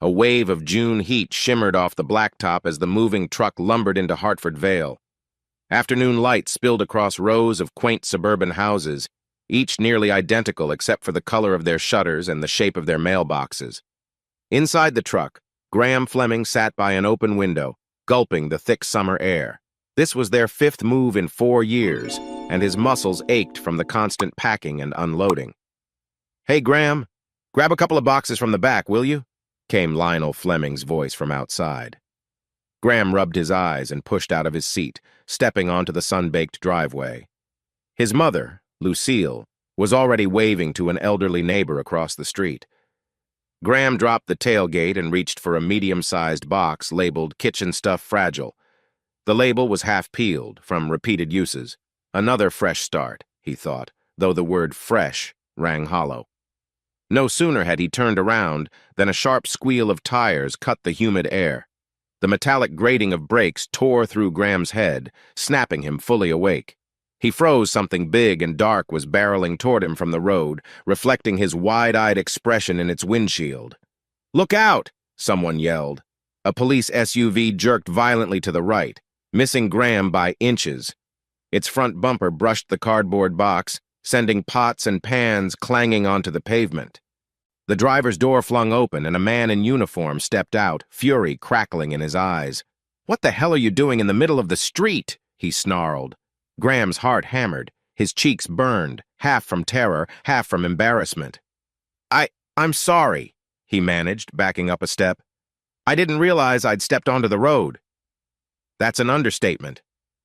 A wave of June heat shimmered off the blacktop as the moving truck lumbered into Hartford Vale. Afternoon light spilled across rows of quaint suburban houses, each nearly identical except for the color of their shutters and the shape of their mailboxes. Inside the truck, Graham Fleming sat by an open window, gulping the thick summer air. This was their 5th move in 4 years, and his muscles ached from the constant packing and unloading. "Hey, Graham, grab a couple of boxes from the back, will you?" came Lionel Fleming's voice from outside. Graham rubbed his eyes and pushed out of his seat, stepping onto the sun-baked driveway. His mother, Lucille, was already waving to an elderly neighbor across the street. Graham dropped the tailgate and reached for a medium-sized box labeled Kitchen Stuff Fragile. The label was half-peeled from repeated uses. Another fresh start, he thought, though the word fresh rang hollow. No sooner had he turned around than a sharp squeal of tires cut the humid air. The metallic grating of brakes tore through Graham's head, snapping him fully awake. He froze. Something big and dark was barreling toward him from the road, reflecting his wide-eyed expression in its windshield. "Look out!" someone yelled. A police SUV jerked violently to the right, missing Graham by inches. Its front bumper brushed the cardboard box, sending pots and pans clanging onto the pavement. The driver's door flung open, and a man in uniform stepped out, fury crackling in his eyes. "What the hell are you doing in the middle of the street?" he snarled. Graham's heart hammered, his cheeks burned, half from terror, half from embarrassment. I'm sorry," he managed, backing up a step. "I didn't realize I'd stepped onto the road." "That's an understatement,"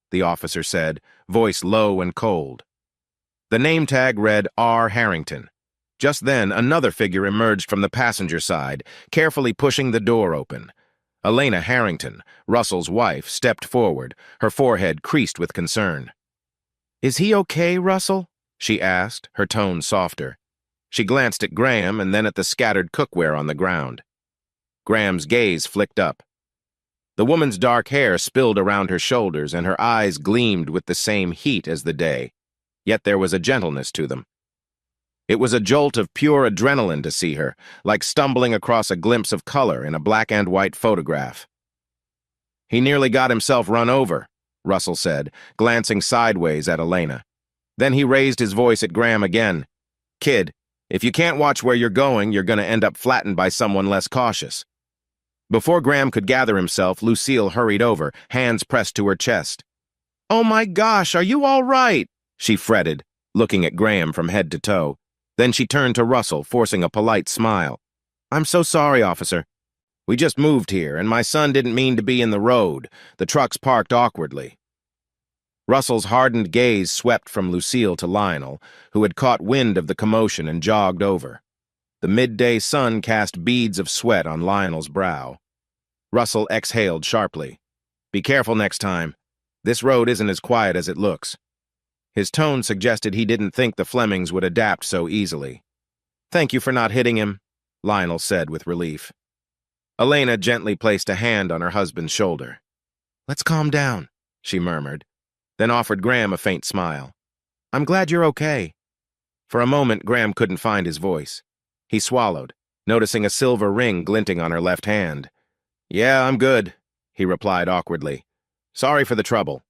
the officer said, voice low and cold. The name tag read R. Harrington. Just then, another figure emerged from the passenger side, carefully pushing the door open. Elena Harrington, Russell's wife, stepped forward, her forehead creased with concern. "Is he okay, Russell?" she asked, her tone softer. She glanced at Graham and then at the scattered cookware on the ground. Graham's gaze flicked up. The woman's dark hair spilled around her shoulders and her eyes gleamed with the same heat as the day, yet there was a gentleness to them. It was a jolt of pure adrenaline to see her, like stumbling across a glimpse of color in a black and white photograph. "He nearly got himself run over," Russell said, glancing sideways at Elena. Then he raised his voice at Graham again. "Kid, if you can't watch where you're going, you're going to end up flattened by someone less cautious." Before Graham could gather himself, Lucille hurried over, hands pressed to her chest. "Oh my gosh, are you all right?" she fretted, looking at Graham from head to toe. Then she turned to Russell, forcing a polite smile. "I'm so sorry, officer. We just moved here, and my son didn't mean to be in the road. The truck's parked awkwardly." Russell's hardened gaze swept from Lucille to Lionel, who had caught wind of the commotion and jogged over. The midday sun cast beads of sweat on Lionel's brow. Russell exhaled sharply. "Be careful next time. This road isn't as quiet as it looks." His tone suggested he didn't think the Flemings would adapt so easily. "Thank you for not hitting him," Lionel said with relief. Elena gently placed a hand on her husband's shoulder. "Let's calm down," she murmured, then offered Graham a faint smile. "I'm glad you're okay." For a moment, Graham couldn't find his voice. He swallowed, noticing a silver ring glinting on her left hand. "Yeah, I'm good," he replied awkwardly. "Sorry for the trouble."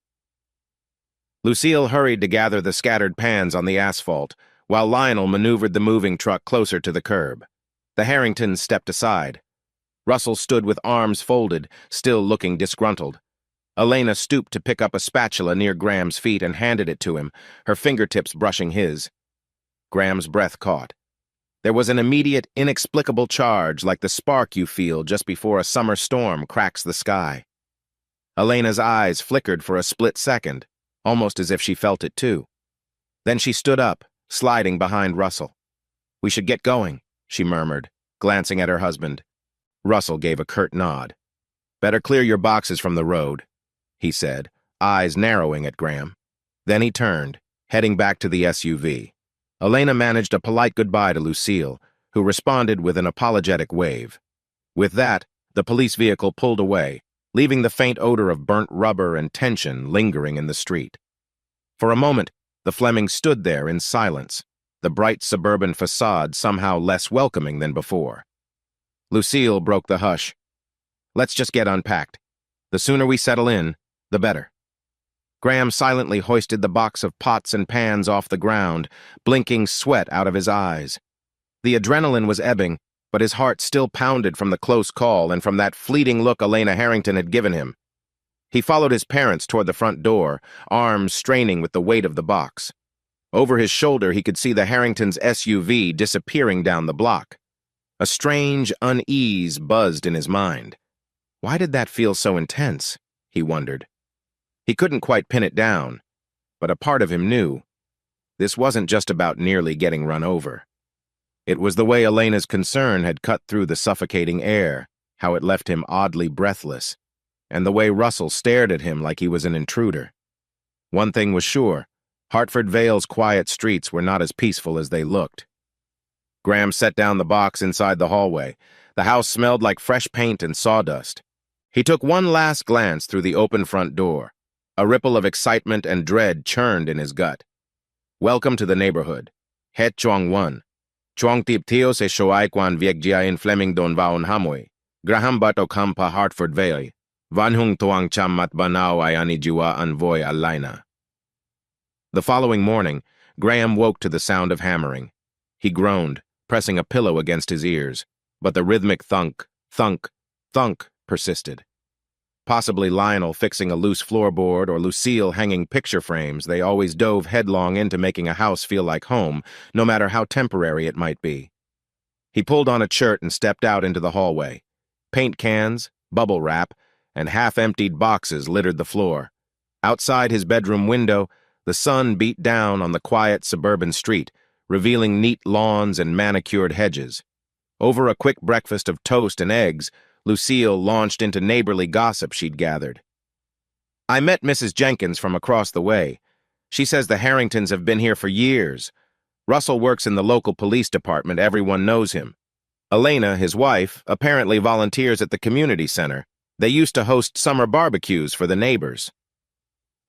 Lucille hurried to gather the scattered pans on the asphalt, while Lionel maneuvered the moving truck closer to the curb. The Harringtons stepped aside. Russell stood with arms folded, still looking disgruntled. Elena stooped to pick up a spatula near Graham's feet and handed it to him, her fingertips brushing his. Graham's breath caught. There was an immediate, inexplicable charge like the spark you feel just before a summer storm cracks the sky. Elena's eyes flickered for a split second, almost as if she felt it too. Then she stood up, sliding behind Russell. "We should get going," she murmured, glancing at her husband. Russell gave a curt nod. "Better clear your boxes from the road," he said, eyes narrowing at Graham. Then he turned, heading back to the SUV. Elena managed a polite goodbye to Lucille, who responded with an apologetic wave. With that, the police vehicle pulled away, leaving the faint odor of burnt rubber and tension lingering in the street. For a moment, the Flemings stood there in silence, the bright suburban facade somehow less welcoming than before. Lucille broke the hush. Let's just get unpacked. The sooner we settle in, the better. Graham silently hoisted the box of pots and pans off the ground, blinking sweat out of his eyes. The adrenaline was ebbing, but his heart still pounded from the close call and from that fleeting look Elena Harrington had given him. He followed his parents toward the front door, arms straining with the weight of the box. Over his shoulder, he could see the Harringtons' SUV disappearing down the block. A strange unease buzzed in his mind. Why did that feel so intense? He wondered. He couldn't quite pin it down, but a part of him knew. This wasn't just about nearly getting run over. It was the way Elena's concern had cut through the suffocating air, how it left him oddly breathless, and the way Russell stared at him like he was an intruder. One thing was sure, Hartford Vale's quiet streets were not as peaceful as they looked. Graham set down the box inside the hallway. The house smelled like fresh paint and sawdust. He took one last glance through the open front door. A ripple of excitement and dread churned in his gut. Welcome to the neighborhood. Het Chuang 1. Chuang tip theo se shoai kwan viekjia in Fleming don vaon hamoy. Graham bato kampa Hartford Vale. Van hung tuang cham mat banao ayani jiwa anvoy alaina. The following morning, Graham woke to the sound of hammering. He groaned, pressing a pillow against his ears, but the rhythmic thunk, thunk, thunk persisted. Possibly Lionel fixing a loose floorboard or Lucille hanging picture frames, they always dove headlong into making a house feel like home, no matter how temporary it might be. He pulled on a shirt and stepped out into the hallway. Paint cans, bubble wrap, and half-emptied boxes littered the floor. Outside his bedroom window, the sun beat down on the quiet suburban street, revealing neat lawns and manicured hedges. Over a quick breakfast of toast and eggs, Lucille launched into neighborly gossip she'd gathered. I met Mrs. Jenkins from across the way. She says the Harringtons have been here for years. Russell works in the local police department. Everyone knows him. Elena, his wife, apparently volunteers at the community center. They used to host summer barbecues for the neighbors.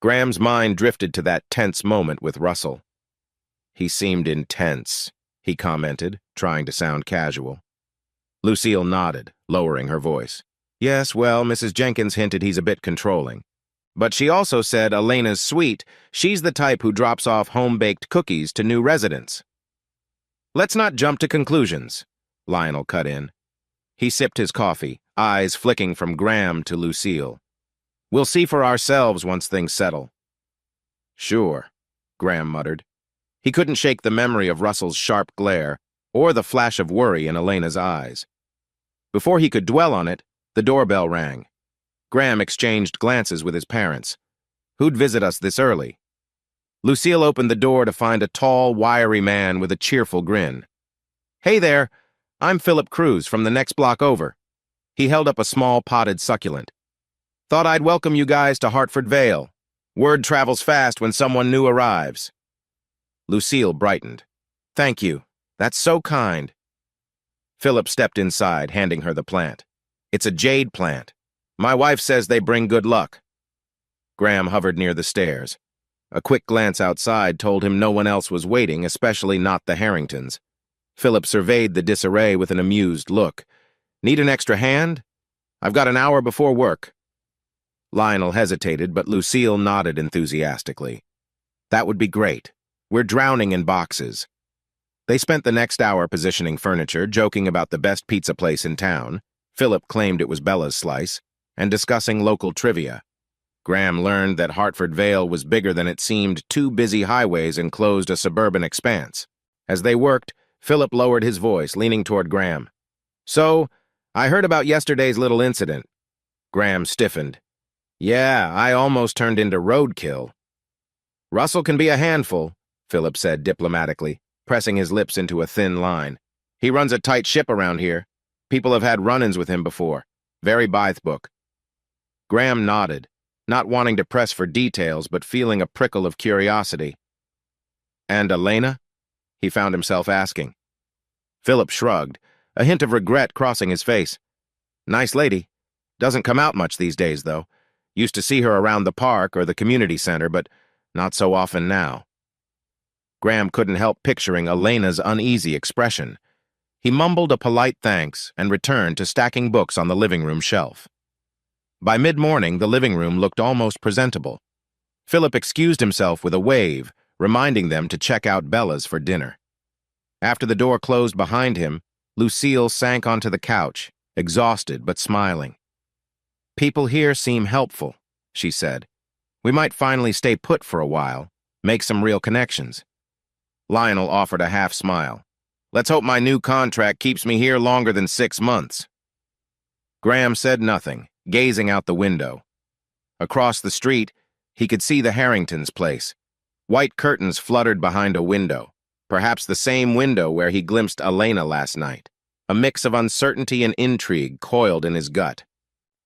Graham's mind drifted to that tense moment with Russell. He seemed intense, he commented, trying to sound casual. Lucille nodded, lowering her voice. Yes, well, Mrs. Jenkins hinted he's a bit controlling. But she also said Elena's sweet. She's the type who drops off home-baked cookies to new residents. Let's not jump to conclusions, Lionel cut in. He sipped his coffee, eyes flicking from Graham to Lucille. We'll see for ourselves once things settle. Sure, Graham muttered. He couldn't shake the memory of Russell's sharp glare, or the flash of worry in Elena's eyes. Before he could dwell on it, the doorbell rang. Graham exchanged glances with his parents. Who'd visit us this early? Lucille opened the door to find a tall, wiry man with a cheerful grin. Hey there, I'm Philip Cruz from the next block over. He held up a small potted succulent. Thought I'd welcome you guys to Hartford Vale. Word travels fast when someone new arrives. Lucille brightened. Thank you. That's so kind. Philip stepped inside, handing her the plant. It's a jade plant. My wife says they bring good luck. Graham hovered near the stairs. A quick glance outside told him no one else was waiting, especially not the Harringtons. Philip surveyed the disarray with an amused look. Need an extra hand? I've got an hour before work. Lionel hesitated, but Lucille nodded enthusiastically. That would be great. We're drowning in boxes. They spent the next hour positioning furniture, joking about the best pizza place in town. Philip claimed it was Bella's Slice, and discussing local trivia. Graham learned that Hartford Vale was bigger than it seemed. 2 busy highways enclosed a suburban expanse. As they worked, Philip lowered his voice, leaning toward Graham. So, I heard about yesterday's little incident. Graham stiffened. Yeah, I almost turned into roadkill. Russell can be a handful, Philip said diplomatically, pressing his lips into a thin line. He runs a tight ship around here. People have had run-ins with him before. Very Bythe book. Graham nodded, not wanting to press for details but feeling a prickle of curiosity. And Elena? He found himself asking. Philip shrugged, a hint of regret crossing his face. Nice lady. Doesn't come out much these days, though. Used to see her around the park or the community center, but not so often now. Graham couldn't help picturing Elena's uneasy expression. He mumbled a polite thanks and returned to stacking books on the living room shelf. By mid-morning, the living room looked almost presentable. Philip excused himself with a wave, reminding them to check out Bella's for dinner. After the door closed behind him, Lucille sank onto the couch, exhausted but smiling. "People here seem helpful," she said. "We might finally stay put for a while, make some real connections." Lionel offered a half smile. "Let's hope my new contract keeps me here longer than 6 months." Graham said nothing, gazing out the window. Across the street, he could see the Harringtons' place. White curtains fluttered behind a window, perhaps the same window where he glimpsed Elena last night. A mix of uncertainty and intrigue coiled in his gut.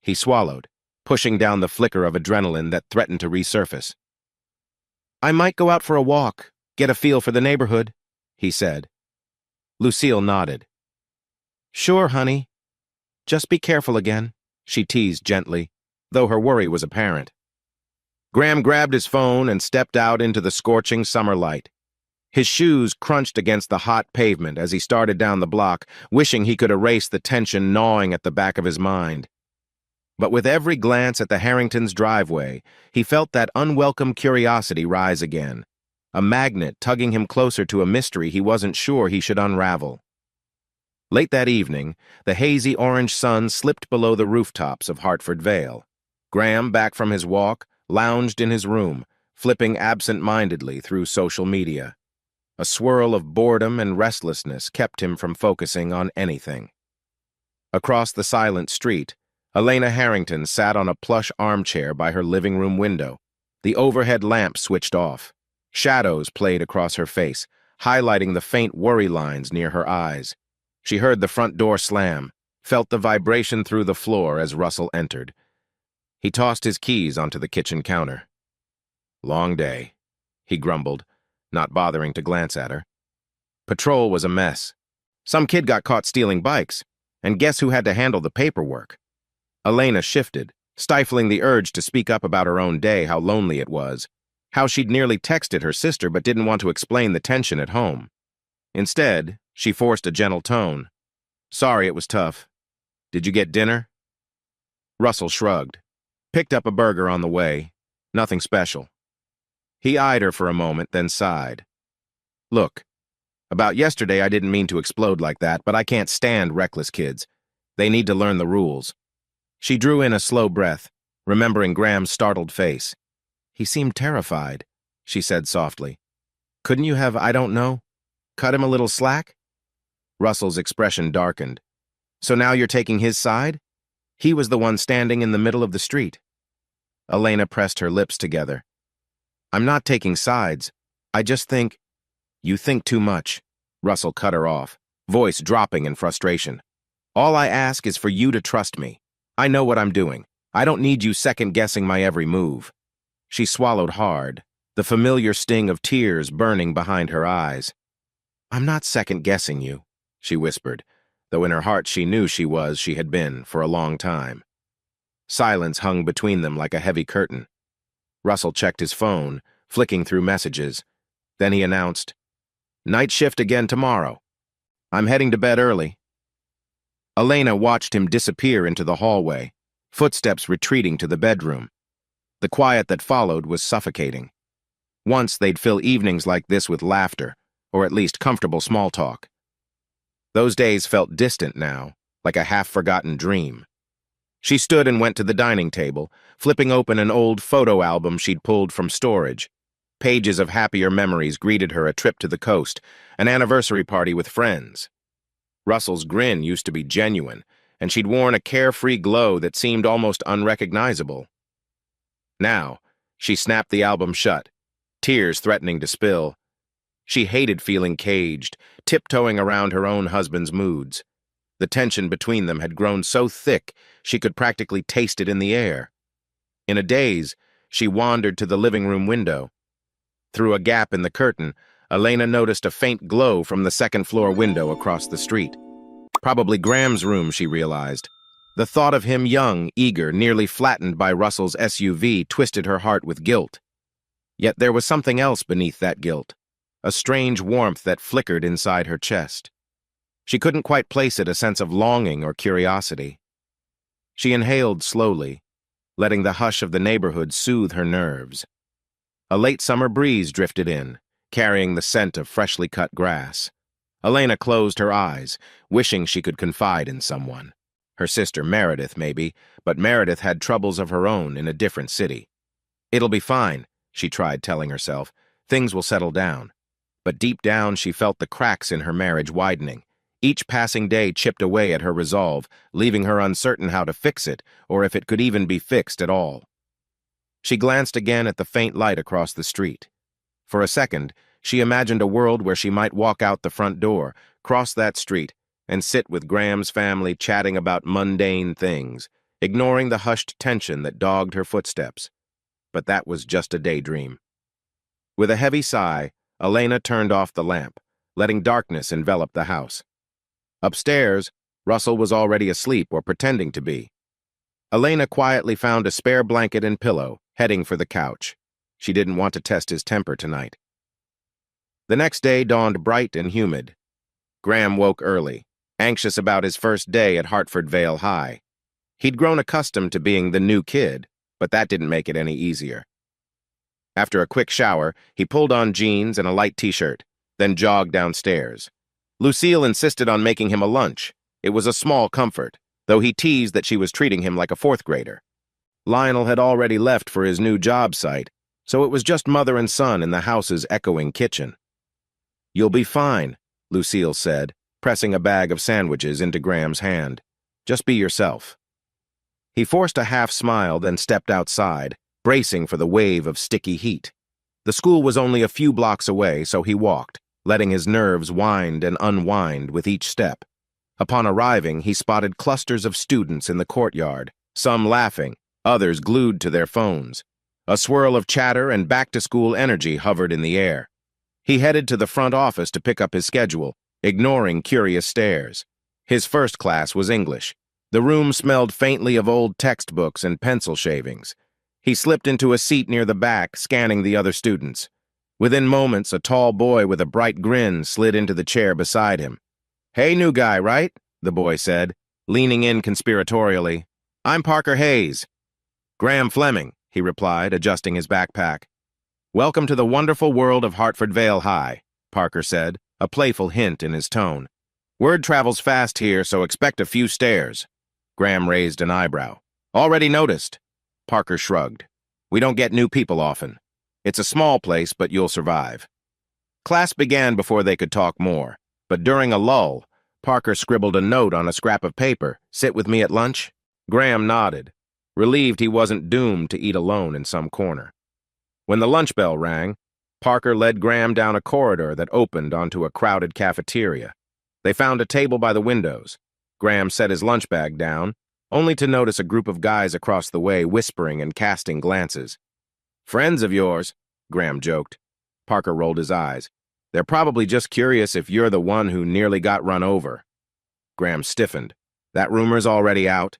He swallowed, pushing down the flicker of adrenaline that threatened to resurface. "I might go out for a walk, get a feel for the neighborhood," he said. Lucille nodded. "Sure, honey. Just be careful again," she teased gently, though her worry was apparent. Graham grabbed his phone and stepped out into the scorching summer light. His shoes crunched against the hot pavement as he started down the block, wishing he could erase the tension gnawing at the back of his mind. But with every glance at the Harringtons' driveway, he felt that unwelcome curiosity rise again, a magnet tugging him closer to a mystery he wasn't sure he should unravel. Late that evening, the hazy orange sun slipped below the rooftops of Hartford Vale. Graham, back from his walk, lounged in his room, flipping absent-mindedly through social media. A swirl of boredom and restlessness kept him from focusing on anything. Across the silent street, Elena Harrington sat on a plush armchair by her living room window, the overhead lamp switched off. Shadows played across her face, highlighting the faint worry lines near her eyes. She heard the front door slam, felt the vibration through the floor as Russell entered. He tossed his keys onto the kitchen counter. "Long day," he grumbled, not bothering to glance at her. Patrol was a mess. Some kid got caught stealing bikes, and guess who had to handle the paperwork? Elena shifted, stifling the urge to speak up about her own day, how lonely it was, how she'd nearly texted her sister but didn't want to explain the tension at home. Instead, she forced a gentle tone. "Sorry it was tough. Did you get dinner?" Russell shrugged, picked up a burger on the way. Nothing special. He eyed her for a moment, then sighed. "Look, about yesterday I didn't mean to explode like that, but I can't stand reckless kids. They need to learn the rules." She drew in a slow breath, remembering Graham's startled face. "He seemed terrified," she said softly. "Couldn't you have, I don't know, cut him a little slack?" Russell's expression darkened. "So now you're taking his side? He was the one standing in the middle of the street." Elena pressed her lips together. "I'm not taking sides. I just think—" "You think too much," Russell cut her off, voice dropping in frustration. "All I ask is for you to trust me. I know what I'm doing. I don't need you second-guessing my every move." She swallowed hard, the familiar sting of tears burning behind her eyes. "I'm not second-guessing you," she whispered, though in her heart she knew she had been for a long time. Silence hung between them like a heavy curtain. Russell checked his phone, flicking through messages. Then he announced, "Night shift again tomorrow. I'm heading to bed early." Elena watched him disappear into the hallway, footsteps retreating to the bedroom. The quiet that followed was suffocating. Once they'd fill evenings like this with laughter, or at least comfortable small talk. Those days felt distant now, like a half-forgotten dream. She stood and went to the dining table, flipping open an old photo album she'd pulled from storage. Pages of happier memories greeted her: a trip to the coast, an anniversary party with friends. Russell's grin used to be genuine, and she'd worn a carefree glow that seemed almost unrecognizable. Now, she snapped the album shut, tears threatening to spill. She hated feeling caged, tiptoeing around her own husband's moods. The tension between them had grown so thick she could practically taste it in the air. In a daze, she wandered to the living room window. Through a gap in the curtain, Elena noticed a faint glow from the second-floor window across the street. Probably Graham's room, she realized. The thought of him young, eager, nearly flattened by Russell's SUV twisted her heart with guilt. Yet there was something else beneath that guilt, a strange warmth that flickered inside her chest. She couldn't quite place it, a sense of longing or curiosity. She inhaled slowly, letting the hush of the neighborhood soothe her nerves. A late summer breeze drifted in, carrying the scent of freshly cut grass. Elena closed her eyes, wishing she could confide in someone. Her sister Meredith, maybe, but Meredith had troubles of her own in a different city. It'll be fine, she tried telling herself. Things will settle down. But deep down she felt the cracks in her marriage widening. Each passing day chipped away at her resolve, leaving her uncertain how to fix it, or if it could even be fixed at all. She glanced again at the faint light across the street. For a second, she imagined a world where she might walk out the front door, cross that street, and sit with Graham's family chatting about mundane things, ignoring the hushed tension that dogged her footsteps. But that was just a daydream. With a heavy sigh, Elena turned off the lamp, letting darkness envelop the house. Upstairs, Russell was already asleep or pretending to be. Elena quietly found a spare blanket and pillow, heading for the couch. She didn't want to test his temper tonight. The next day dawned bright and humid. Graham woke early, anxious about his first day at Hartford Vale High. He'd grown accustomed to being the new kid, but that didn't make it any easier. After a quick shower, he pulled on jeans and a light t-shirt, then jogged downstairs. Lucille insisted on making him a lunch. It was a small comfort, though he teased that she was treating him like a fourth grader. Lionel had already left for his new job site, so it was just mother and son in the house's echoing kitchen. "You'll be fine," Lucille said, pressing a bag of sandwiches into Graham's hand. "Just be yourself." He forced a half smile, then stepped outside, bracing for the wave of sticky heat. The school was only a few blocks away, so he walked, letting his nerves wind and unwind with each step. Upon arriving, he spotted clusters of students in the courtyard, some laughing, others glued to their phones. A swirl of chatter and back-to-school energy hovered in the air. He headed to the front office to pick up his schedule, ignoring curious stares. His first class was English. The room smelled faintly of old textbooks and pencil shavings. He slipped into a seat near the back, scanning the other students. Within moments, a tall boy with a bright grin slid into the chair beside him. "Hey, new guy, right?" the boy said, leaning in conspiratorially. "I'm Parker Hayes." "Graham Fleming," he replied, adjusting his backpack. "Welcome to the wonderful world of Hartford Vale High," Parker said, a playful hint in his tone. "Word travels fast here, so expect a few stares." Graham raised an eyebrow. "Already noticed." Parker shrugged. "We don't get new people often. It's a small place, but you'll survive." Class began before they could talk more, but during a lull, Parker scribbled a note on a scrap of paper. "Sit with me at lunch?" Graham nodded, relieved he wasn't doomed to eat alone in some corner. When the lunch bell rang, Parker led Graham down a corridor that opened onto a crowded cafeteria. They found a table by the windows. Graham set his lunch bag down, only to notice a group of guys across the way whispering and casting glances. "Friends of yours," Graham joked. Parker rolled his eyes. "They're probably just curious if you're the one who nearly got run over." Graham stiffened. "That rumor's already out?"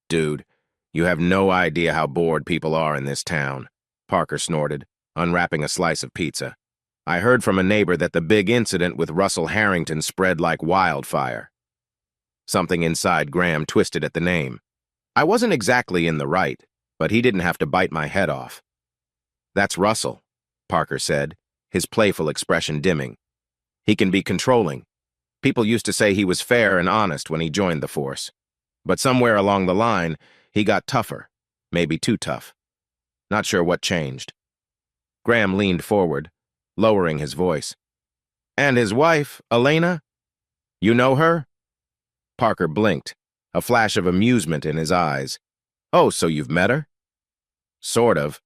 "Dude, you have no idea how bored people are in this town," Parker snorted, unwrapping a slice of pizza. "I heard from a neighbor that the big incident with Russell Harrington spread like wildfire." Something inside Graham twisted at the name. I wasn't exactly in the right, but he didn't have to bite my head off. "That's Russell," Parker said, his playful expression dimming. "He can be controlling. People used to say he was fair and honest when he joined the force. But somewhere along the line, he got tougher, maybe too tough. Not sure what changed." Graham leaned forward, lowering his voice. "And his wife, Elena? You know her?" Parker blinked, a flash of amusement in his eyes. "Oh, so you've met her?" "Sort of,"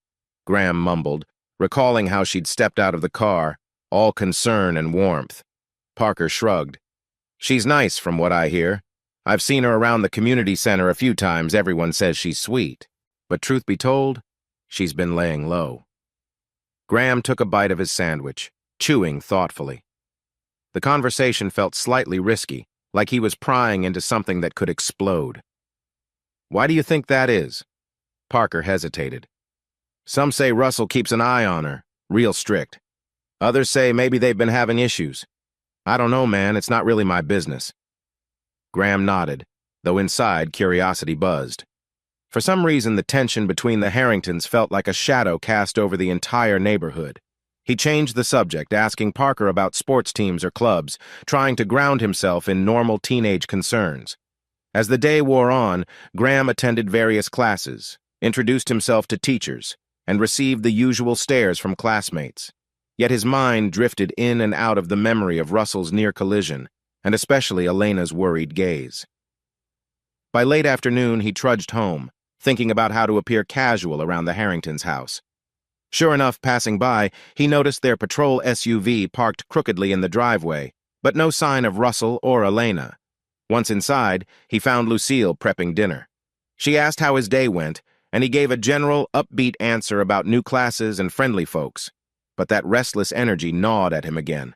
Graham mumbled, recalling how she'd stepped out of the car, all concern and warmth. Parker shrugged. "She's nice, from what I hear. I've seen her around the community center a few times. Everyone says she's sweet. But truth be told, she's been laying low." Graham took a bite of his sandwich, chewing thoughtfully. The conversation felt slightly risky, like he was prying into something that could explode. "Why do you think that is?" Parker hesitated. "Some say Russell keeps an eye on her, real strict. Others say maybe they've been having issues. I don't know, man. It's not really my business. Graham nodded, though inside curiosity buzzed. For some reason, the tension between the Harringtons felt like a shadow cast over the entire neighborhood. He changed the subject, asking Parker about sports teams or clubs, trying to ground himself in normal teenage concerns. As the day wore on, Graham attended various classes, introduced himself to teachers, and received the usual stares from classmates. Yet his mind drifted in and out of the memory of Russell's near collision, and especially Elena's worried gaze. By late afternoon, he trudged home, thinking about how to appear casual around the Harringtons' house. Sure enough, passing by, he noticed their patrol SUV parked crookedly in the driveway, but no sign of Russell or Elena. Once inside, he found Lucille prepping dinner. She asked how his day went, and he gave a general, upbeat answer about new classes and friendly folks. But that restless energy gnawed at him again.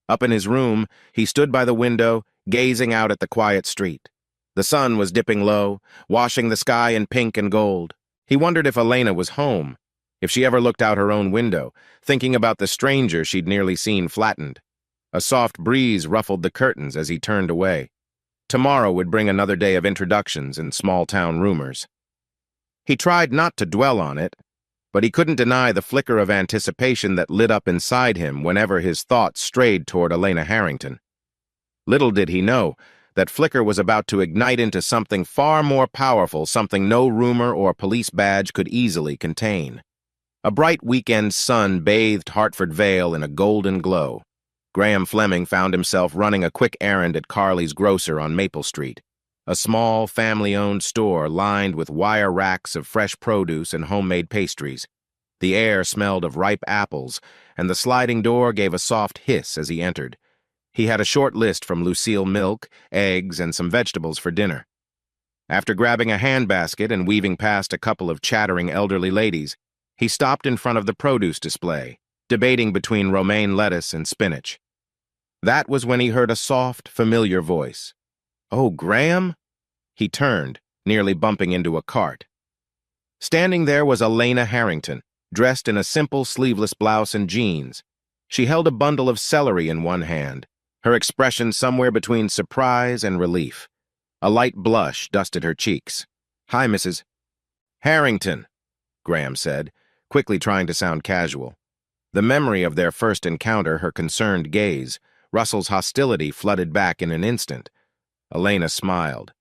Up in his room, he stood by the window, gazing out at the quiet street. The sun was dipping low, washing the sky in pink and gold. He wondered if Elena was home, if she ever looked out her own window, thinking about the stranger she'd nearly seen flattened. A soft breeze ruffled the curtains as he turned away. Tomorrow would bring another day of introductions and small-town rumors. He tried not to dwell on it, but he couldn't deny the flicker of anticipation that lit up inside him whenever his thoughts strayed toward Elena Harrington. Little did he know, that flicker was about to ignite into something far more powerful, something no rumor or police badge could easily contain. A bright weekend sun bathed Hartford Vale in a golden glow. Graham Fleming found himself running a quick errand at Carly's Grocer on Maple Street, a small, family-owned store lined with wire racks of fresh produce and homemade pastries. The air smelled of ripe apples, and the sliding door gave a soft hiss as he entered. He had a short list from Lucille: milk, eggs, and some vegetables for dinner. After grabbing a handbasket and weaving past a couple of chattering elderly ladies, he stopped in front of the produce display, debating between romaine lettuce and spinach. That was when he heard a soft, familiar voice. "Oh, Graham?" He turned, nearly bumping into a cart. Standing there was Elena Harrington, dressed in a simple sleeveless blouse and jeans. She held a bundle of celery in one hand, her expression somewhere between surprise and relief. A light blush dusted her cheeks. "Hi, Mrs. Harrington," Graham said, quickly trying to sound casual. The memory of their first encounter, her concerned gaze, Russell's hostility flooded back in an instant. Elena smiled.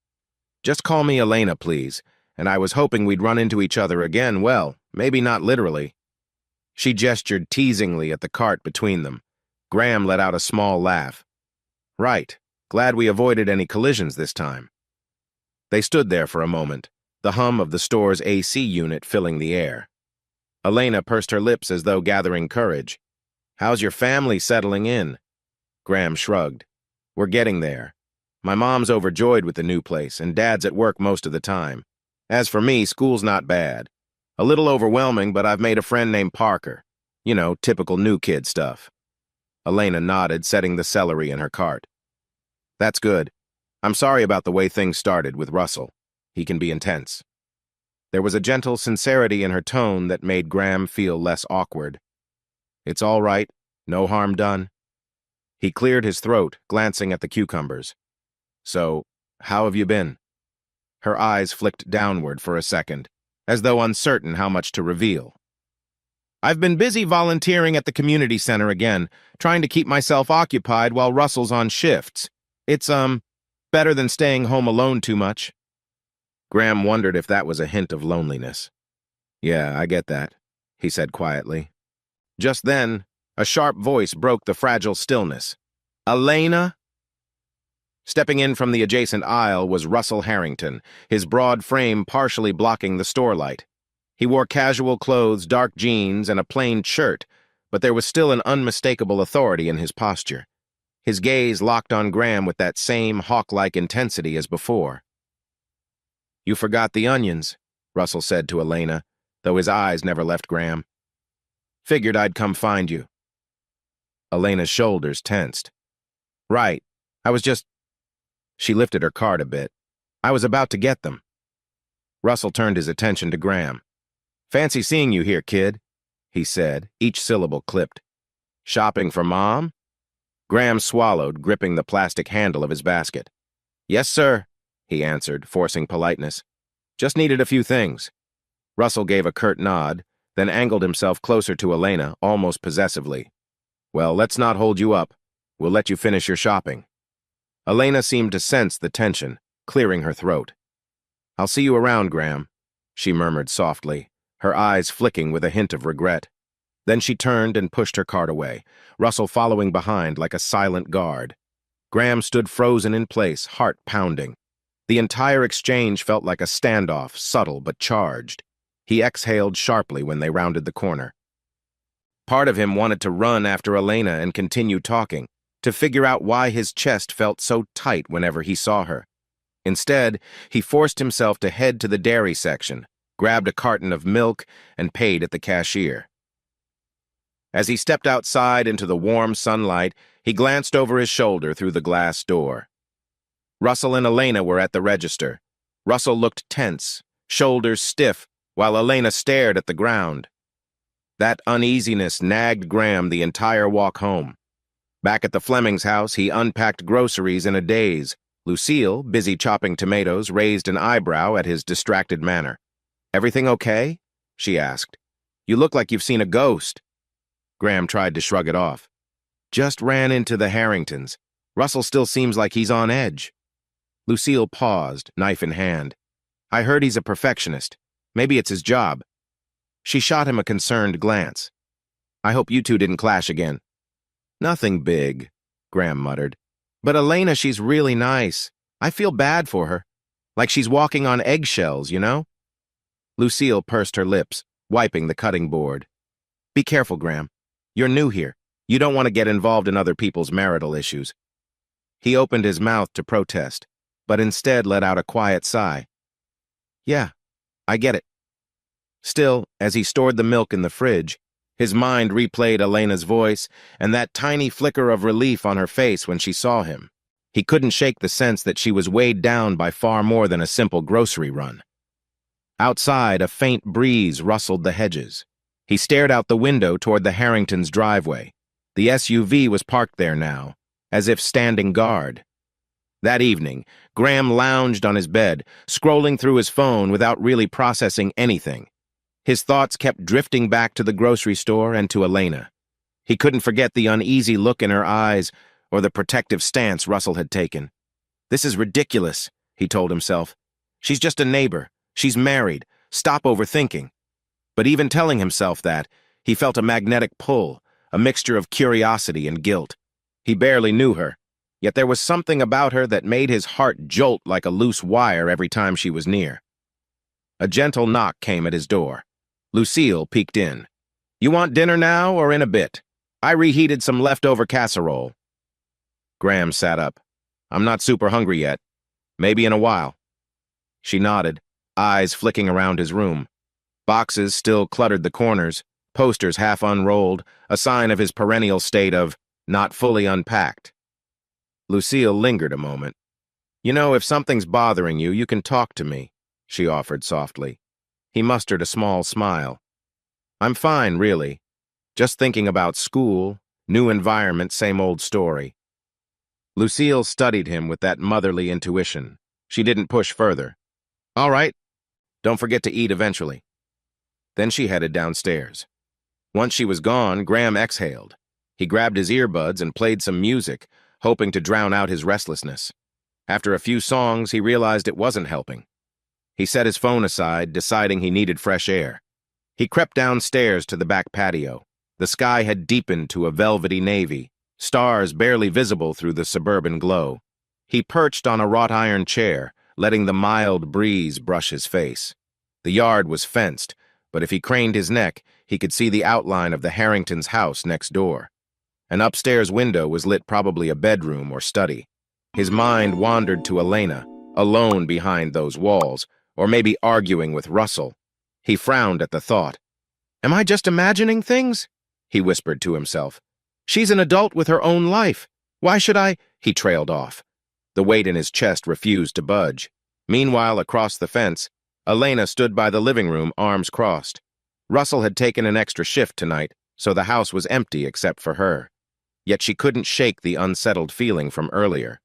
"Just call me Elena, please, and I was hoping we'd run into each other again, well, maybe not literally." She gestured teasingly at the cart between them. Graham let out a small laugh. "Right. Glad we avoided any collisions this time." They stood there for a moment, the hum of the store's AC unit filling the air. Elena pursed her lips as though gathering courage. "How's your family settling in?" Graham shrugged. "We're getting there. My mom's overjoyed with the new place, and Dad's at work most of the time. As for me, school's not bad. A little overwhelming, but I've made a friend named Parker. You know, typical new kid stuff." Elena nodded, setting the celery in her cart. "That's good. I'm sorry about the way things started with Russell. He can be intense." There was a gentle sincerity in her tone that made Graham feel less awkward. "It's all right. No harm done." He cleared his throat, glancing at the cucumbers. "So, how have you been?" Her eyes flicked downward for a second, as though uncertain how much to reveal. "I've been busy volunteering at the community center again, trying to keep myself occupied while Russell's on shifts. It's, better than staying home alone too much." Graham wondered if that was a hint of loneliness. "Yeah, I get that," he said quietly. Just then, a sharp voice broke the fragile stillness. "Elena?" Stepping in from the adjacent aisle was Russell Harrington, his broad frame partially blocking the store light. He wore casual clothes, dark jeans, and a plain shirt, but there was still an unmistakable authority in his posture. His gaze locked on Graham with that same hawk-like intensity as before. "You forgot the onions," Russell said to Elena, though his eyes never left Graham. "Figured I'd come find you." Elena's shoulders tensed. "Right. I was just—" She lifted her cart a bit. "I was about to get them." Russell turned his attention to Graham. "Fancy seeing you here, kid," he said, each syllable clipped. "Shopping for Mom?" Graham swallowed, gripping the plastic handle of his basket. "Yes, sir," he answered, forcing politeness. "Just needed a few things." Russell gave a curt nod, then angled himself closer to Elena, almost possessively. "Well, let's not hold you up. We'll let you finish your shopping." Elena seemed to sense the tension, clearing her throat. "I'll see you around, Graham," she murmured softly, her eyes flicking with a hint of regret. Then she turned and pushed her cart away, Russell following behind like a silent guard. Graham stood frozen in place, heart pounding. The entire exchange felt like a standoff, subtle but charged. He exhaled sharply when they rounded the corner. Part of him wanted to run after Elena and continue talking, to figure out why his chest felt so tight whenever he saw her. Instead, he forced himself to head to the dairy section, grabbed a carton of milk, and paid at the cashier. As he stepped outside into the warm sunlight, he glanced over his shoulder through the glass door. Russell and Elena were at the register. Russell looked tense, shoulders stiff, while Elena stared at the ground. That uneasiness nagged Graham the entire walk home. Back at the Flemings' house, he unpacked groceries in a daze. Lucille, busy chopping tomatoes, raised an eyebrow at his distracted manner. "Everything okay?" she asked. "You look like you've seen a ghost." Graham tried to shrug it off. "Just ran into the Harringtons. Russell still seems like he's on edge." Lucille paused, knife in hand. "I heard he's a perfectionist. Maybe it's his job." She shot him a concerned glance. "I hope you two didn't clash again." "Nothing big," Graham muttered. "But Elena, she's really nice. I feel bad for her. Like she's walking on eggshells, you know?" Lucille pursed her lips, wiping the cutting board. "Be careful, Graham. You're new here. You don't want to get involved in other people's marital issues." He opened his mouth to protest, but instead let out a quiet sigh. "Yeah, I get it." Still, as he stored the milk in the fridge, his mind replayed Elena's voice and that tiny flicker of relief on her face when she saw him. He couldn't shake the sense that she was weighed down by far more than a simple grocery run. Outside, a faint breeze rustled the hedges. He stared out the window toward the Harringtons' driveway. The SUV was parked there now, as if standing guard. That evening, Graham lounged on his bed, scrolling through his phone without really processing anything. His thoughts kept drifting back to the grocery store and to Elena. He couldn't forget the uneasy look in her eyes or the protective stance Russell had taken. "This is ridiculous," he told himself. "She's just a neighbor. She's married. Stop overthinking." But even telling himself that, he felt a magnetic pull, a mixture of curiosity and guilt. He barely knew her, yet there was something about her that made his heart jolt like a loose wire every time she was near. A gentle knock came at his door. Lucille peeked in. "You want dinner now or in a bit? I reheated some leftover casserole." Graham sat up. "I'm not super hungry yet. Maybe in a while." She nodded, eyes flicking around his room. Boxes still cluttered the corners, posters half unrolled, a sign of his perennial state of not fully unpacked. Lucille lingered a moment. "You know, if something's bothering you, you can talk to me," she offered softly. He mustered a small smile. "I'm fine, really. Just thinking about school, new environment, same old story." Lucille studied him with that motherly intuition. She didn't push further. "All right. Don't forget to eat eventually." Then she headed downstairs. Once she was gone, Graham exhaled. He grabbed his earbuds and played some music, hoping to drown out his restlessness. After a few songs, he realized it wasn't helping. He set his phone aside, deciding he needed fresh air. He crept downstairs to the back patio. The sky had deepened to a velvety navy, stars barely visible through the suburban glow. He perched on a wrought iron chair, letting the mild breeze brush his face. The yard was fenced, but if he craned his neck, he could see the outline of the Harringtons' house next door. An upstairs window was lit, probably a bedroom or study. His mind wandered to Elena, alone behind those walls, or maybe arguing with Russell. He frowned at the thought. "Am I just imagining things?" he whispered to himself. "She's an adult with her own life. Why should I—" He trailed off. The weight in his chest refused to budge. Meanwhile, across the fence, Elena stood by the living room, arms crossed. Russell had taken an extra shift tonight, so the house was empty except for her. yet she couldn't shake the unsettled feeling from earlier.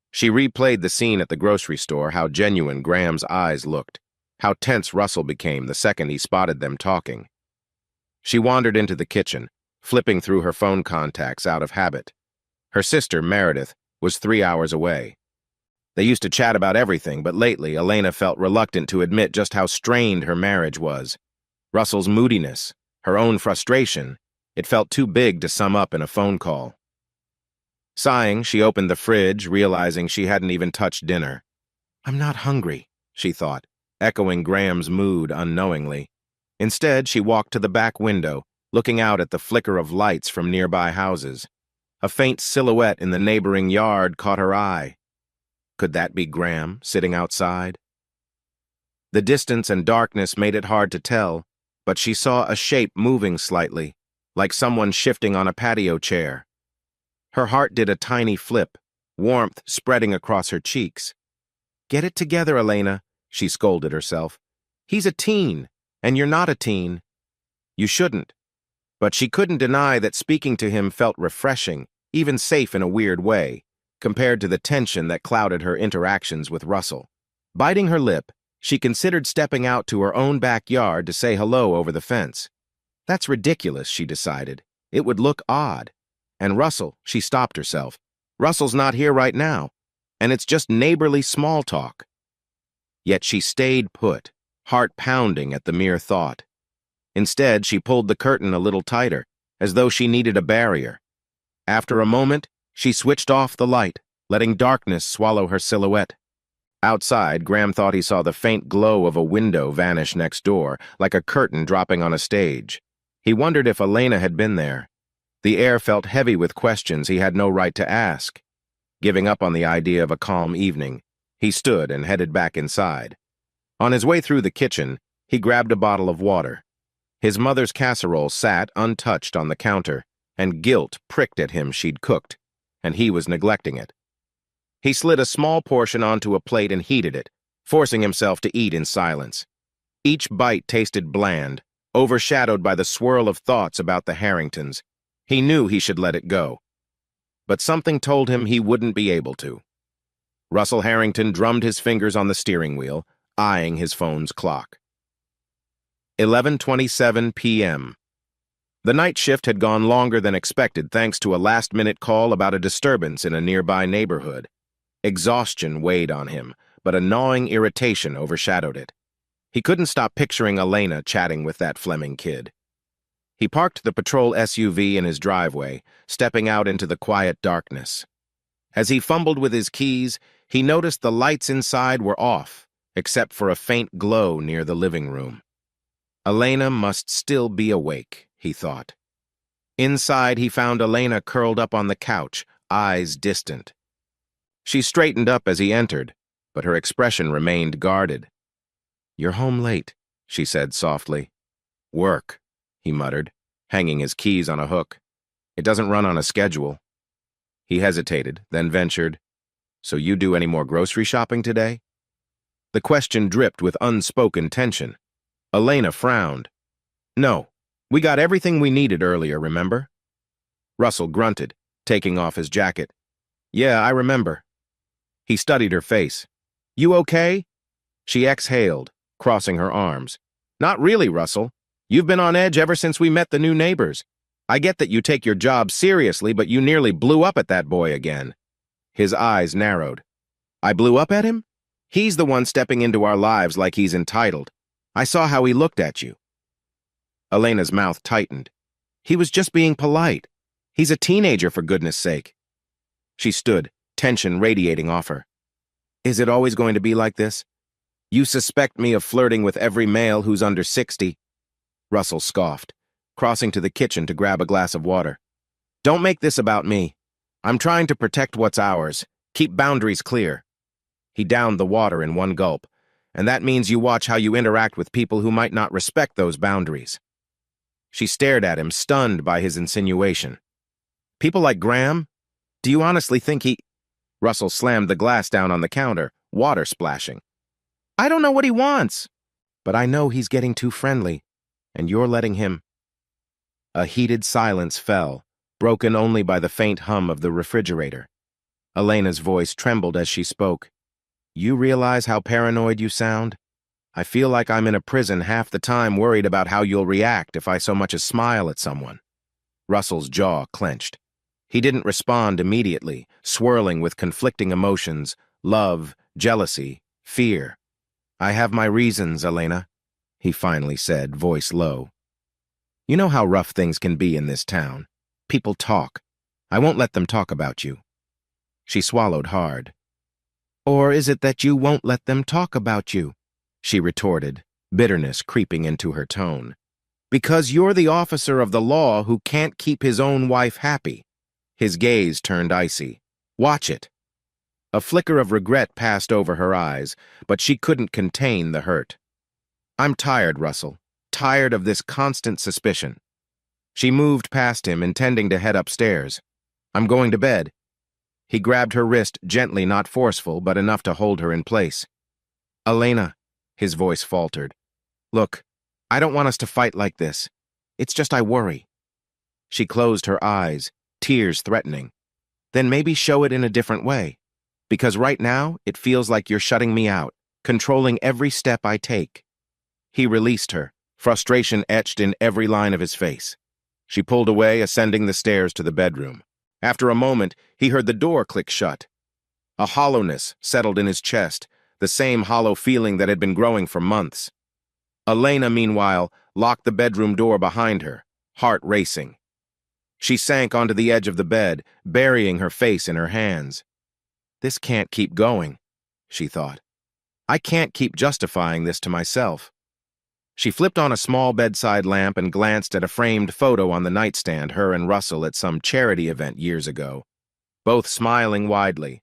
She replayed the scene at the grocery store, how genuine Graham's eyes looked, how tense Russell became the second he spotted them talking. She wandered into the kitchen, flipping through her phone contacts out of habit. Her sister, Meredith, was 3 hours away. They used to chat about everything, but lately Elena felt reluctant to admit just how strained her marriage was. Russell's moodiness, her own frustration, it felt too big to sum up in a phone call. Sighing, she opened the fridge, realizing she hadn't even touched dinner. "I'm not hungry," she thought, echoing Graham's mood unknowingly. Instead, she walked to the back window, looking out at the flicker of lights from nearby houses. A faint silhouette in the neighboring yard caught her eye. Could that be Graham, sitting outside? The distance and darkness made it hard to tell, but she saw a shape moving slightly, like someone shifting on a patio chair. Her heart did a tiny flip, warmth spreading across her cheeks. "Get it together, Elena," she scolded herself. "He's a teen, and you're not a teen. You shouldn't." But she couldn't deny that speaking to him felt refreshing, even safe in a weird way, compared to the tension that clouded her interactions with Russell. Biting her lip, she considered stepping out to her own backyard to say hello over the fence. That's ridiculous, she decided. It would look odd. And Russell, she stopped herself. Russell's not here right now, and it's just neighborly small talk. Yet she stayed put, heart pounding at the mere thought. Instead, she pulled the curtain a little tighter, as though she needed a barrier. After a moment, she switched off the light, letting darkness swallow her silhouette. Outside, Graham thought he saw the faint glow of a window vanish next door, like a curtain dropping on a stage. He wondered if Elena had been there. The air felt heavy with questions he had no right to ask. Giving up on the idea of a calm evening, he stood and headed back inside. On his way through the kitchen, he grabbed a bottle of water. His mother's casserole sat untouched on the counter, and guilt pricked at him she'd cooked, and he was neglecting it. He slid a small portion onto a plate and heated it, forcing himself to eat in silence. Each bite tasted bland, overshadowed by the swirl of thoughts about the Harringtons. He knew he should let it go. But something told him he wouldn't be able to. Russell Harrington drummed his fingers on the steering wheel, eyeing his phone's clock. 11:27 p.m. The night shift had gone longer than expected thanks to a last-minute call about a disturbance in a nearby neighborhood. Exhaustion weighed on him, but a gnawing irritation overshadowed it. He couldn't stop picturing Elena chatting with that Fleming kid. He parked the patrol SUV in his driveway, stepping out into the quiet darkness. As he fumbled with his keys, he noticed the lights inside were off, except for a faint glow near the living room. Elena must still be awake, he thought. Inside, he found Elena curled up on the couch, eyes distant. She straightened up as he entered, but her expression remained guarded. "You're home late," she said softly. "Work," he muttered, hanging his keys on a hook. "It doesn't run on a schedule." He hesitated, then ventured, "So you do any more grocery shopping today?" The question dripped with unspoken tension. Elena frowned. "No, we got everything we needed earlier, remember?" Russell grunted, taking off his jacket. "Yeah, I remember." He studied her face. "You okay?" She exhaled, crossing her arms. "Not really, Russell. You've been on edge ever since we met the new neighbors. I get that you take your job seriously, but you nearly blew up at that boy again." His eyes narrowed. "I blew up at him? He's the one stepping into our lives like he's entitled. I saw how he looked at you." Elena's mouth tightened. "He was just being polite. He's a teenager, for goodness sake." She stood, tension radiating off her. "Is it always going to be like this? You suspect me of flirting with every male who's under 60. Russell scoffed, crossing to the kitchen to grab a glass of water. "Don't make this about me. I'm trying to protect what's ours. Keep boundaries clear." He downed the water in one gulp, and that means you watch how you interact with people who might not respect those boundaries. She stared at him, stunned by his insinuation. "People like Graham? Do you honestly think he—" Russell slammed the glass down on the counter, water splashing. "I don't know what he wants, but I know he's getting too friendly, and you're letting him—" A heated silence fell, broken only by the faint hum of the refrigerator. Elena's voice trembled as she spoke. You realize how paranoid you sound? I feel like I'm in a prison half the time worried about how you'll react if I so much as smile at someone. Russell's jaw clenched. He didn't respond immediately, swirling with conflicting emotions, love, jealousy, fear. I have my reasons, Elena, he finally said, voice low. You know how rough things can be in this town. People talk. I won't let them talk about you. She swallowed hard. Or is it that you won't let them talk about you? She retorted, bitterness creeping into her tone. Because you're the officer of the law who can't keep his own wife happy. His gaze turned icy. Watch it. A flicker of regret passed over her eyes, but she couldn't contain the hurt. I'm tired, Russell. Tired of this constant suspicion. She moved past him, intending to head upstairs. I'm going to bed. He grabbed her wrist, gently, not forceful, but enough to hold her in place. Elena, his voice faltered. Look, I don't want us to fight like this. It's just I worry. She closed her eyes, tears threatening. Then maybe show it in a different way. Because right now, it feels like you're shutting me out, controlling every step I take. He released her, frustration etched in every line of his face. She pulled away, ascending the stairs to the bedroom. After a moment, he heard the door click shut. A hollowness settled in his chest, the same hollow feeling that had been growing for months. Elena, meanwhile, locked the bedroom door behind her, heart racing. She sank onto the edge of the bed, burying her face in her hands. This can't keep going, she thought. I can't keep justifying this to myself. She flipped on a small bedside lamp and glanced at a framed photo on the nightstand, her and Russell at some charity event years ago, both smiling widely.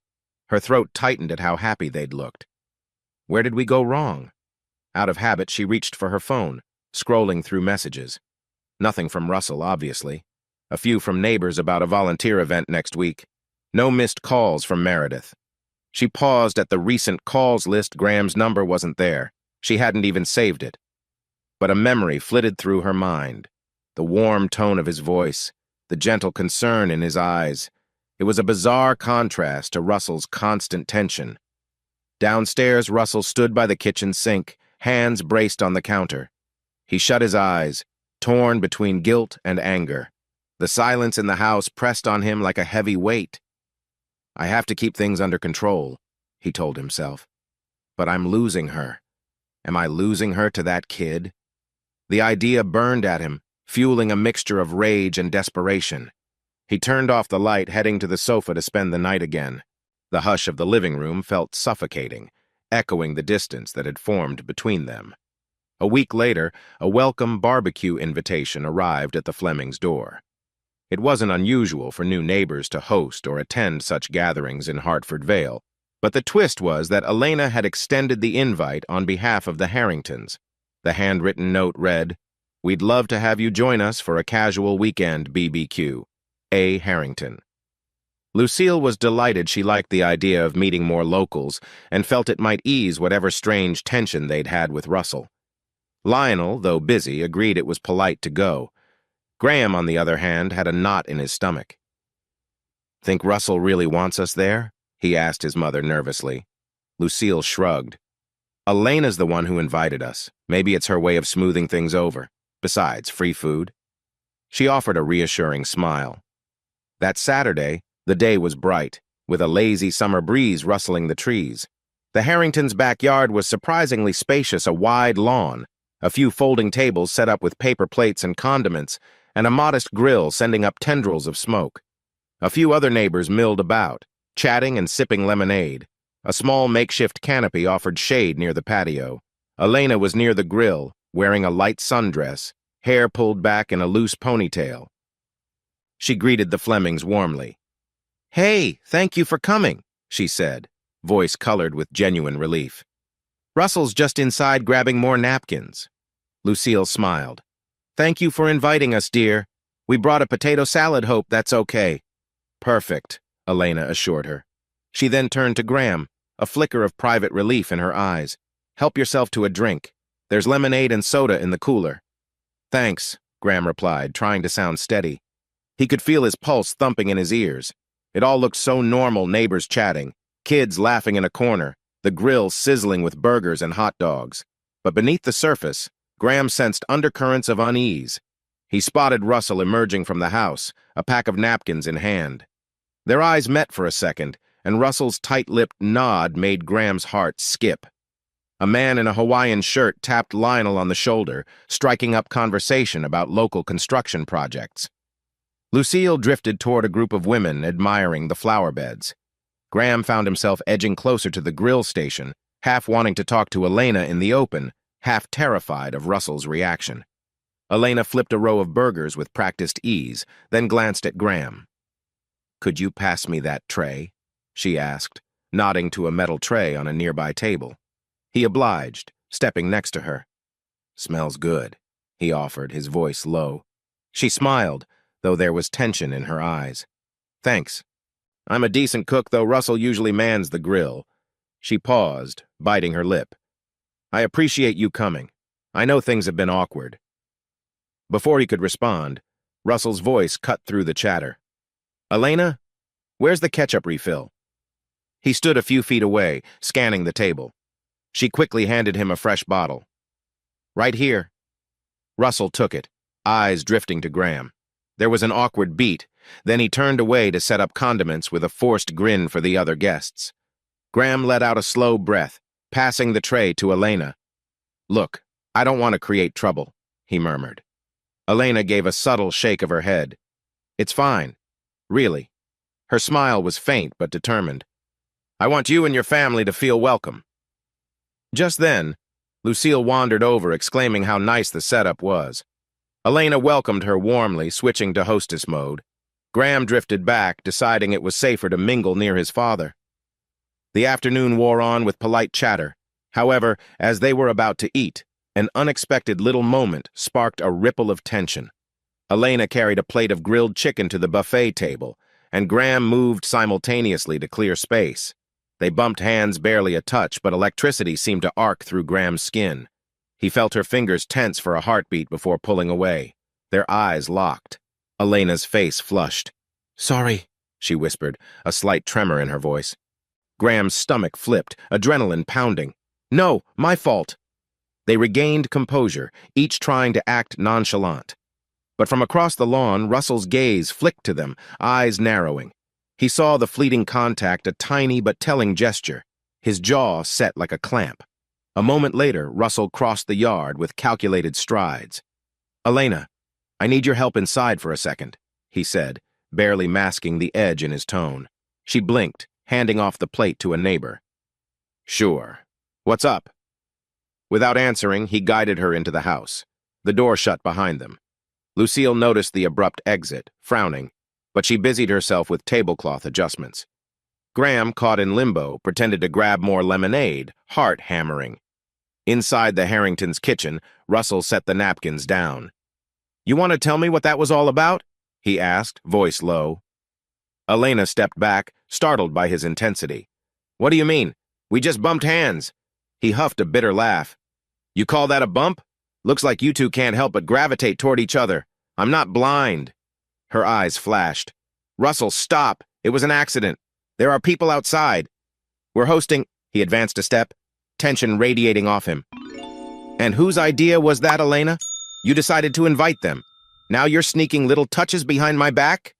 Her throat tightened at how happy they'd looked. Where did we go wrong? Out of habit, she reached for her phone, scrolling through messages. Nothing from Russell, obviously. A few from neighbors about a volunteer event next week. No missed calls from Meredith. She paused at the recent calls list. Graham's number wasn't there. She hadn't even saved it. But a memory flitted through her mind. The warm tone of his voice, the gentle concern in his eyes. It was a bizarre contrast to Russell's constant tension. Downstairs, Russell stood by the kitchen sink, hands braced on the counter. He shut his eyes, torn between guilt and anger. The silence in the house pressed on him like a heavy weight. I have to keep things under control, he told himself. But I'm losing her. Am I losing her to that kid? The idea burned at him, fueling a mixture of rage and desperation. He turned off the light, heading to the sofa to spend the night again. The hush of the living room felt suffocating, echoing the distance that had formed between them. A week later, a welcome barbecue invitation arrived at the Flemings' door. It wasn't unusual for new neighbors to host or attend such gatherings in Hartford Vale, but the twist was that Elena had extended the invite on behalf of the Harringtons. The handwritten note read, We'd love to have you join us for a casual weekend BBQ. A. Harrington. Lucille was delighted. She liked the idea of meeting more locals and felt it might ease whatever strange tension they'd had with Russell. Lionel, though busy, agreed it was polite to go. Graham, on the other hand, had a knot in his stomach. Think Russell really wants us there? He asked his mother nervously. Lucille shrugged. Elena's the one who invited us. Maybe it's her way of smoothing things over. Besides, free food. She offered a reassuring smile. That Saturday, the day was bright, with a lazy summer breeze rustling the trees. The Harringtons' backyard was surprisingly spacious, a wide lawn, a few folding tables set up with paper plates and condiments, and a modest grill sending up tendrils of smoke. A few other neighbors milled about, chatting and sipping lemonade. A small makeshift canopy offered shade near the patio. Elena was near the grill, wearing a light sundress, hair pulled back in a loose ponytail. She greeted the Flemings warmly. Hey, thank you for coming, she said, voice colored with genuine relief. Russell's just inside grabbing more napkins. Lucille smiled. Thank you for inviting us, dear. We brought a potato salad, hope that's okay. Perfect, Elena assured her. She then turned to Graham, a flicker of private relief in her eyes. Help yourself to a drink. There's lemonade and soda in the cooler. Thanks, Graham replied, trying to sound steady. He could feel his pulse thumping in his ears. It all looked so normal, neighbors chatting, kids laughing in a corner, the grill sizzling with burgers and hot dogs. But beneath the surface, Graham sensed undercurrents of unease. He spotted Russell emerging from the house, a pack of napkins in hand. Their eyes met for a second, and Russell's tight-lipped nod made Graham's heart skip. A man in a Hawaiian shirt tapped Lionel on the shoulder, striking up conversation about local construction projects. Lucille drifted toward a group of women admiring the flower beds. Graham found himself edging closer to the grill station, half wanting to talk to Elena in the open, half terrified of Russell's reaction. Elena flipped a row of burgers with practiced ease, then glanced at Graham. "Could you pass me that tray?" she asked, nodding to a metal tray on a nearby table. He obliged, stepping next to her. "Smells good," he offered, his voice low. She smiled, though there was tension in her eyes. "Thanks. I'm a decent cook, though Russell usually mans the grill." She paused, biting her lip. "I appreciate you coming. I know things have been awkward." Before he could respond, Russell's voice cut through the chatter. "Elena, where's the ketchup refill?" He stood a few feet away, scanning the table. She quickly handed him a fresh bottle. "Right here." Russell took it, eyes drifting to Graham. There was an awkward beat, then he turned away to set up condiments with a forced grin for the other guests. Graham let out a slow breath, passing the tray to Elena. "Look, I don't want to create trouble," he murmured. Elena gave a subtle shake of her head. "It's fine. Really." Her smile was faint but determined. "I want you and your family to feel welcome." Just then, Lucille wandered over, exclaiming how nice the setup was. Elena welcomed her warmly, switching to hostess mode. Graham drifted back, deciding it was safer to mingle near his father. The afternoon wore on with polite chatter. However, as they were about to eat, an unexpected little moment sparked a ripple of tension. Elena carried a plate of grilled chicken to the buffet table, and Graham moved simultaneously to clear space. They bumped hands barely a touch, but electricity seemed to arc through Graham's skin. He felt her fingers tense for a heartbeat before pulling away. Their eyes locked. Elena's face flushed. "Sorry," she whispered, a slight tremor in her voice. Graham's stomach flipped, adrenaline pounding. "No, my fault." They regained composure, each trying to act nonchalant. But from across the lawn, Russell's gaze flicked to them, eyes narrowing. He saw the fleeting contact, a tiny but telling gesture, his jaw set like a clamp. A moment later, Russell crossed the yard with calculated strides. "Elena, I need your help inside for a second," he said, barely masking the edge in his tone. She blinked, handing off the plate to a neighbor. "Sure. What's up?" Without answering, he guided her into the house. The door shut behind them. Lucille noticed the abrupt exit, frowning, but she busied herself with tablecloth adjustments. Graham, caught in limbo, pretended to grab more lemonade, heart hammering. Inside the Harringtons' kitchen, Russell set the napkins down. "You want to tell me what that was all about?" he asked, voice low. Elena stepped back, startled by his intensity. "What do you mean? We just bumped hands." He huffed a bitter laugh. "You call that a bump? Looks like you two can't help but gravitate toward each other. I'm not blind." Her eyes flashed. "Russell, stop. It was an accident. There are people outside. We're hosting—" He advanced a step, tension radiating off him. "And whose idea was that, Elena? You decided to invite them. Now you're sneaking little touches behind my back?"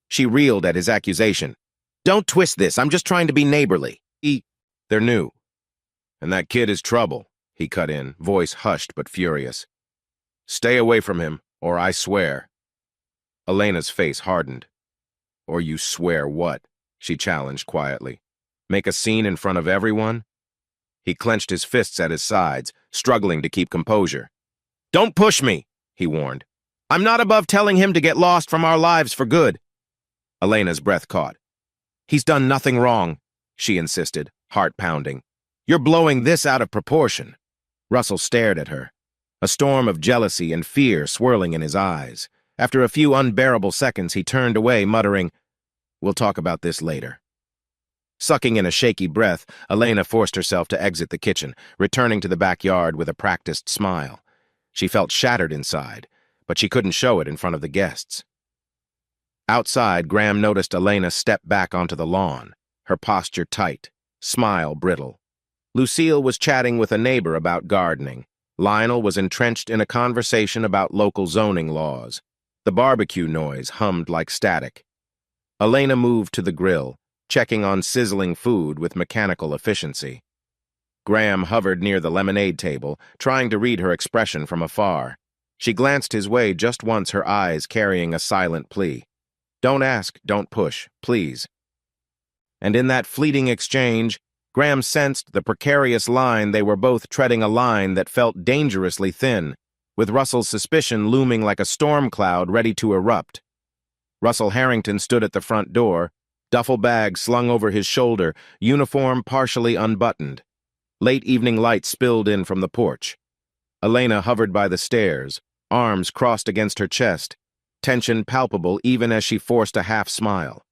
She reeled at his accusation. "Don't twist this. I'm just trying to be neighborly." They're new. "And that kid is trouble," he cut in, voice hushed but furious. "Stay away from him, or I swear." Elena's face hardened. "Or you swear what?" she challenged quietly. "Make a scene in front of everyone?" He clenched his fists at his sides, struggling to keep composure. "Don't push me," he warned. "I'm not above telling him to get lost from our lives for good." Elena's breath caught. "He's done nothing wrong," she insisted, heart pounding. "You're blowing this out of proportion." Russell stared at her, a storm of jealousy and fear swirling in his eyes. After a few unbearable seconds, he turned away, muttering, "We'll talk about this later." Sucking in a shaky breath, Elena forced herself to exit the kitchen, returning to the backyard with a practiced smile. She felt shattered inside, but she couldn't show it in front of the guests. Outside, Graham noticed Elena step back onto the lawn, her posture tight, smile brittle. Lucille was chatting with a neighbor about gardening. Lionel was entrenched in a conversation about local zoning laws. The barbecue noise hummed like static. Elena moved to the grill, checking on sizzling food with mechanical efficiency. Graham hovered near the lemonade table, trying to read her expression from afar. She glanced his way just once, her eyes carrying a silent plea. "Don't ask, don't push, please." And in that fleeting exchange, Graham sensed the precarious line. They were both treading a line that felt dangerously thin, with Russell's suspicion looming like a storm cloud ready to erupt. Russell Harrington stood at the front door, duffel bag slung over his shoulder, uniform partially unbuttoned. Late evening light spilled in from the porch. Elena hovered by the stairs, arms crossed against her chest, tension palpable even as she forced a half-smile.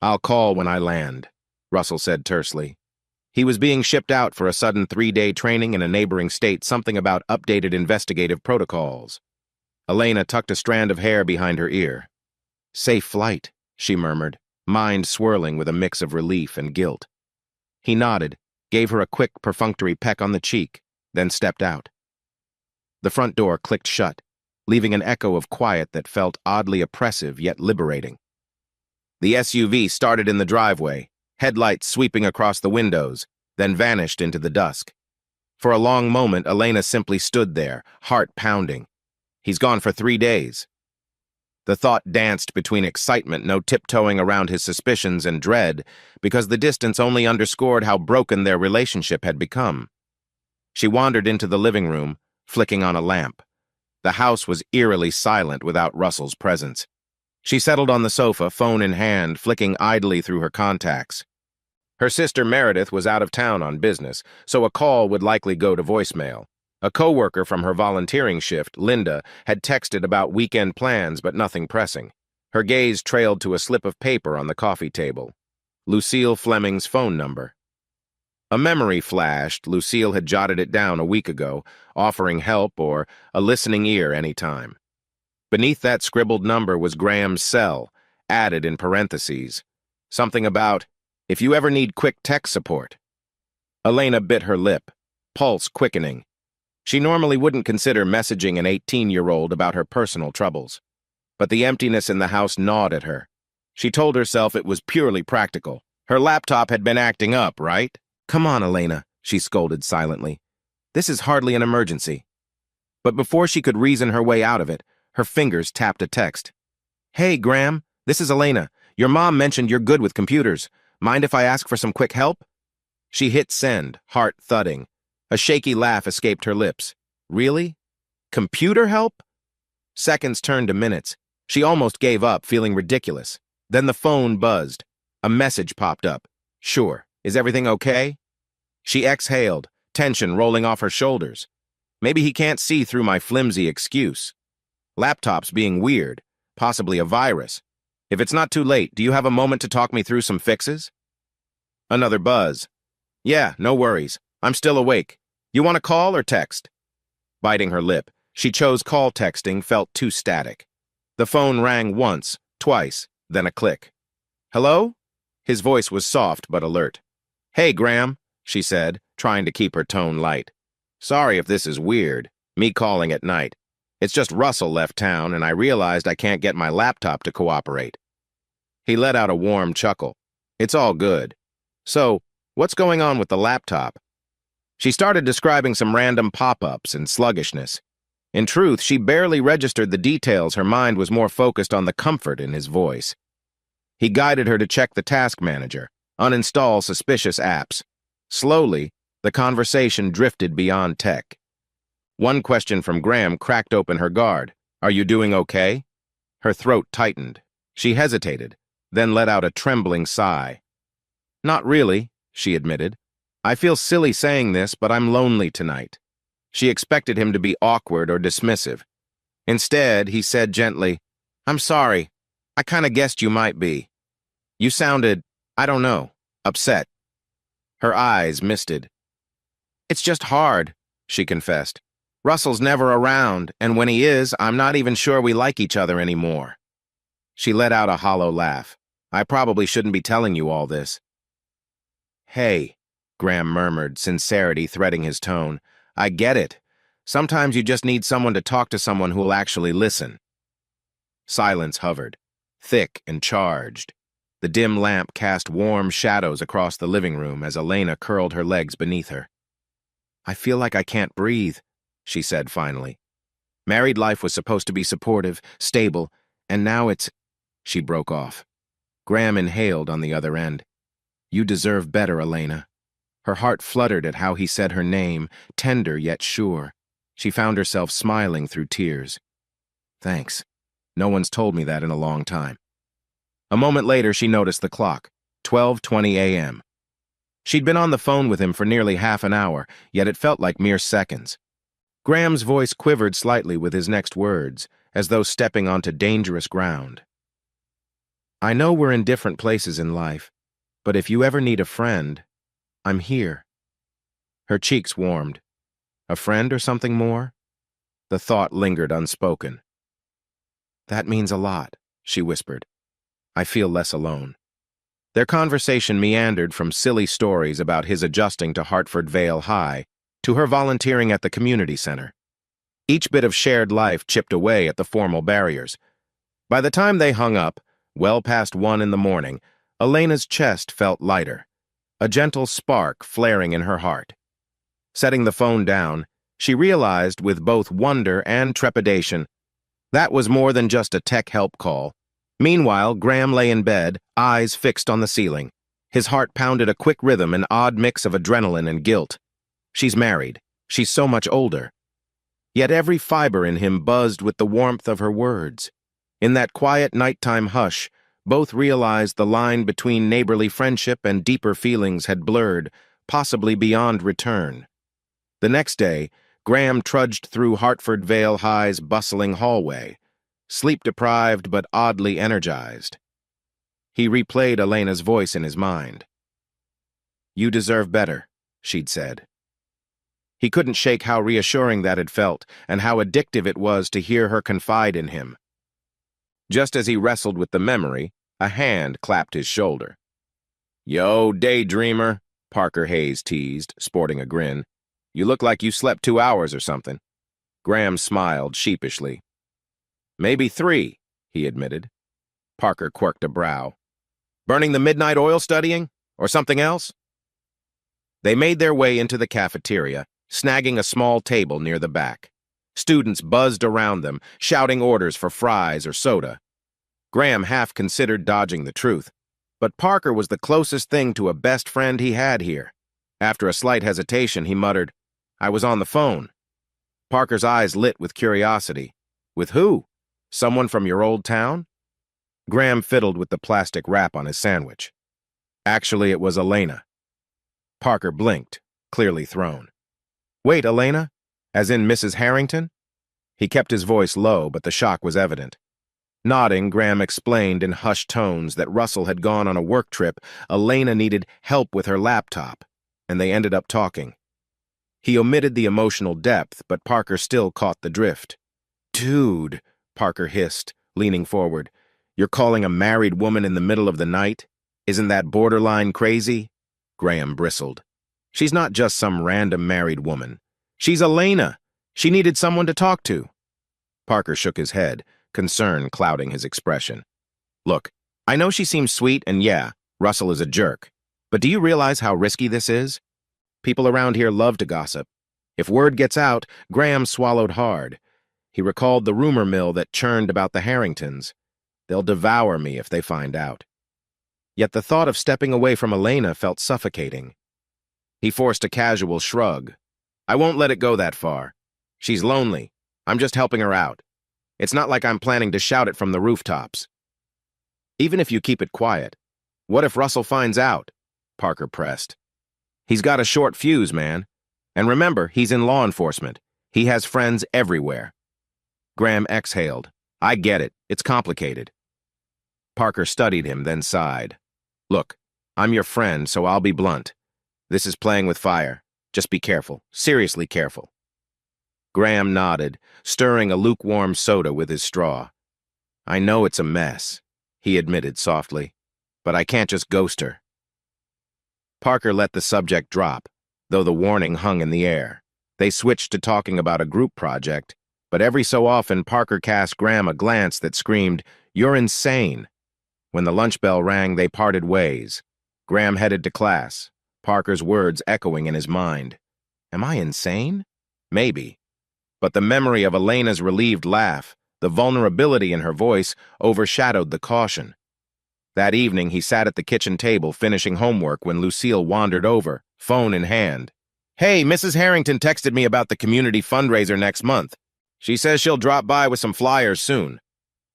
"I'll call when I land," Russell said tersely. He was being shipped out for a sudden 3-day training in a neighboring state, something about updated investigative protocols. Elena tucked a strand of hair behind her ear. "Safe flight," she murmured, mind swirling with a mix of relief and guilt. He nodded, gave her a quick, perfunctory peck on the cheek, then stepped out. The front door clicked shut, leaving an echo of quiet that felt oddly oppressive yet liberating. The SUV started in the driveway, headlights sweeping across the windows, then vanished into the dusk. For a long moment, Elena simply stood there, heart pounding. He's gone for 3 days. The thought danced between excitement, no tiptoeing around his suspicions, and dread, because the distance only underscored how broken their relationship had become. She wandered into the living room, flicking on a lamp. The house was eerily silent without Russell's presence. She settled on the sofa, phone in hand, flicking idly through her contacts. Her sister Meredith was out of town on business, so a call would likely go to voicemail. A coworker from her volunteering shift, Linda, had texted about weekend plans, but nothing pressing. Her gaze trailed to a slip of paper on the coffee table. Lucille Fleming's phone number. A memory flashed. Lucille had jotted it down a week ago, offering help or a listening ear anytime. Beneath that scribbled number was Graham's cell, added in parentheses. Something about, "If you ever need quick tech support." Elena bit her lip, pulse quickening. She normally wouldn't consider messaging an 18-year-old about her personal troubles. But the emptiness in the house gnawed at her. She told herself it was purely practical. Her laptop had been acting up, right? "Come on, Elena," she scolded silently. "This is hardly an emergency." But before she could reason her way out of it, her fingers tapped a text. "Hey, Graham, this is Elena. Your mom mentioned you're good with computers. Mind if I ask for some quick help?" She hit send, heart thudding. A shaky laugh escaped her lips. "Really? Computer help?" Seconds turned to minutes. She almost gave up, feeling ridiculous. Then the phone buzzed. A message popped up. "Sure. Is everything okay?" She exhaled, tension rolling off her shoulders. Maybe he can't see through my flimsy excuse. Laptop's being weird, possibly a virus. If it's not too late, do you have a moment to talk me through some fixes? Another buzz. "Yeah, no worries. I'm still awake. You want to call or text?" Biting her lip, she chose call. Texting felt too static. The phone rang once, twice, then a click. "Hello?" His voice was soft but alert. "Hey, Graham," she said, trying to keep her tone light. "Sorry if this is weird, me calling at night. It's just Russell left town, and I realized I can't get my laptop to cooperate." He let out a warm chuckle. "It's all good. So, what's going on with the laptop?" She started describing some random pop-ups and sluggishness. In truth, she barely registered the details. Her mind was more focused on the comfort in his voice. He guided her to check the task manager, uninstall suspicious apps. Slowly, the conversation drifted beyond tech. One question from Graham cracked open her guard. "Are you doing okay?" Her throat tightened. She hesitated, then let out a trembling sigh. "Not really," she admitted. "I feel silly saying this, but I'm lonely tonight." She expected him to be awkward or dismissive. Instead, he said gently, "I'm sorry. I kinda guessed you might be. You sounded, I don't know, upset." Her eyes misted. "It's just hard," she confessed. "Russell's never around, and when he is, I'm not even sure we like each other anymore." She let out a hollow laugh. I probably shouldn't be telling you all this. Hey, Graham murmured, sincerity threading his tone. I get it. Sometimes you just need someone to talk to, someone who'll actually listen. Silence hovered, thick and charged. The dim lamp cast warm shadows across the living room as Elena curled her legs beneath her. I feel like I can't breathe, she said finally. Married life was supposed to be supportive, stable, and now it's... She broke off. Graham inhaled on the other end. You deserve better, Elena. Her heart fluttered at how he said her name, tender yet sure. She found herself smiling through tears. Thanks. No one's told me that in a long time. A moment later, she noticed the clock, 12:20 a.m. She'd been on the phone with him for nearly half an hour, yet it felt like mere seconds. Graham's voice quivered slightly with his next words, as though stepping onto dangerous ground. I know we're in different places in life, but if you ever need a friend, I'm here. Her cheeks warmed. A friend or something more? The thought lingered unspoken. That means a lot, she whispered. I feel less alone. Their conversation meandered from silly stories about his adjusting to Hartford Vale High to her volunteering at the community center. Each bit of shared life chipped away at the formal barriers. By the time they hung up, well past 1 in the morning, Elena's chest felt lighter, a gentle spark flaring in her heart. Setting the phone down, she realized with both wonder and trepidation that was more than just a tech help call. Meanwhile, Graham lay in bed, eyes fixed on the ceiling. His heart pounded a quick rhythm, an odd mix of adrenaline and guilt. She's married. She's so much older. Yet every fiber in him buzzed with the warmth of her words. In that quiet nighttime hush, both realized the line between neighborly friendship and deeper feelings had blurred, possibly beyond return. The next day, Graham trudged through Hartford Vale High's bustling hallway, sleep-deprived but oddly energized. He replayed Elena's voice in his mind. You deserve better, she'd said. He couldn't shake how reassuring that had felt and how addictive it was to hear her confide in him. Just as he wrestled with the memory, a hand clapped his shoulder. Yo, daydreamer, Parker Hayes teased, sporting a grin. You look like you slept 2 hours or something. Graham smiled sheepishly. Maybe 3, he admitted. Parker quirked a brow. Burning the midnight oil studying? Or something else? They made their way into the cafeteria, snagging a small table near the back. Students buzzed around them, shouting orders for fries or soda. Graham half considered dodging the truth, but Parker was the closest thing to a best friend he had here. After a slight hesitation, he muttered, I was on the phone. Parker's eyes lit with curiosity. With who? Someone from your old town? Graham fiddled with the plastic wrap on his sandwich. Actually, it was Elena. Parker blinked, clearly thrown. Wait, Elena? As in Mrs. Harrington? He kept his voice low, but the shock was evident. Nodding, Graham explained in hushed tones that Russell had gone on a work trip, Elena needed help with her laptop, and they ended up talking. He omitted the emotional depth, but Parker still caught the drift. Dude, Parker hissed, leaning forward. You're calling a married woman in the middle of the night? Isn't that borderline crazy? Graham bristled. She's not just some random married woman. She's Elena. She needed someone to talk to. Parker shook his head, concern clouding his expression. Look, I know she seems sweet, and yeah, Russell is a jerk. But do you realize how risky this is? People around here love to gossip. If word gets out, Graham swallowed hard. He recalled the rumor mill that churned about the Harringtons. They'll devour me if they find out. Yet the thought of stepping away from Elena felt suffocating. He forced a casual shrug. I won't let it go that far. She's lonely. I'm just helping her out. It's not like I'm planning to shout it from the rooftops. Even if you keep it quiet, what if Russell finds out? Parker pressed. He's got a short fuse, man. And remember, he's in law enforcement. He has friends everywhere. Graham exhaled. I get it. It's complicated. Parker studied him, then sighed. Look, I'm your friend, so I'll be blunt. This is playing with fire. Just be careful. Seriously careful. Graham nodded, stirring a lukewarm soda with his straw. I know it's a mess, he admitted softly. But I can't just ghost her. Parker let the subject drop, though the warning hung in the air. They switched to talking about a group project, but every so often Parker cast Graham a glance that screamed, "You're insane." When the lunch bell rang, they parted ways. Graham headed to class, Parker's words echoing in his mind. Am I insane? Maybe. But the memory of Elena's relieved laugh, the vulnerability in her voice, overshadowed the caution. That evening, he sat at the kitchen table finishing homework when Lucille wandered over, phone in hand. "Hey, Mrs. Harrington texted me about the community fundraiser next month. She says she'll drop by with some flyers soon."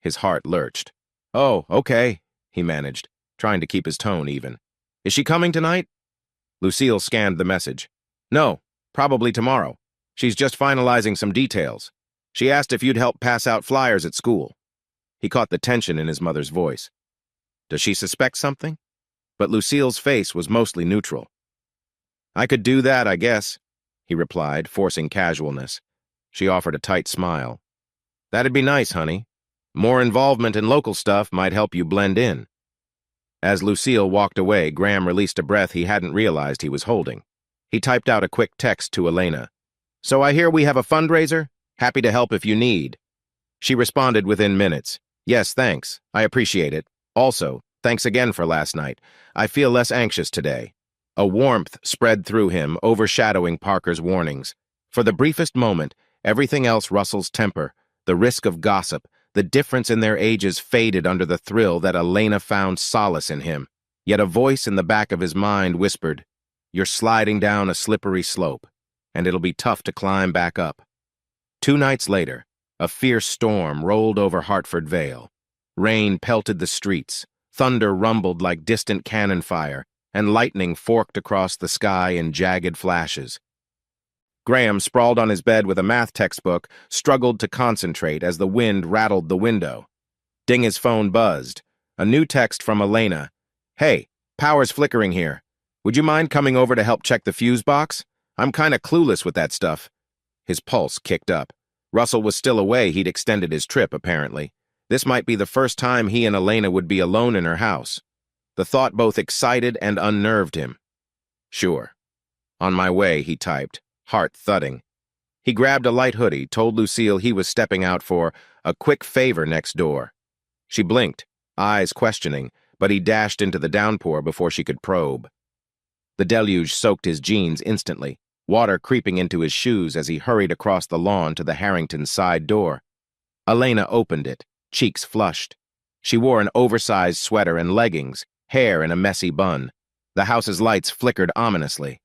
His heart lurched. "Oh, okay," he managed, trying to keep his tone even. "Is she coming tonight?" Lucille scanned the message. "No, probably tomorrow. She's just finalizing some details. She asked if you'd help pass out flyers at school." He caught the tension in his mother's voice. Does she suspect something? But Lucille's face was mostly neutral. "I could do that, I guess," he replied, forcing casualness. She offered a tight smile. "That'd be nice, honey. More involvement in local stuff might help you blend in." As Lucille walked away, Graham released a breath he hadn't realized he was holding. He typed out a quick text to Elena. "So I hear we have a fundraiser? Happy to help if you need." She responded within minutes. "Yes, thanks. I appreciate it. Also, thanks again for last night. I feel less anxious today." A warmth spread through him, overshadowing Parker's warnings. For the briefest moment, everything else Russell's temper, the risk of gossip, the difference in their ages faded under the thrill that Elena found solace in him. Yet a voice in the back of his mind whispered, "You're sliding down a slippery slope, and it'll be tough to climb back up." 2 nights later, a fierce storm rolled over Hartford Vale. Rain pelted the streets, thunder rumbled like distant cannon fire, and lightning forked across the sky in jagged flashes. Graham, sprawled on his bed with a math textbook, struggled to concentrate as the wind rattled the window. Ding, his phone buzzed. A new text from Elena. "Hey, power's flickering here. Would you mind coming over to help check the fuse box? I'm kinda clueless with that stuff." His pulse kicked up. Russell was still away. He'd extended his trip, apparently. This might be the first time he and Elena would be alone in her house. The thought both excited and unnerved him. "Sure. On my way," he typed, heart thudding. He grabbed a light hoodie, told Lucille he was stepping out for a quick favor next door. She blinked, eyes questioning, but he dashed into the downpour before she could probe. The deluge soaked his jeans instantly, water creeping into his shoes as he hurried across the lawn to the Harrington's side door. Elena opened it, cheeks flushed. She wore an oversized sweater and leggings, hair in a messy bun. The house's lights flickered ominously.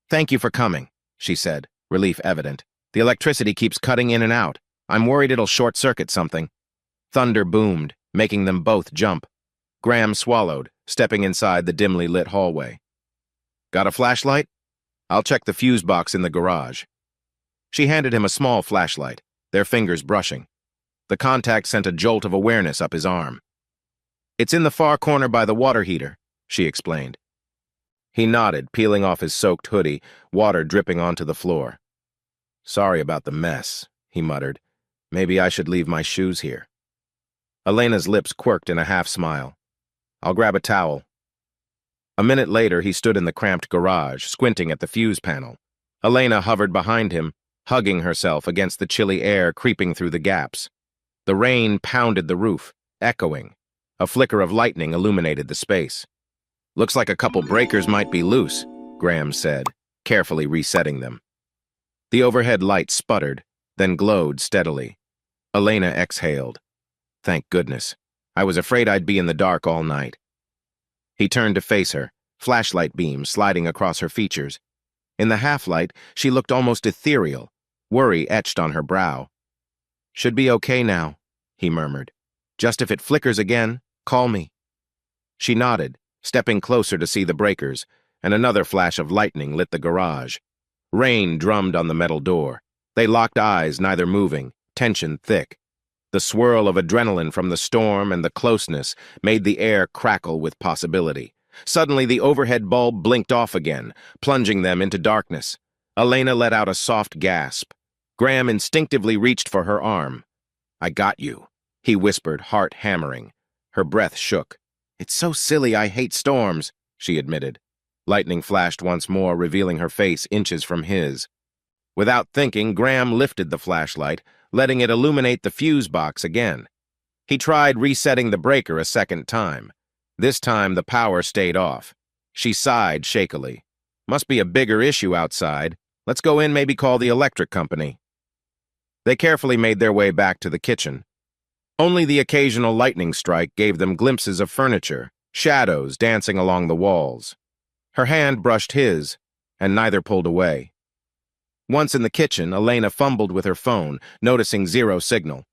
"Thank you for coming," she said, relief evident. "The electricity keeps cutting in and out. I'm worried it'll short-circuit something." Thunder boomed, making them both jump. Graham swallowed, stepping inside the dimly lit hallway. "Got a flashlight? I'll check the fuse box in the garage." She handed him a small flashlight, their fingers brushing. The contact sent a jolt of awareness up his arm. "It's in the far corner by the water heater," she explained. He nodded, peeling off his soaked hoodie, water dripping onto the floor. "Sorry about the mess," he muttered. "Maybe I should leave my shoes here." Elena's lips quirked in a half-smile. "I'll grab a towel." A minute later, he stood in the cramped garage, squinting at the fuse panel. Elena hovered behind him, hugging herself against the chilly air creeping through the gaps. The rain pounded the roof, echoing. A flicker of lightning illuminated the space. "Looks like a couple breakers might be loose," Graham said, carefully resetting them. The overhead light sputtered, then glowed steadily. Elena exhaled. "Thank goodness. I was afraid I'd be in the dark all night." He turned to face her, flashlight beam sliding across her features. In the half-light, she looked almost ethereal, worry etched on her brow. "Should be okay now," he murmured. "Just if it flickers again, call me." She nodded, stepping closer to see the breakers, and another flash of lightning lit the garage. Rain drummed on the metal door. They locked eyes, neither moving, tension thick. The swirl of adrenaline from the storm and the closeness made the air crackle with possibility. Suddenly, the overhead bulb blinked off again, plunging them into darkness. Elena let out a soft gasp. Graham instinctively reached for her arm. "I got you," he whispered, heart hammering. Her breath shook. "It's so silly I hate storms," she admitted. Lightning flashed once more, revealing her face inches from his. Without thinking, Graham lifted the flashlight, letting it illuminate the fuse box again. He tried resetting the breaker a second time. This time, the power stayed off. She sighed shakily. "Must be a bigger issue outside. Let's go in, maybe call the electric company." They carefully made their way back to the kitchen. Only the occasional lightning strike gave them glimpses of furniture, shadows dancing along the walls. Her hand brushed his, and neither pulled away. Once in the kitchen, Elena fumbled with her phone, noticing zero signal.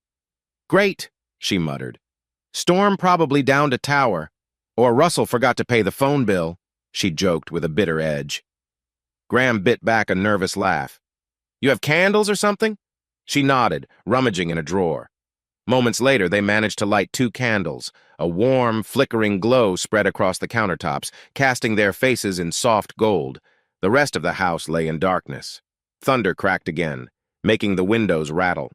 "Great," she muttered. "Storm probably downed a tower. Or Russell forgot to pay the phone bill," she joked with a bitter edge. Graham bit back a nervous laugh. "You have candles or something?" She nodded, rummaging in a drawer. Moments later, they managed to light 2 candles. A warm, flickering glow spread across the countertops, casting their faces in soft gold. The rest of the house lay in darkness. Thunder cracked again, making the windows rattle.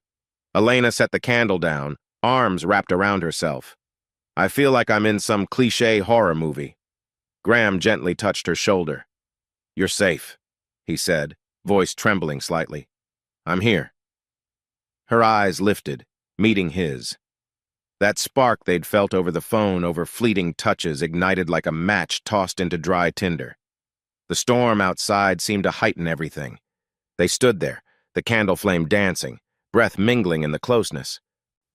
Elena set the candle down, arms wrapped around herself. "I feel like I'm in some cliché horror movie." Graham gently touched her shoulder. "You're safe," he said, voice trembling slightly. "I'm here." Her eyes lifted, meeting his. That spark they'd felt over the phone, over fleeting touches, ignited like a match tossed into dry tinder. The storm outside seemed to heighten everything. They stood there, the candle flame dancing, breath mingling in the closeness.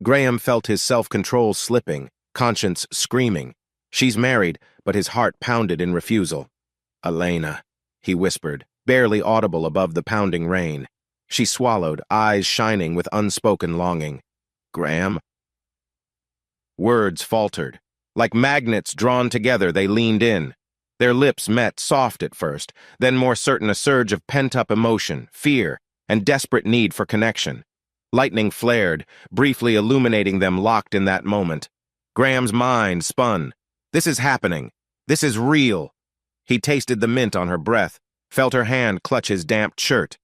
Graham felt his self-control slipping, conscience screaming. She's married, but his heart pounded in refusal. "Elena," he whispered, barely audible above the pounding rain. She swallowed, eyes shining with unspoken longing. "Graham?" Words faltered. Like magnets drawn together, they leaned in. Their lips met, soft at first, then more certain a surge of pent-up emotion, fear, and desperate need for connection. Lightning flared, briefly illuminating them locked in that moment. Graham's mind spun. This is happening. This is real. He tasted the mint on her breath, felt her hand clutch his damp shirt.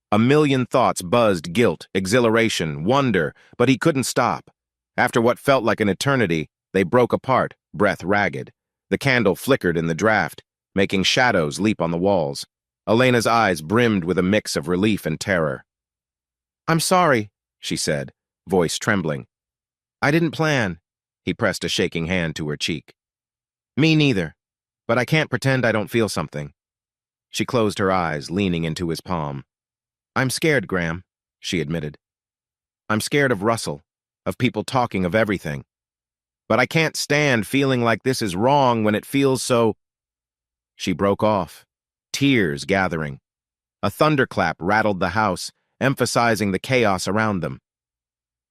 A million thoughts buzzed guilt, exhilaration, wonder, but he couldn't stop. After what felt like an eternity, they broke apart, breath ragged. The candle flickered in the draft, making shadows leap on the walls. Elena's eyes brimmed with a mix of relief and terror. "I'm sorry," she said, voice trembling. "I didn't plan." He pressed a shaking hand to her cheek. "Me neither, but I can't pretend I don't feel something." She closed her eyes, leaning into his palm. "I'm scared, Graham," she admitted. "I'm scared of Russell, of people talking of everything. But I can't stand feeling like this is wrong when it feels so—" She broke off, tears gathering. A thunderclap rattled the house, emphasizing the chaos around them.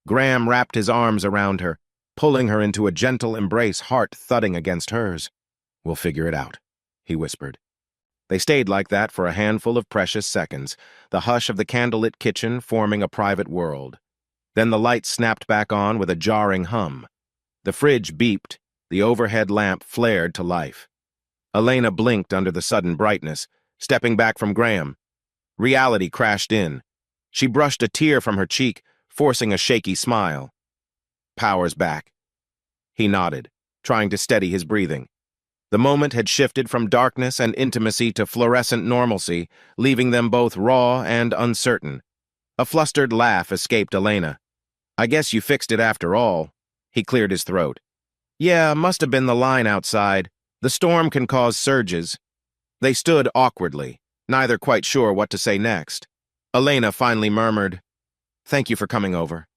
Graham wrapped his arms around her, pulling her into a gentle embrace, heart thudding against hers. "We'll figure it out," he whispered. They stayed like that for a handful of precious seconds, the hush of the candlelit kitchen forming a private world. Then the light snapped back on with a jarring hum. The fridge beeped, the overhead lamp flared to life. Elena blinked under the sudden brightness, stepping back from Graham. Reality crashed in. She brushed a tear from her cheek, forcing a shaky smile. "Power's back." He nodded, trying to steady his breathing. The moment had shifted from darkness and intimacy to fluorescent normalcy, leaving them both raw and uncertain. A flustered laugh escaped Elena. "I guess you fixed it after all." He cleared his throat. "Yeah, must have been the line outside. The storm can cause surges." They stood awkwardly, neither quite sure what to say next. Elena finally murmured, "Thank you for coming over."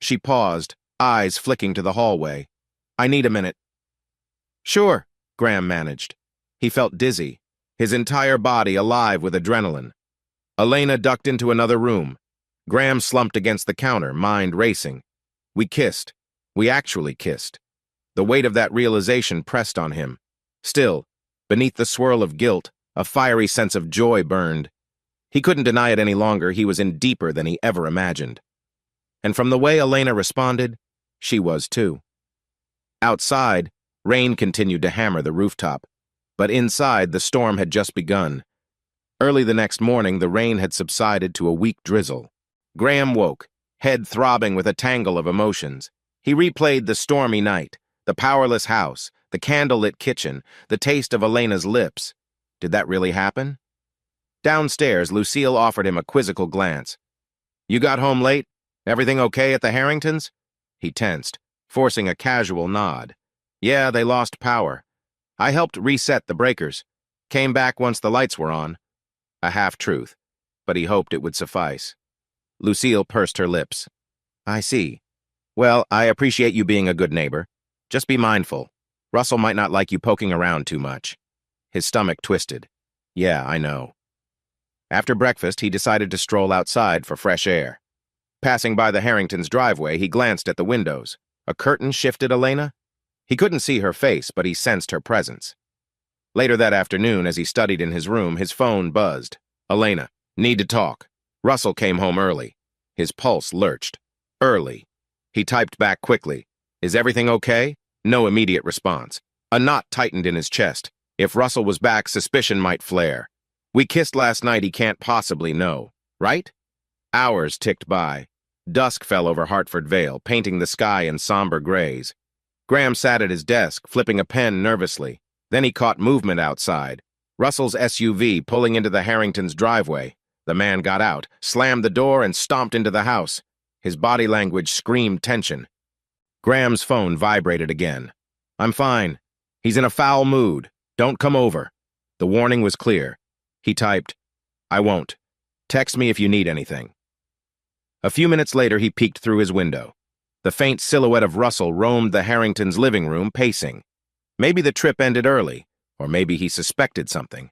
She paused, eyes flicking to the hallway. "I need a minute." "Sure," Graham managed. He felt dizzy, his entire body alive with adrenaline. Elena ducked into another room. Graham slumped against the counter, mind racing. We kissed. We actually kissed. The weight of that realization pressed on him. Still, beneath the swirl of guilt, a fiery sense of joy burned. He couldn't deny it any longer. He was in deeper than he ever imagined. And from the way Elena responded, she was too. Outside, rain continued to hammer the rooftop, but inside the storm had just begun. Early the next morning, the rain had subsided to a weak drizzle. Graham woke, head throbbing with a tangle of emotions. He replayed the stormy night, the powerless house, the candlelit kitchen, the taste of Elena's lips. Did that really happen? Downstairs, Lucille offered him a quizzical glance. You got home late? Everything okay at the Harringtons? He tensed, forcing a casual nod. Yeah, they lost power. I helped reset the breakers. Came back once the lights were on. A half-truth, but he hoped it would suffice. Lucille pursed her lips. I see. Well, I appreciate you being a good neighbor. Just be mindful. Russell might not like you poking around too much. His stomach twisted. Yeah, I know. After breakfast, he decided to stroll outside for fresh air. Passing by the Harringtons' driveway, he glanced at the windows. A curtain shifted Elena? He couldn't see her face, but he sensed her presence. Later that afternoon, as he studied in his room, his phone buzzed. Elena, need to talk. Russell came home early. His pulse lurched. Early. He typed back quickly. Is everything okay? No immediate response. A knot tightened in his chest. If Russell was back, suspicion might flare. We kissed last night, he can't possibly know. Right? Hours ticked by. Dusk fell over Hartford Vale, painting the sky in somber grays. Graham sat at his desk, flipping a pen nervously. Then he caught movement outside. Russell's SUV pulling into the Harringtons' driveway. The man got out, slammed the door, and stomped into the house. His body language screamed tension. Graham's phone vibrated again. I'm fine. He's in a foul mood. Don't come over. The warning was clear. He typed, I won't. Text me if you need anything. A few minutes later, he peeked through his window. The faint silhouette of Russell roamed the Harringtons' living room, pacing. Maybe the trip ended early, or maybe he suspected something.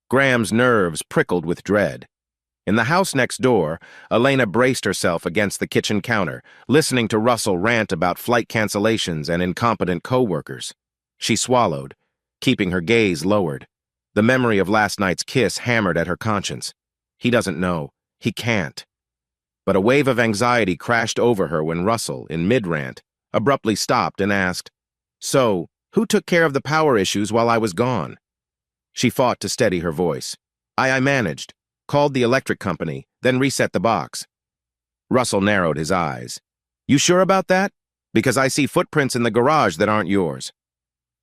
Graham's nerves prickled with dread. In the house next door, Elena braced herself against the kitchen counter, listening to Russell rant about flight cancellations and incompetent co-workers. She swallowed, keeping her gaze lowered. The memory of last night's kiss hammered at her conscience. He doesn't know. He can't. But a wave of anxiety crashed over her when Russell, in mid-rant, abruptly stopped and asked, So, who took care of the power issues while I was gone? She fought to steady her voice. I managed. Called the electric company, then reset the box. Russell narrowed his eyes. You sure about that? Because I see footprints in the garage that aren't yours.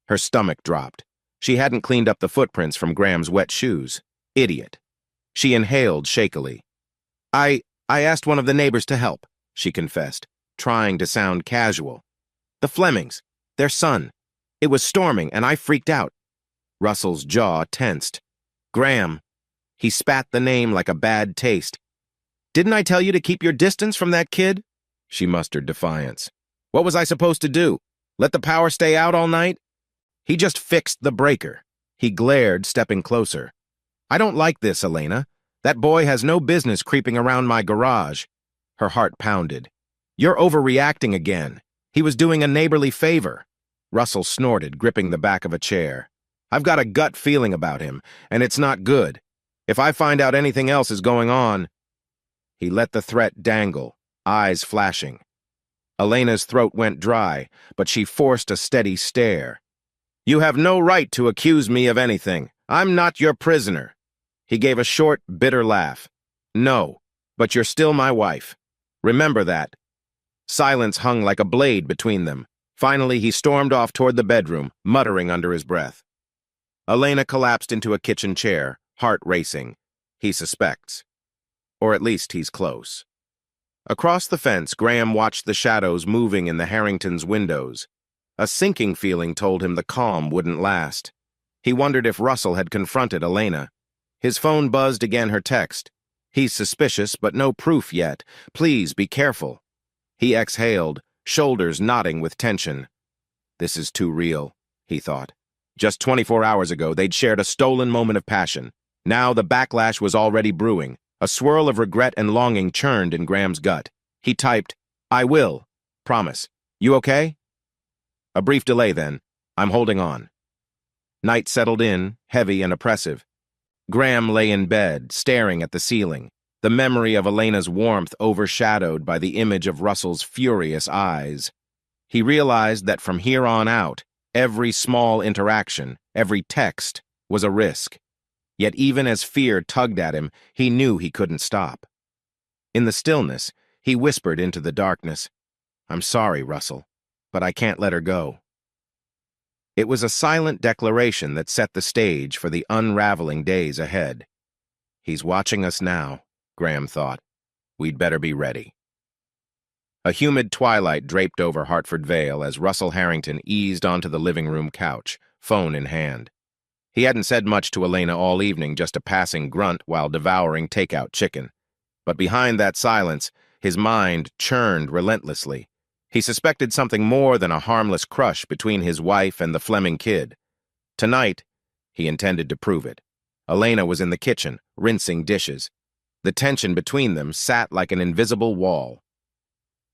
Her stomach dropped. She hadn't cleaned up the footprints from Graham's wet shoes. Idiot. She inhaled shakily. I asked one of the neighbors to help, she confessed, trying to sound casual. The Flemings, their son. It was storming, and I freaked out. Russell's jaw tensed. Graham. He spat the name like a bad taste. Didn't I tell you to keep your distance from that kid? She mustered defiance. What was I supposed to do? Let the power stay out all night? He just fixed the breaker. He glared, stepping closer. I don't like this, Elena. That boy has no business creeping around my garage. Her heart pounded. You're overreacting again. He was doing a neighborly favor. Russell snorted, gripping the back of a chair. I've got a gut feeling about him, and it's not good. If I find out anything else is going on... He let the threat dangle, eyes flashing. Elena's throat went dry, but she forced a steady stare. You have no right to accuse me of anything. I'm not your prisoner. He gave a short, bitter laugh. No, but you're still my wife. Remember that. Silence hung like a blade between them. Finally, he stormed off toward the bedroom, muttering under his breath. Elena collapsed into a kitchen chair, heart racing. He suspects. Or at least he's close. Across the fence, Graham watched the shadows moving in the Harringtons' windows. A sinking feeling told him the calm wouldn't last. He wondered if Russell had confronted Elena. His phone buzzed again, her text. He's suspicious, but no proof yet. Please be careful. He exhaled, shoulders knotting with tension. This is too real, he thought. Just 24 hours ago, they'd shared a stolen moment of passion. Now the backlash was already brewing. A swirl of regret and longing churned in Graham's gut. He typed, I will. Promise. You okay? A brief delay then. I'm holding on. Night settled in, heavy and oppressive. Graham lay in bed, staring at the ceiling, the memory of Elena's warmth overshadowed by the image of Russell's furious eyes. He realized that from here on out, every small interaction, every text, was a risk. Yet even as fear tugged at him, he knew he couldn't stop. In the stillness, he whispered into the darkness, I'm sorry, Russell, but I can't let her go. It was a silent declaration that set the stage for the unraveling days ahead. He's watching us now, Graham thought. We'd better be ready. A humid twilight draped over Hartford Vale as Russell Harrington eased onto the living room couch, phone in hand. He hadn't said much to Elena all evening, just a passing grunt while devouring takeout chicken. But behind that silence, his mind churned relentlessly. He suspected something more than a harmless crush between his wife and the Fleming kid. Tonight, he intended to prove it. Elena was in the kitchen, rinsing dishes. The tension between them sat like an invisible wall.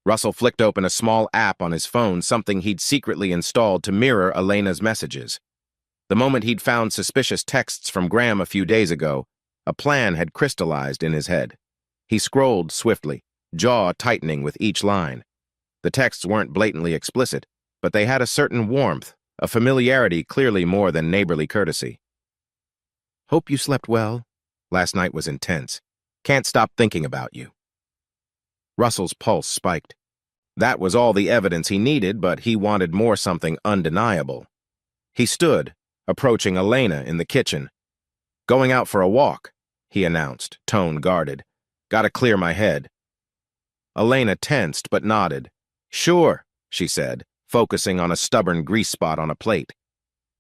Russell flicked open a small app on his phone, something he'd secretly installed to mirror Elena's messages. The moment he'd found suspicious texts from Graham a few days ago, a plan had crystallized in his head. He scrolled swiftly, jaw tightening with each line. The texts weren't blatantly explicit, but they had a certain warmth, a familiarity clearly more than neighborly courtesy. Hope you slept well. Last night was intense. Can't stop thinking about you. Russell's pulse spiked. That was all the evidence he needed, but he wanted more, something undeniable. He stood, approaching Elena in the kitchen. Going out for a walk, he announced, tone guarded. Gotta clear my head. Elena tensed but nodded. Sure, she said, focusing on a stubborn grease spot on a plate.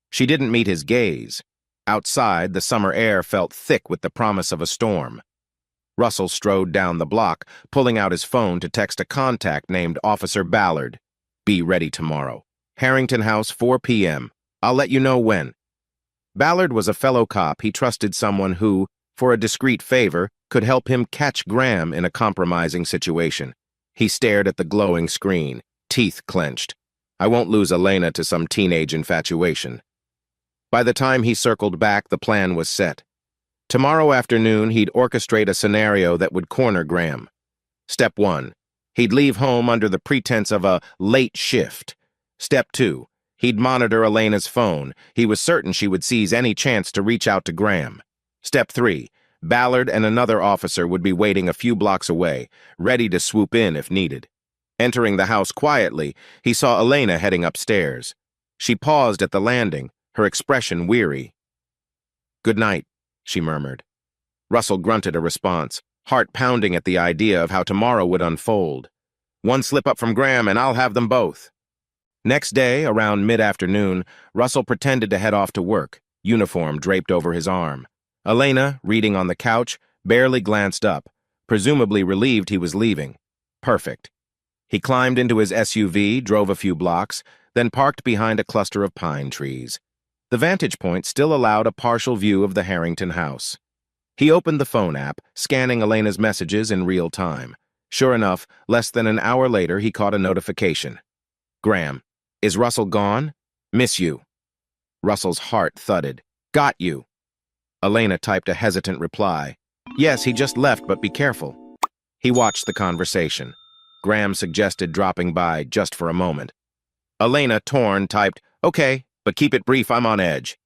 She didn't meet his gaze. Outside, the summer air felt thick with the promise of a storm. Russell strode down the block, pulling out his phone to text a contact named Officer Ballard. Be ready tomorrow. Harrington House, 4 p.m. I'll let you know when. Ballard was a fellow cop. He trusted someone who, for a discreet favor, could help him catch Graham in a compromising situation. He stared at the glowing screen, teeth clenched. I won't lose Elena to some teenage infatuation. By the time he circled back, the plan was set. Tomorrow afternoon, he'd orchestrate a scenario that would corner Graham. Step 1. He'd leave home under the pretense of a late shift. Step 2. He'd monitor Elena's phone. He was certain she would seize any chance to reach out to Graham. Step 3. Ballard and another officer would be waiting a few blocks away, ready to swoop in if needed. Entering the house quietly, he saw Elena heading upstairs. She paused at the landing, her expression weary. Good night, she murmured. Russell grunted a response, heart pounding at the idea of how tomorrow would unfold. One slip up from Graham and I'll have them both. Next day, around mid-afternoon, Russell pretended to head off to work, uniform draped over his arm. Elena, reading on the couch, barely glanced up, presumably relieved he was leaving. Perfect. He climbed into his SUV, drove a few blocks, then parked behind a cluster of pine trees. The vantage point still allowed a partial view of the Harrington house. He opened the phone app, scanning Elena's messages in real time. Sure enough, less than an hour later, he caught a notification. Graham, is Russell gone? Miss you. Russell's heart thudded. Got you. Elena typed a hesitant reply. Yes, he just left, but be careful. He watched the conversation. Graham suggested dropping by just for a moment. Elena, torn, typed, okay, but keep it brief, I'm on edge.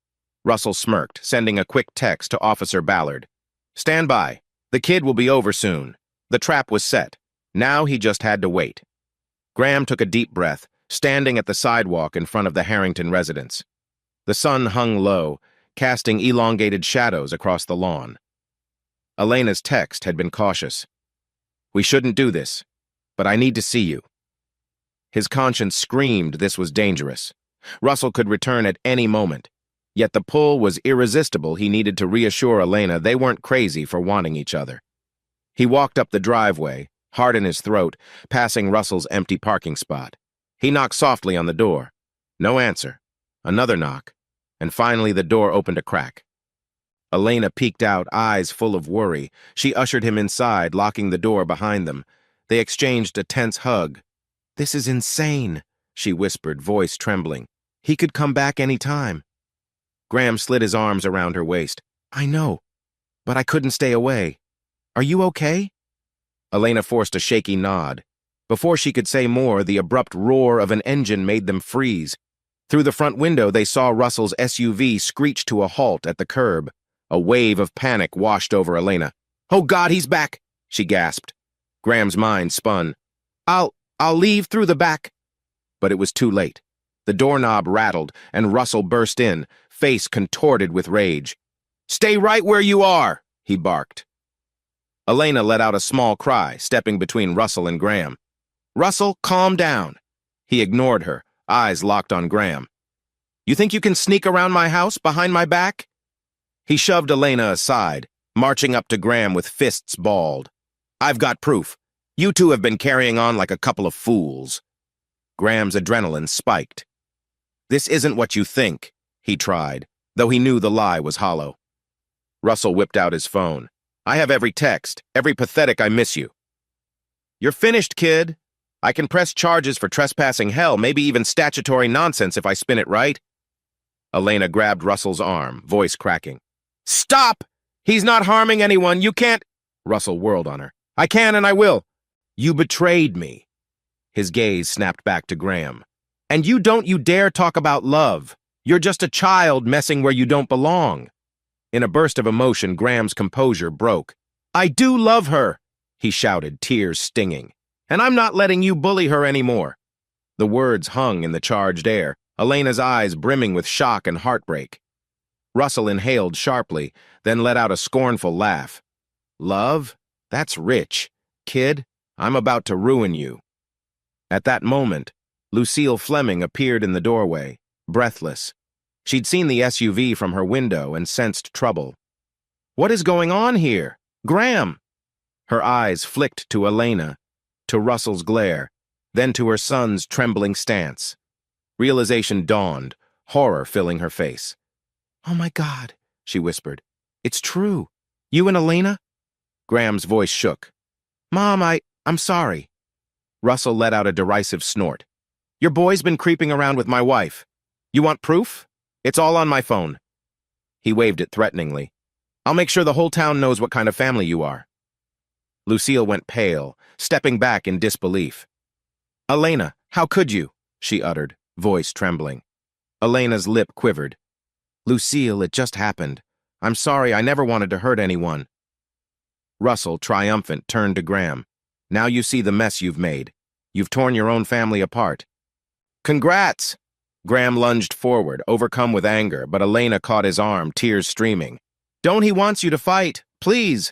Russell smirked, sending a quick text to Officer Ballard. Stand by. The kid will be over soon. The trap was set. Now he just had to wait. Graham took a deep breath, standing at the sidewalk in front of the Harrington residence. The sun hung low, casting elongated shadows across the lawn. Elena's text had been cautious. We shouldn't do this, but I need to see you. His conscience screamed this was dangerous. Russell could return at any moment. Yet the pull was irresistible. He needed to reassure Elena they weren't crazy for wanting each other. He walked up the driveway, heart in his throat, passing Russell's empty parking spot. He knocked softly on the door. No answer. Another knock. And finally the door opened a crack. Elena peeked out, eyes full of worry. She ushered him inside, locking the door behind them. They exchanged a tense hug. This is insane, she whispered, voice trembling. He could come back any time. Graham slid his arms around her waist. I know, but I couldn't stay away. Are you okay? Elena forced a shaky nod. Before she could say more, the abrupt roar of an engine made them freeze. Through the front window, they saw Russell's SUV screech to a halt at the curb. A wave of panic washed over Elena. Oh God, he's back, she gasped. Graham's mind spun. I'll leave through the back. But it was too late. The doorknob rattled, and Russell burst in, face contorted with rage. "Stay right where you are," he barked. Elena let out a small cry, stepping between Russell and Graham. "Russell, calm down." He ignored her, eyes locked on Graham. "You think you can sneak around my house behind my back?" He shoved Elena aside, marching up to Graham with fists balled. "I've got proof. You two have been carrying on like a couple of fools." Graham's adrenaline spiked. "This isn't what you think," he tried, though he knew the lie was hollow. Russell whipped out his phone. "I have every text, every pathetic I miss you." "You're finished, kid. I can press charges for trespassing hell, maybe even statutory nonsense if I spin it right." Elena grabbed Russell's arm, voice cracking. "Stop! He's not harming anyone. You can't—" Russell whirled on her. "I can and I will. You betrayed me." His gaze snapped back to Graham. "And you don't you dare talk about love. You're just a child messing where you don't belong." In a burst of emotion, Graham's composure broke. "I do love her," he shouted, tears stinging. "And I'm not letting you bully her anymore." The words hung in the charged air, Elena's eyes brimming with shock and heartbreak. Russell inhaled sharply, then let out a scornful laugh. "Love? That's rich. Kid, I'm about to ruin you." At that moment, Lucille Fleming appeared in the doorway, breathless. She'd seen the SUV from her window and sensed trouble. "What is going on here? Graham!" Her eyes flicked to Elena, to Russell's glare, then to her son's trembling stance. Realization dawned, horror filling her face. "Oh my God," she whispered. "It's true. You and Elena?" Graham's voice shook. "Mom, I'm sorry." Russell let out a derisive snort. "Your boy's been creeping around with my wife. You want proof? It's all on my phone." He waved it threateningly. "I'll make sure the whole town knows what kind of family you are." Lucille went pale, stepping back in disbelief. "Elena, how could you?" she uttered, voice trembling. Elena's lip quivered. "Lucille, it just happened. I'm sorry, I never wanted to hurt anyone." Russell, triumphant, turned to Graham. "Now you see the mess you've made. You've torn your own family apart." "Congrats!" Graham lunged forward, overcome with anger, but Elena caught his arm, tears streaming. "Don't, he wants you to fight. Please."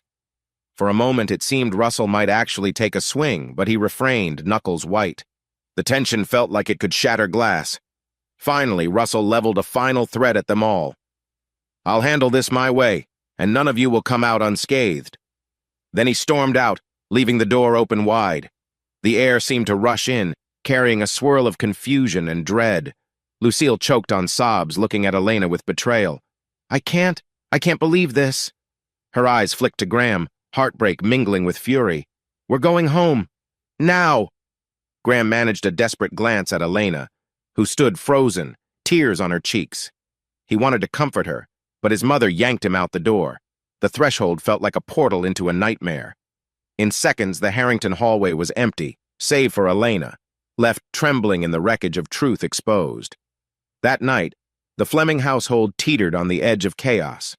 For a moment it seemed Russell might actually take a swing, but he refrained, knuckles white. The tension felt like it could shatter glass. Finally, Russell leveled a final threat at them all. "I'll handle this my way, and none of you will come out unscathed." Then he stormed out, leaving the door open wide. The air seemed to rush in, carrying a swirl of confusion and dread. Lucille choked on sobs, looking at Elena with betrayal. I can't believe this." Her eyes flicked to Graham, heartbreak mingling with fury. "We're going home. Now." Graham managed a desperate glance at Elena, who stood frozen, tears on her cheeks. He wanted to comfort her, but his mother yanked him out the door. The threshold felt like a portal into a nightmare. In seconds, the Harrington hallway was empty, save for Elena, left trembling in the wreckage of truth exposed. That night, the Fleming household teetered on the edge of chaos.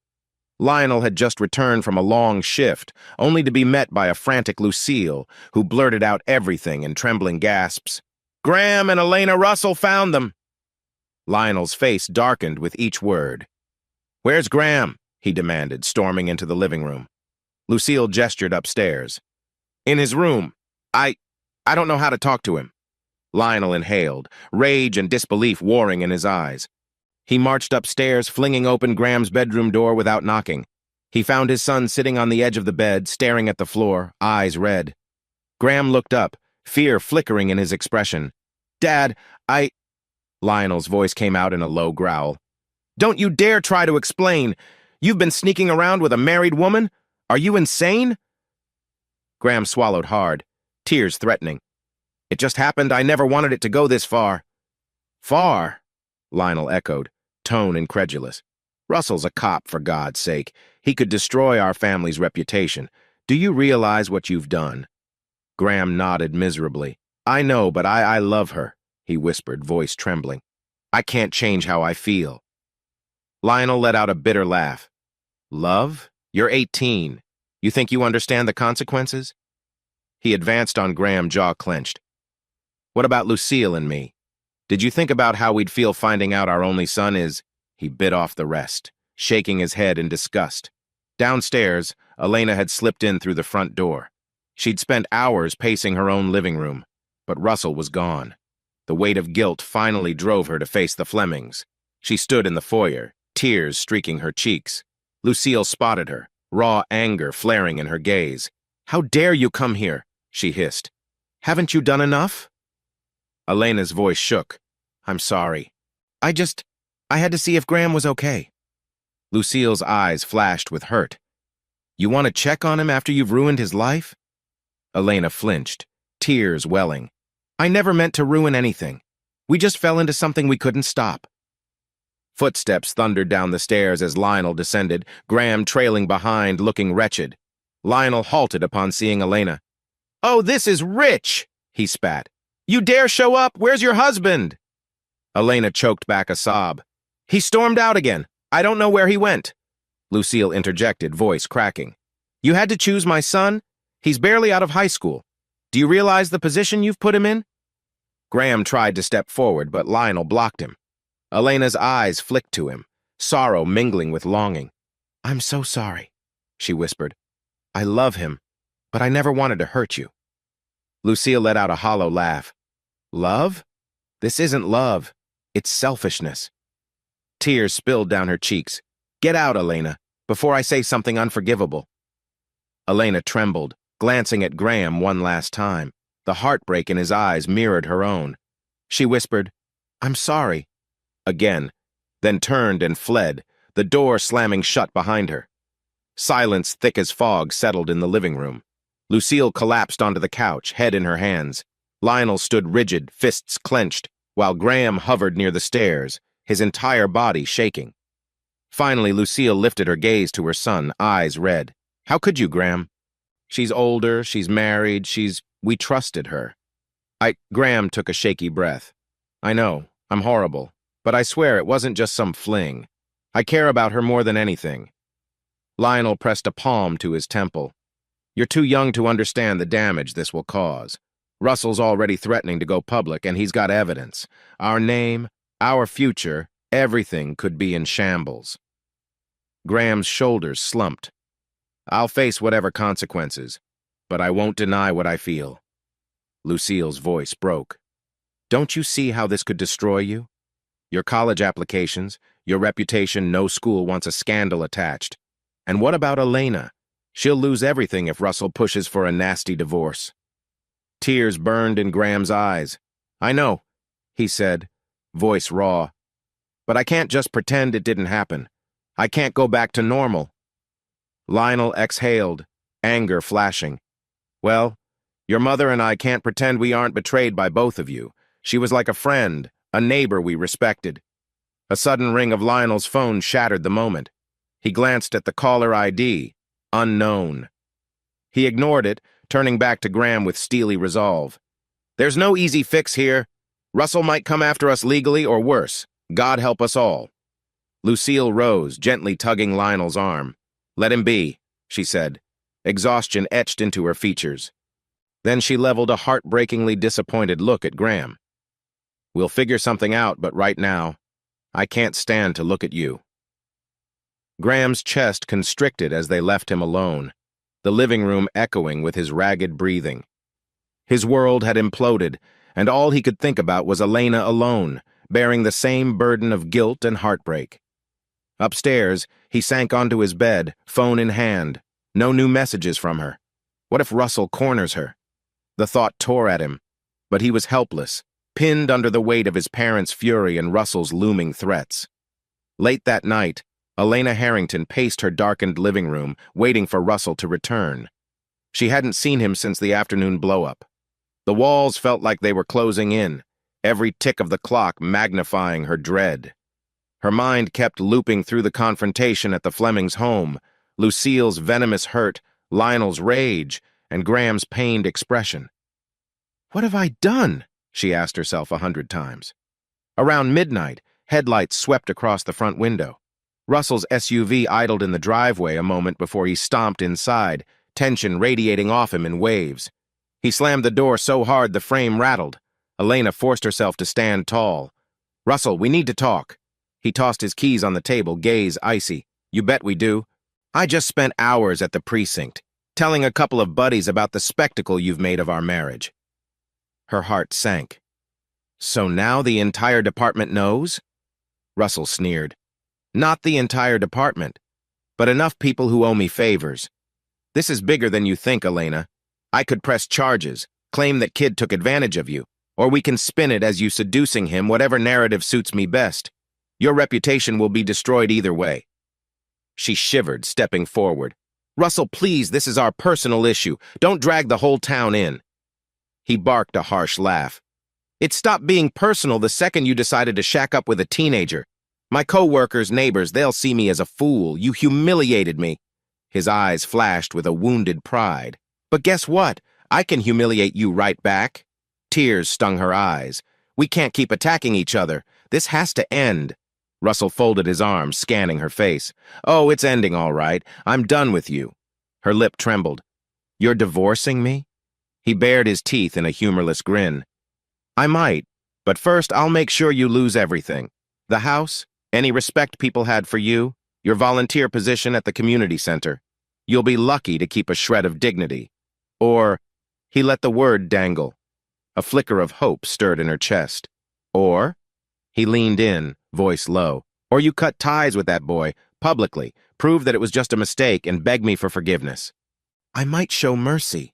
Lionel had just returned from a long shift, only to be met by a frantic Lucille, who blurted out everything in trembling gasps. "Graham and Elena Russell found them." Lionel's face darkened with each word. "Where's Graham?" he demanded, storming into the living room. Lucille gestured upstairs. "In his room. I don't know how to talk to him." Lionel inhaled, rage and disbelief warring in his eyes. He marched upstairs, flinging open Graham's bedroom door without knocking. He found his son sitting on the edge of the bed, staring at the floor, eyes red. Graham looked up, fear flickering in his expression. "Dad, Lionel's voice came out in a low growl. "Don't you dare try to explain. You've been sneaking around with a married woman? Are you insane?" Graham swallowed hard, tears threatening. "It just happened. I never wanted it to go this far." "Far?" Lionel echoed, tone incredulous. "Russell's a cop, for God's sake. He could destroy our family's reputation. Do you realize what you've done?" Graham nodded miserably. "I know, but I love her," he whispered, voice trembling. "I can't change how I feel." Lionel let out a bitter laugh. "Love? You're 18. You think you understand the consequences?" He advanced on Graham, jaw clenched. What about Lucille and me? Did you think about how we'd feel finding out our only son is—" He bit off the rest, shaking his head in disgust. Downstairs, Elena had slipped in through the front door. She'd spent hours pacing her own living room, but Russell was gone. The weight of guilt finally drove her to face the Flemings. She stood in the foyer, tears streaking her cheeks. Lucille spotted her, raw anger flaring in her gaze. "How dare you come here?" she hissed. "Haven't you done enough?" Elena's voice shook. "I'm sorry. I had to see if Graham was okay." Lucille's eyes flashed with hurt. "You want to check on him after you've ruined his life?" Elena flinched, tears welling. "I never meant to ruin anything. We just fell into something we couldn't stop." Footsteps thundered down the stairs as Lionel descended, Graham trailing behind, looking wretched. Lionel halted upon seeing Elena. "Oh, this is rich!" he spat. "You dare show up? Where's your husband?" Elena choked back a sob. "He stormed out again. I don't know where he went." Lucille interjected, voice cracking. "You had to choose my son? He's barely out of high school. Do you realize the position you've put him in?" Graham tried to step forward, but Lionel blocked him. Elena's eyes flicked to him, sorrow mingling with longing. "I'm so sorry," she whispered. "I love him, but I never wanted to hurt you." Lucille let out a hollow laugh. "Love? This isn't love. It's selfishness." Tears spilled down her cheeks. "Get out, Elena, before I say something unforgivable." Elena trembled, glancing at Graham one last time. The heartbreak in his eyes mirrored her own. She whispered, "I'm sorry," again, then turned and fled, the door slamming shut behind her. Silence thick as fog settled in the living room. Lucille collapsed onto the couch, head in her hands. Lionel stood rigid, fists clenched, while Graham hovered near the stairs, his entire body shaking. Finally, Lucille lifted her gaze to her son, eyes red. "How could you, Graham? She's older, she's married, we trusted her." Graham took a shaky breath. "I know, I'm horrible, but I swear it wasn't just some fling. I care about her more than anything." Lionel pressed a palm to his temple. "You're too young to understand the damage this will cause. Russell's already threatening to go public, and he's got evidence. Our name, our future, everything could be in shambles." Graham's shoulders slumped. "I'll face whatever consequences, but I won't deny what I feel." Lucille's voice broke. "Don't you see how this could destroy you? Your college applications, your reputation, no school wants a scandal attached. And what about Elena? She'll lose everything if Russell pushes for a nasty divorce." Tears burned in Graham's eyes. "I know," he said, voice raw. "But I can't just pretend it didn't happen. I can't go back to normal." Lionel exhaled, anger flashing. "Well, your mother and I can't pretend we aren't betrayed by both of you. She was like a friend, a neighbor we respected." A sudden ring of Lionel's phone shattered the moment. He glanced at the caller ID, unknown. He ignored it, turning back to Graham with steely resolve. "There's no easy fix here. Russell might come after us legally or worse. God help us all." Lucille rose, gently tugging Lionel's arm. "Let him be," she said. Exhaustion etched into her features. Then she leveled a heartbreakingly disappointed look at Graham. "We'll figure something out, but right now, I can't stand to look at you." Graham's chest constricted as they left him alone, the living room echoing with his ragged breathing. His world had imploded, and all he could think about was Elena alone, bearing the same burden of guilt and heartbreak. Upstairs, he sank onto his bed, phone in hand. No new messages from her. What if Russell corners her? The thought tore at him, but he was helpless, pinned under the weight of his parents' fury and Russell's looming threats. Late that night, Elena Harrington paced her darkened living room, waiting for Russell to return. She hadn't seen him since the afternoon blow-up. The walls felt like they were closing in, every tick of the clock magnifying her dread. Her mind kept looping through the confrontation at the Flemings' home, Lucille's venomous hurt, Lionel's rage, and Graham's pained expression. "What have I done?" she asked herself 100 times. Around midnight, headlights swept across the front window. Russell's SUV idled in the driveway a moment before he stomped inside, tension radiating off him in waves. He slammed the door so hard the frame rattled. Elena forced herself to stand tall. "Russell, we need to talk." He tossed his keys on the table, gaze icy. "You bet we do. I just spent hours at the precinct, telling a couple of buddies about the spectacle you've made of our marriage." Her heart sank. "So now the entire department knows?" Russell sneered. "Not the entire department, but enough people who owe me favors. This is bigger than you think, Elena. I could press charges, claim that Kid took advantage of you, or we can spin it as you seducing him, whatever narrative suits me best. Your reputation will be destroyed either way." She shivered, stepping forward. "Russell, please, this is our personal issue. Don't drag the whole town in." He barked a harsh laugh. "It stopped being personal the second you decided to shack up with a teenager. My co-workers, neighbors, they'll see me as a fool. You humiliated me." His eyes flashed with a wounded pride. "But guess what? I can humiliate you right back." Tears stung her eyes. "We can't keep attacking each other. This has to end." Russell folded his arms, scanning her face. "Oh, it's ending all right. I'm done with you." Her lip trembled. "You're divorcing me?" He bared his teeth in a humorless grin. "I might, but first I'll make sure you lose everything. The house, any respect people had for you, your volunteer position at the community center. You'll be lucky to keep a shred of dignity. Or," he let the word dangle. A flicker of hope stirred in her chest. "Or," he leaned in, voice low, "or you cut ties with that boy, publicly, prove that it was just a mistake, and beg me for forgiveness." "I might show mercy."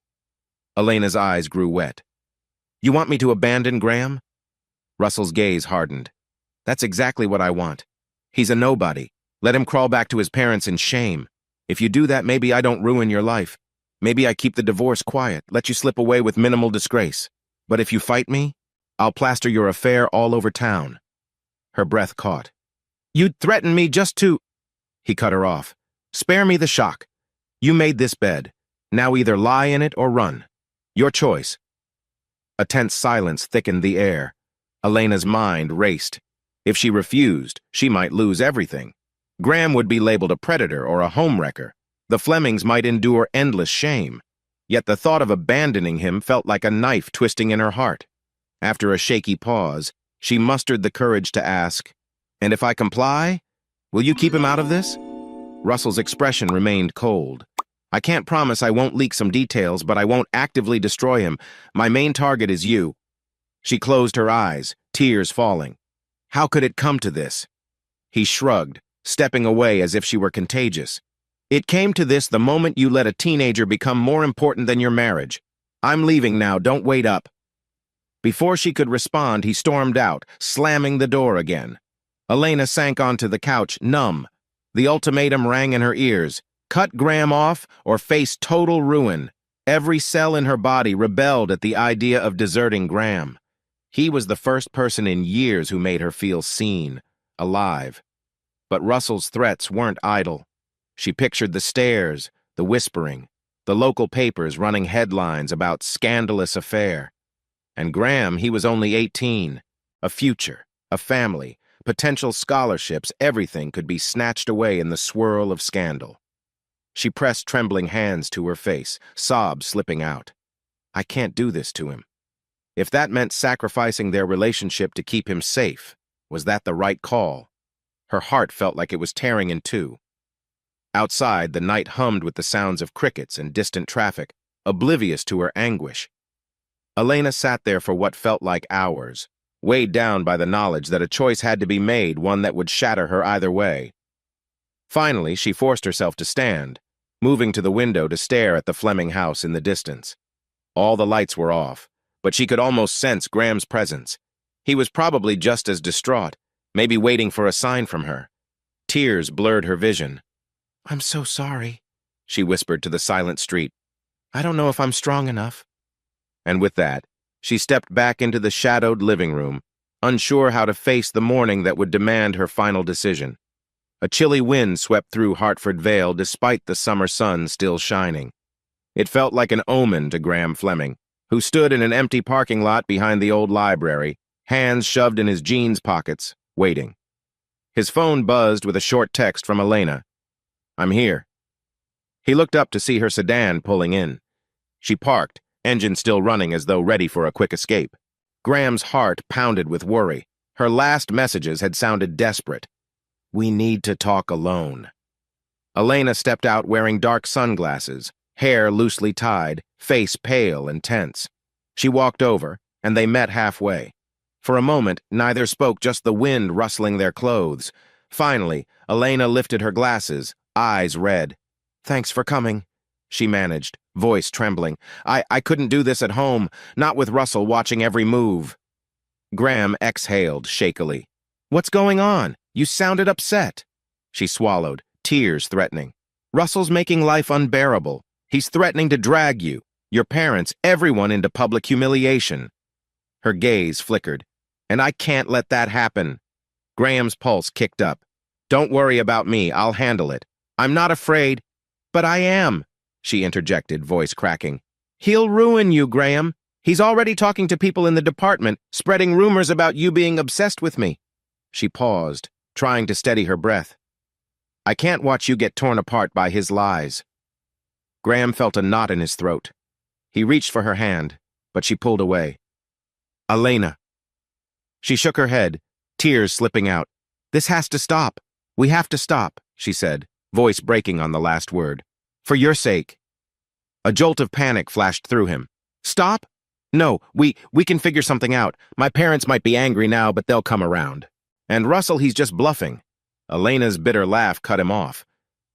Elena's eyes grew wet. "You want me to abandon Graham?" Russell's gaze hardened. "That's exactly what I want. He's a nobody. Let him crawl back to his parents in shame. If you do that, maybe I don't ruin your life. Maybe I keep the divorce quiet, let you slip away with minimal disgrace. But if you fight me, I'll plaster your affair all over town." Her breath caught. "You'd threaten me just to—" He cut her off. "Spare me the shock. You made this bed. Now either lie in it or run. Your choice." A tense silence thickened the air. Elena's mind raced. If she refused, she might lose everything. Graham would be labeled a predator or a homewrecker. The Flemings might endure endless shame. Yet the thought of abandoning him felt like a knife twisting in her heart. After a shaky pause, she mustered the courage to ask, "And if I comply, will you keep him out of this?" Russell's expression remained cold. "I can't promise I won't leak some details, but I won't actively destroy him. My main target is you." She closed her eyes, tears falling. "How could it come to this?" He shrugged, stepping away as if she were contagious. "It came to this the moment you let a teenager become more important than your marriage. I'm leaving now, don't wait up." Before she could respond, he stormed out, slamming the door again. Elena sank onto the couch, numb. The ultimatum rang in her ears. Cut Graham off or face total ruin. Every cell in her body rebelled at the idea of deserting Graham. He was the first person in years who made her feel seen, alive. But Russell's threats weren't idle. She pictured the stares, the whispering, the local papers running headlines about scandalous affair. And Graham, he was only 18. A future, a family, potential scholarships, everything could be snatched away in the swirl of scandal. She pressed trembling hands to her face, sobs slipping out. "I can't do this to him." If that meant sacrificing their relationship to keep him safe, was that the right call? Her heart felt like it was tearing in two. Outside, the night hummed with the sounds of crickets and distant traffic, oblivious to her anguish. Elena sat there for what felt like hours, weighed down by the knowledge that a choice had to be made, one that would shatter her either way. Finally, she forced herself to stand, moving to the window to stare at the Fleming house in the distance. All the lights were off, but she could almost sense Graham's presence. He was probably just as distraught, maybe waiting for a sign from her. Tears blurred her vision. "I'm so sorry," she whispered to the silent street. "I don't know if I'm strong enough." And with that, she stepped back into the shadowed living room, unsure how to face the morning that would demand her final decision. A chilly wind swept through Hartford Vale despite the summer sun still shining. It felt like an omen to Graham Fleming, who stood in an empty parking lot behind the old library, hands shoved in his jeans pockets, waiting. His phone buzzed with a short text from Elena. "I'm here." He looked up to see her sedan pulling in. She parked, engine still running as though ready for a quick escape. Graham's heart pounded with worry. Her last messages had sounded desperate. We need to talk alone. Elena stepped out wearing dark sunglasses, hair loosely tied, face pale and tense. She walked over, and they met halfway. For a moment, neither spoke, just the wind rustling their clothes. Finally, Elena lifted her glasses, eyes red. Thanks for coming, she managed, voice trembling. I couldn't do this at home, not with Russell watching every move. Graham exhaled shakily. What's going on? You sounded upset. She swallowed, tears threatening. Russell's making life unbearable. He's threatening to drag you, your parents, everyone into public humiliation. Her gaze flickered. And I can't let that happen. Graham's pulse kicked up. Don't worry about me, I'll handle it. I'm not afraid. But I am, she interjected, voice cracking. He'll ruin you, Graham. He's already talking to people in the department, spreading rumors about you being obsessed with me. She paused, trying to steady her breath. I can't watch you get torn apart by his lies. Graham felt a knot in his throat. He reached for her hand, but she pulled away. Elena. She shook her head, tears slipping out. This has to stop. We have to stop, she said, voice breaking on the last word. For your sake. A jolt of panic flashed through him. Stop? No, we can figure something out. My parents might be angry now, but they'll come around. And Russell, he's just bluffing. Elena's bitter laugh cut him off.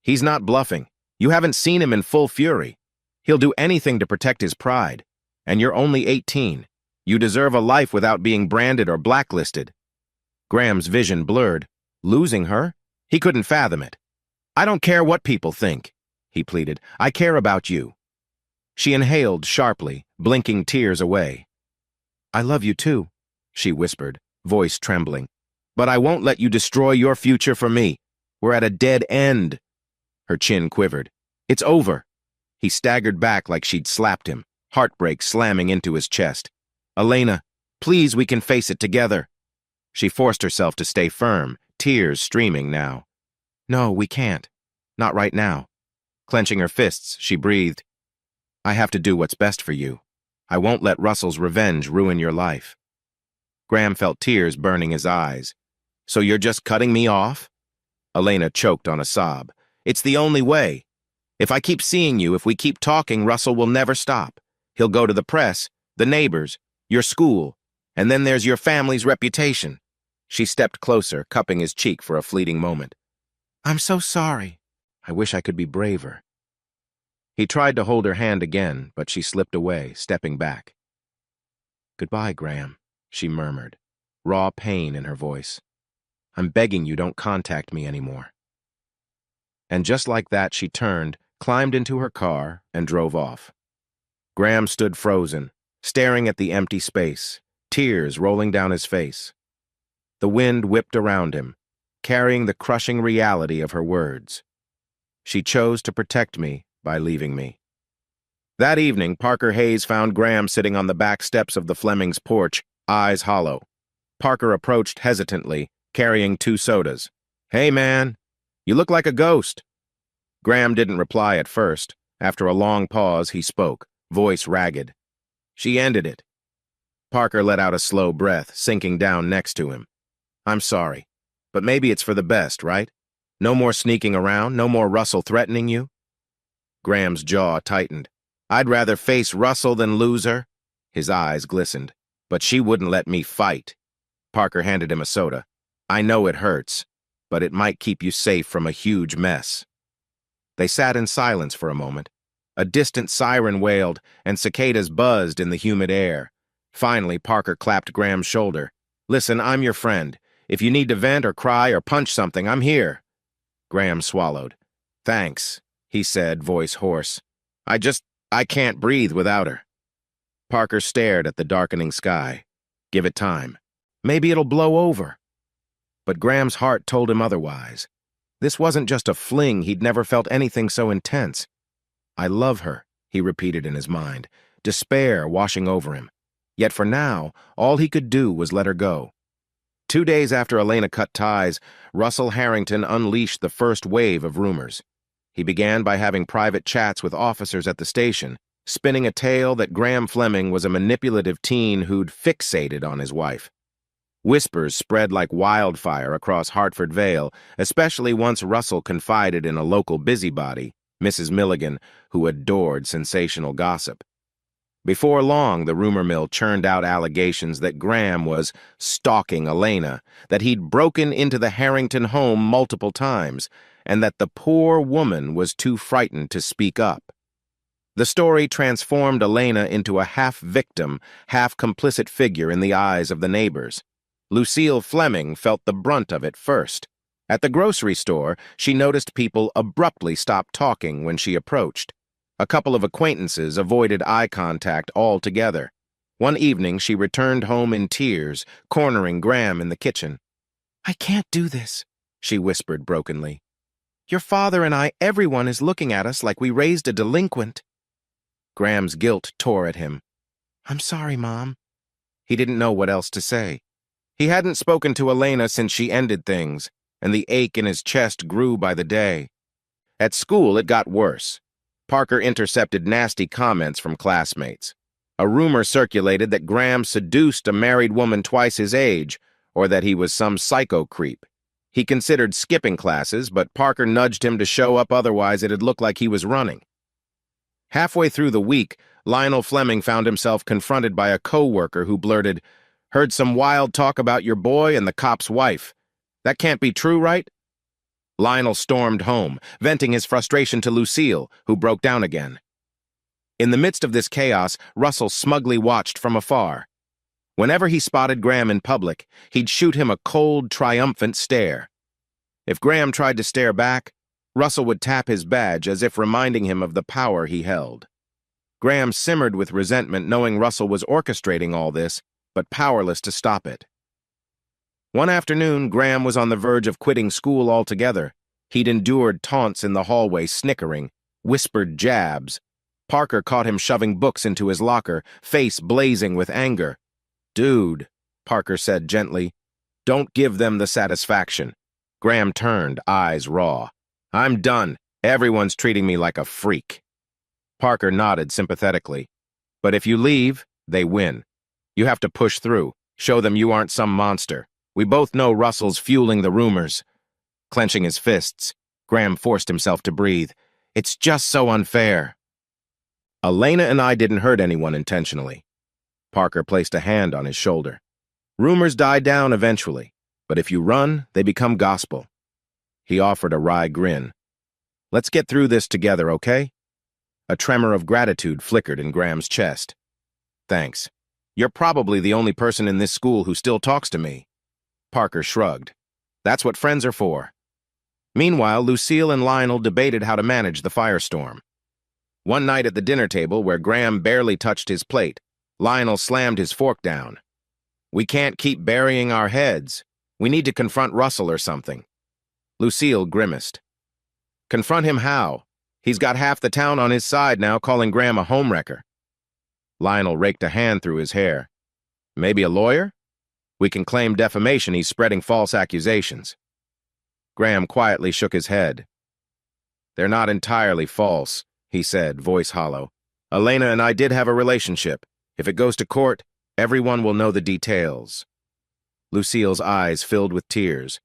He's not bluffing. You haven't seen him in full fury. He'll do anything to protect his pride. And you're only 18. You deserve a life without being branded or blacklisted. Graham's vision blurred. Losing her? He couldn't fathom it. I don't care what people think, he pleaded. I care about you. She inhaled sharply, blinking tears away. I love you too, she whispered, voice trembling. But I won't let you destroy your future for me. We're at a dead end. Her chin quivered. It's over. He staggered back like she'd slapped him, heartbreak slamming into his chest. Elena, please, we can face it together. She forced herself to stay firm, tears streaming now. No, we can't. Not right now. Clenching her fists, she breathed. I have to do what's best for you. I won't let Russell's revenge ruin your life. Graham felt tears burning his eyes. So you're just cutting me off? Elena choked on a sob. It's the only way. If I keep seeing you, if we keep talking, Russell will never stop. He'll go to the press, the neighbors, your school, and then there's your family's reputation. She stepped closer, cupping his cheek for a fleeting moment. I'm so sorry. I wish I could be braver. He tried to hold her hand again, but she slipped away, stepping back. Goodbye, Graham, she murmured, raw pain in her voice. I'm begging you don't contact me anymore. And just like that, she turned, climbed into her car, and drove off. Graham stood frozen, staring at the empty space, tears rolling down his face. The wind whipped around him, carrying the crushing reality of her words. She chose to protect me by leaving me. That evening, Parker Hayes found Graham sitting on the back steps of the Flemings' porch, eyes hollow. Parker approached hesitantly, carrying 2 sodas. Hey, man, you look like a ghost. Graham didn't reply at first. After a long pause, he spoke, voice ragged. She ended it. Parker let out a slow breath, sinking down next to him. I'm sorry, but maybe it's for the best, right? No more sneaking around, no more Russell threatening you? Graham's jaw tightened. I'd rather face Russell than lose her. His eyes glistened. But she wouldn't let me fight. Parker handed him a soda. I know it hurts, but it might keep you safe from a huge mess. They sat in silence for a moment. A distant siren wailed, and cicadas buzzed in the humid air. Finally, Parker clapped Graham's shoulder. Listen, I'm your friend. If you need to vent or cry or punch something, I'm here. Graham swallowed. Thanks, he said, voice hoarse. I can't breathe without her. Parker stared at the darkening sky. Give it time. Maybe it'll blow over. But Graham's heart told him otherwise. This wasn't just a fling, he'd never felt anything so intense. I love her, he repeated in his mind, despair washing over him. Yet for now, all he could do was let her go. 2 days after Elena cut ties, Russell Harrington unleashed the first wave of rumors. He began by having private chats with officers at the station, spinning a tale that Graham Fleming was a manipulative teen who'd fixated on his wife. Whispers spread like wildfire across Hartford Vale, especially once Russell confided in a local busybody, Mrs. Milligan, who adored sensational gossip. Before long, the rumor mill churned out allegations that Graham was stalking Elena, that he'd broken into the Harrington home multiple times, and that the poor woman was too frightened to speak up. The story transformed Elena into a half-victim, half-complicit figure in the eyes of the neighbors. Lucille Fleming felt the brunt of it first. At the grocery store, she noticed people abruptly stop talking when she approached. A couple of acquaintances avoided eye contact altogether. One evening, she returned home in tears, cornering Graham in the kitchen. "I can't do this," she whispered brokenly. "Your father and I, everyone is looking at us like we raised a delinquent." Graham's guilt tore at him. "I'm sorry, Mom." He didn't know what else to say. He hadn't spoken to Elena since she ended things, and the ache in his chest grew by the day. At school, it got worse. Parker intercepted nasty comments from classmates. A rumor circulated that Graham seduced a married woman twice his age, or that he was some psycho creep. He considered skipping classes, but Parker nudged him to show up, otherwise it'd look like he was running. Halfway through the week, Lionel Fleming found himself confronted by a co-worker who blurted, "Heard some wild talk about your boy and the cop's wife. That can't be true, right?" Lionel stormed home, venting his frustration to Lucille, who broke down again. In the midst of this chaos, Russell smugly watched from afar. Whenever he spotted Graham in public, he'd shoot him a cold, triumphant stare. If Graham tried to stare back, Russell would tap his badge as if reminding him of the power he held. Graham simmered with resentment, knowing Russell was orchestrating all this, but powerless to stop it. One afternoon, Graham was on the verge of quitting school altogether. He'd endured taunts in the hallway, snickering, whispered jabs. Parker caught him shoving books into his locker, face blazing with anger. "Dude," Parker said gently, "don't give them the satisfaction." Graham turned, eyes raw. "I'm done. Everyone's treating me like a freak." Parker nodded sympathetically. "But if you leave, they win. You have to push through, show them you aren't some monster. We both know Russell's fueling the rumors." Clenching his fists, Graham forced himself to breathe. "It's just so unfair." "Elena and I didn't hurt anyone intentionally." Parker placed a hand on his shoulder. "Rumors die down eventually, but if you run, they become gospel." He offered a wry grin. "Let's get through this together, okay?" A tremor of gratitude flickered in Graham's chest. "Thanks. You're probably the only person in this school who still talks to me." Parker shrugged. "That's what friends are for." Meanwhile, Lucille and Lionel debated how to manage the firestorm. One night at the dinner table, where Graham barely touched his plate, Lionel slammed his fork down. "We can't keep burying our heads. We need to confront Russell or something." Lucille grimaced. "Confront him how? He's got half the town on his side now, calling Graham a homewrecker." Lionel raked a hand through his hair. "Maybe a lawyer? We can claim defamation. He's spreading false accusations." Graham quietly shook his head. "They're not entirely false," he said, voice hollow. "Elena and I did have a relationship. If it goes to court, everyone will know the details." Lucille's eyes filled with tears.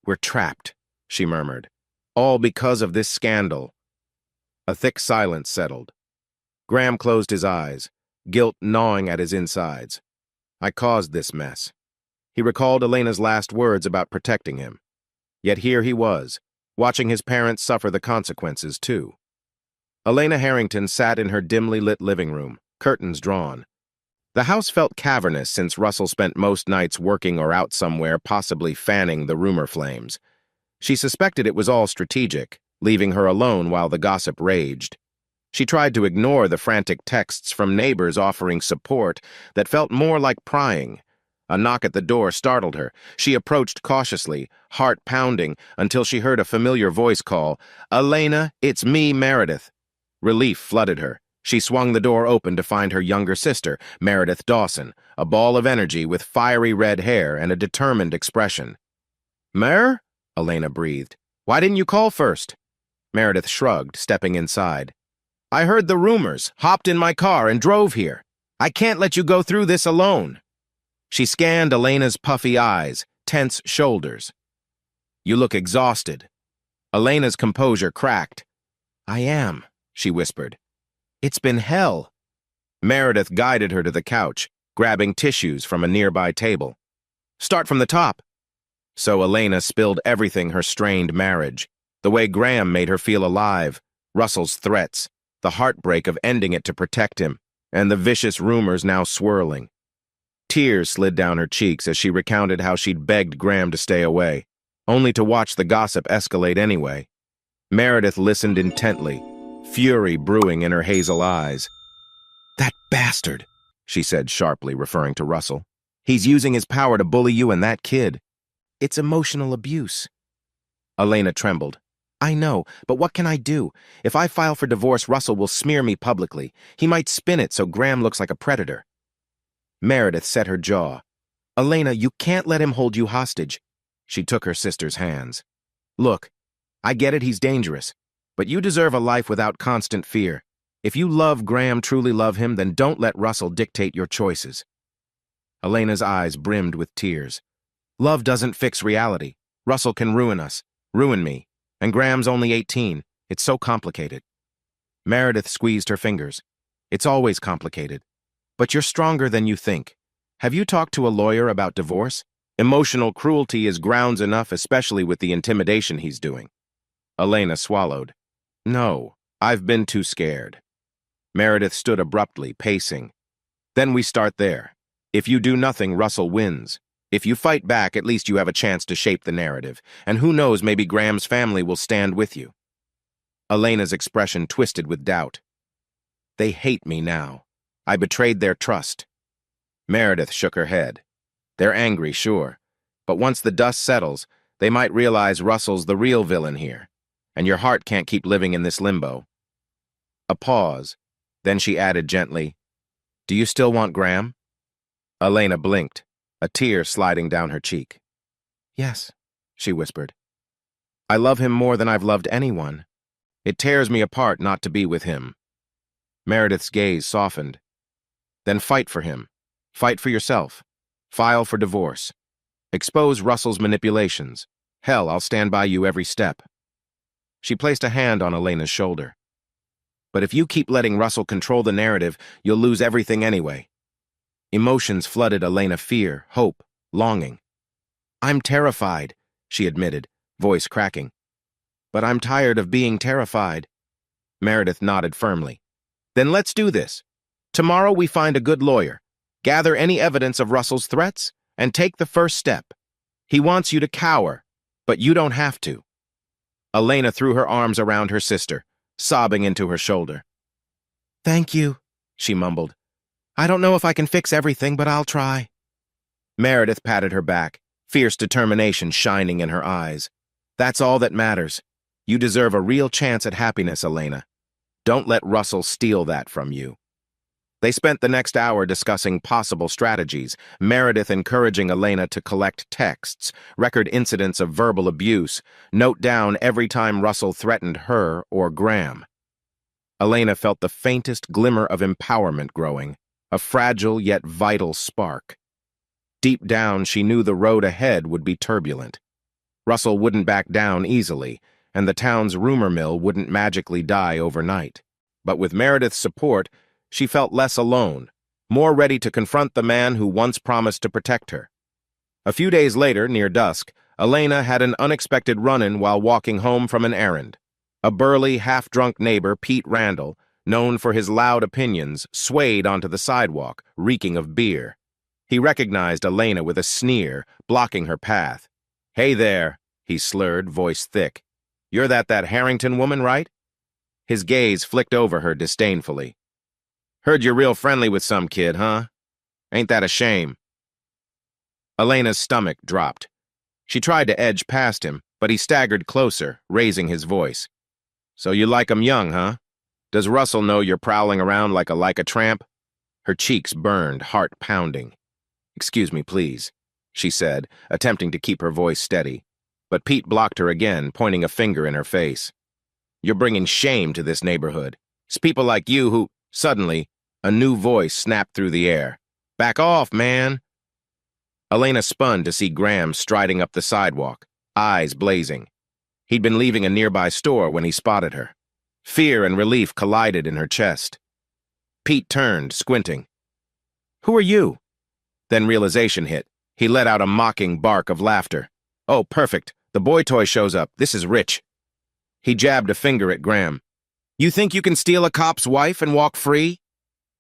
"We're trapped," she murmured. "All because of this scandal." A thick silence settled. Graham closed his eyes, guilt gnawing at his insides. "I caused this mess." He recalled Elena's last words about protecting him. Yet here he was, watching his parents suffer the consequences, too. Elena Harrington sat in her dimly lit living room, curtains drawn. The house felt cavernous since Russell spent most nights working or out somewhere, possibly fanning the rumor flames. She suspected it was all strategic, leaving her alone while the gossip raged. She tried to ignore the frantic texts from neighbors offering support that felt more like prying. A knock at the door startled her. She approached cautiously, heart pounding, until she heard a familiar voice call, "Elena, it's me, Meredith." Relief flooded her. She swung the door open to find her younger sister, Meredith Dawson, a ball of energy with fiery red hair and a determined expression. "Mer?" Elena breathed. "Why didn't you call first?" Meredith shrugged, stepping inside. I heard the rumors, hopped in my car, and drove here. I can't let you go through this alone." She scanned Elena's puffy eyes, tense shoulders. "You look exhausted." Elena's composure cracked. "I am," she whispered. "It's been hell." Meredith guided her to the couch, grabbing tissues from a nearby table. "Start from the top." So Elena spilled everything: her strained marriage, the way Graham made her feel alive, Russell's threats, the heartbreak of ending it to protect him, and the vicious rumors now swirling. Tears slid down her cheeks as she recounted how she'd begged Graham to stay away, only to watch the gossip escalate anyway. Meredith listened intently, fury brewing in her hazel eyes. "That bastard," she said sharply, referring to Russell. "He's using his power to bully you and that kid. It's emotional abuse." Elena trembled. "I know, but what can I do? If I file for divorce, Russell will smear me publicly. He might spin it so Graham looks like a predator." Meredith set her jaw. "Elena, you can't let him hold you hostage." She took her sister's hands. "Look, I get it, he's dangerous, but you deserve a life without constant fear. If you love Graham, truly love him, then don't let Russell dictate your choices." Elena's eyes brimmed with tears. "Love doesn't fix reality. Russell can ruin us, ruin me, and Graham's only 18. It's so complicated." Meredith squeezed her fingers. "It's always complicated. But you're stronger than you think. Have you talked to a lawyer about divorce? Emotional cruelty is grounds enough, especially with the intimidation he's doing." Elena swallowed. "No, I've been too scared." Meredith stood abruptly, pacing. "Then we start there. If you do nothing, Russell wins. If you fight back, at least you have a chance to shape the narrative. And who knows, maybe Graham's family will stand with you." Elena's expression twisted with doubt. "They hate me now. I betrayed their trust." Meredith shook her head. "They're angry, sure. But once the dust settles, they might realize Russell's the real villain here. And your heart can't keep living in this limbo." A pause. Then she added gently, "Do you still want Graham?" Elena blinked, a tear sliding down her cheek. "Yes," she whispered. "I love him more than I've loved anyone. It tears me apart not to be with him." Meredith's gaze softened. "Then fight for him. Fight for yourself. File for divorce. Expose Russell's manipulations. Hell, I'll stand by you every step." She placed a hand on Elena's shoulder. "But if you keep letting Russell control the narrative, you'll lose everything anyway." Emotions flooded Elena: fear, hope, longing. "I'm terrified," she admitted, voice cracking. "But I'm tired of being terrified." Meredith nodded firmly. "Then let's do this. Tomorrow we find a good lawyer, gather any evidence of Russell's threats, and take the first step. He wants you to cower, but you don't have to." Elena threw her arms around her sister, sobbing into her shoulder. "Thank you," she mumbled. "I don't know if I can fix everything, but I'll try." Meredith patted her back, fierce determination shining in her eyes. "That's all that matters. You deserve a real chance at happiness, Elena. Don't let Russell steal that from you." They spent the next hour discussing possible strategies, Meredith encouraging Elena to collect texts, record incidents of verbal abuse, note down every time Russell threatened her or Graham. Elena felt the faintest glimmer of empowerment growing, a fragile yet vital spark. Deep down, she knew the road ahead would be turbulent. Russell wouldn't back down easily, and the town's rumor mill wouldn't magically die overnight. But with Meredith's support, she felt less alone, more ready to confront the man who once promised to protect her. A few days later, near dusk, Elena had an unexpected run-in while walking home from an errand. A burly, half-drunk neighbor, Pete Randall, known for his loud opinions, swayed onto the sidewalk, reeking of beer. He recognized Elena with a sneer, blocking her path. "Hey there," he slurred, voice thick. "You're that Harrington woman, right?" His gaze flicked over her disdainfully. "Heard you're real friendly with some kid, huh? Ain't that a shame?" Elena's stomach dropped. She tried to edge past him, but he staggered closer, raising his voice. "So you like 'em young, huh? Does Russell know you're prowling around like a tramp?" Her cheeks burned, heart pounding. "Excuse me, please," she said, attempting to keep her voice steady. But Pete blocked her again, pointing a finger in her face. "You're bringing shame to this neighborhood. It's people like you who... Suddenly, a new voice snapped through the air. Back off, man! Elena spun to see Graham striding up the sidewalk, eyes blazing. He'd been leaving a nearby store when he spotted her. Fear and relief collided in her chest. Pete turned, squinting. Who are you? Then realization hit. He let out a mocking bark of laughter. Oh, perfect. The boy toy shows up. This is rich. He jabbed a finger at Graham. You think you can steal a cop's wife and walk free?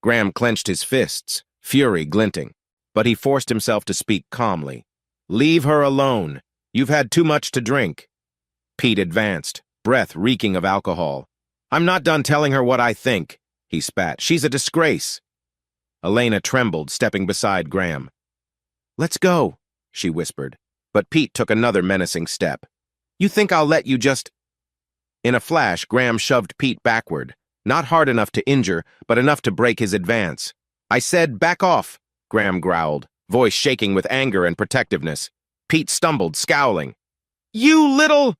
Graham clenched his fists, fury glinting. But he forced himself to speak calmly. Leave her alone. You've had too much to drink. Pete advanced, breath reeking of alcohol. I'm not done telling her what I think, he spat. She's a disgrace. Elena trembled, stepping beside Graham. Let's go, she whispered. But Pete took another menacing step. You think I'll let you just... In a flash, Graham shoved Pete backward, not hard enough to injure, but enough to break his advance. I said, back off, Graham growled, voice shaking with anger and protectiveness. Pete stumbled, scowling. You little...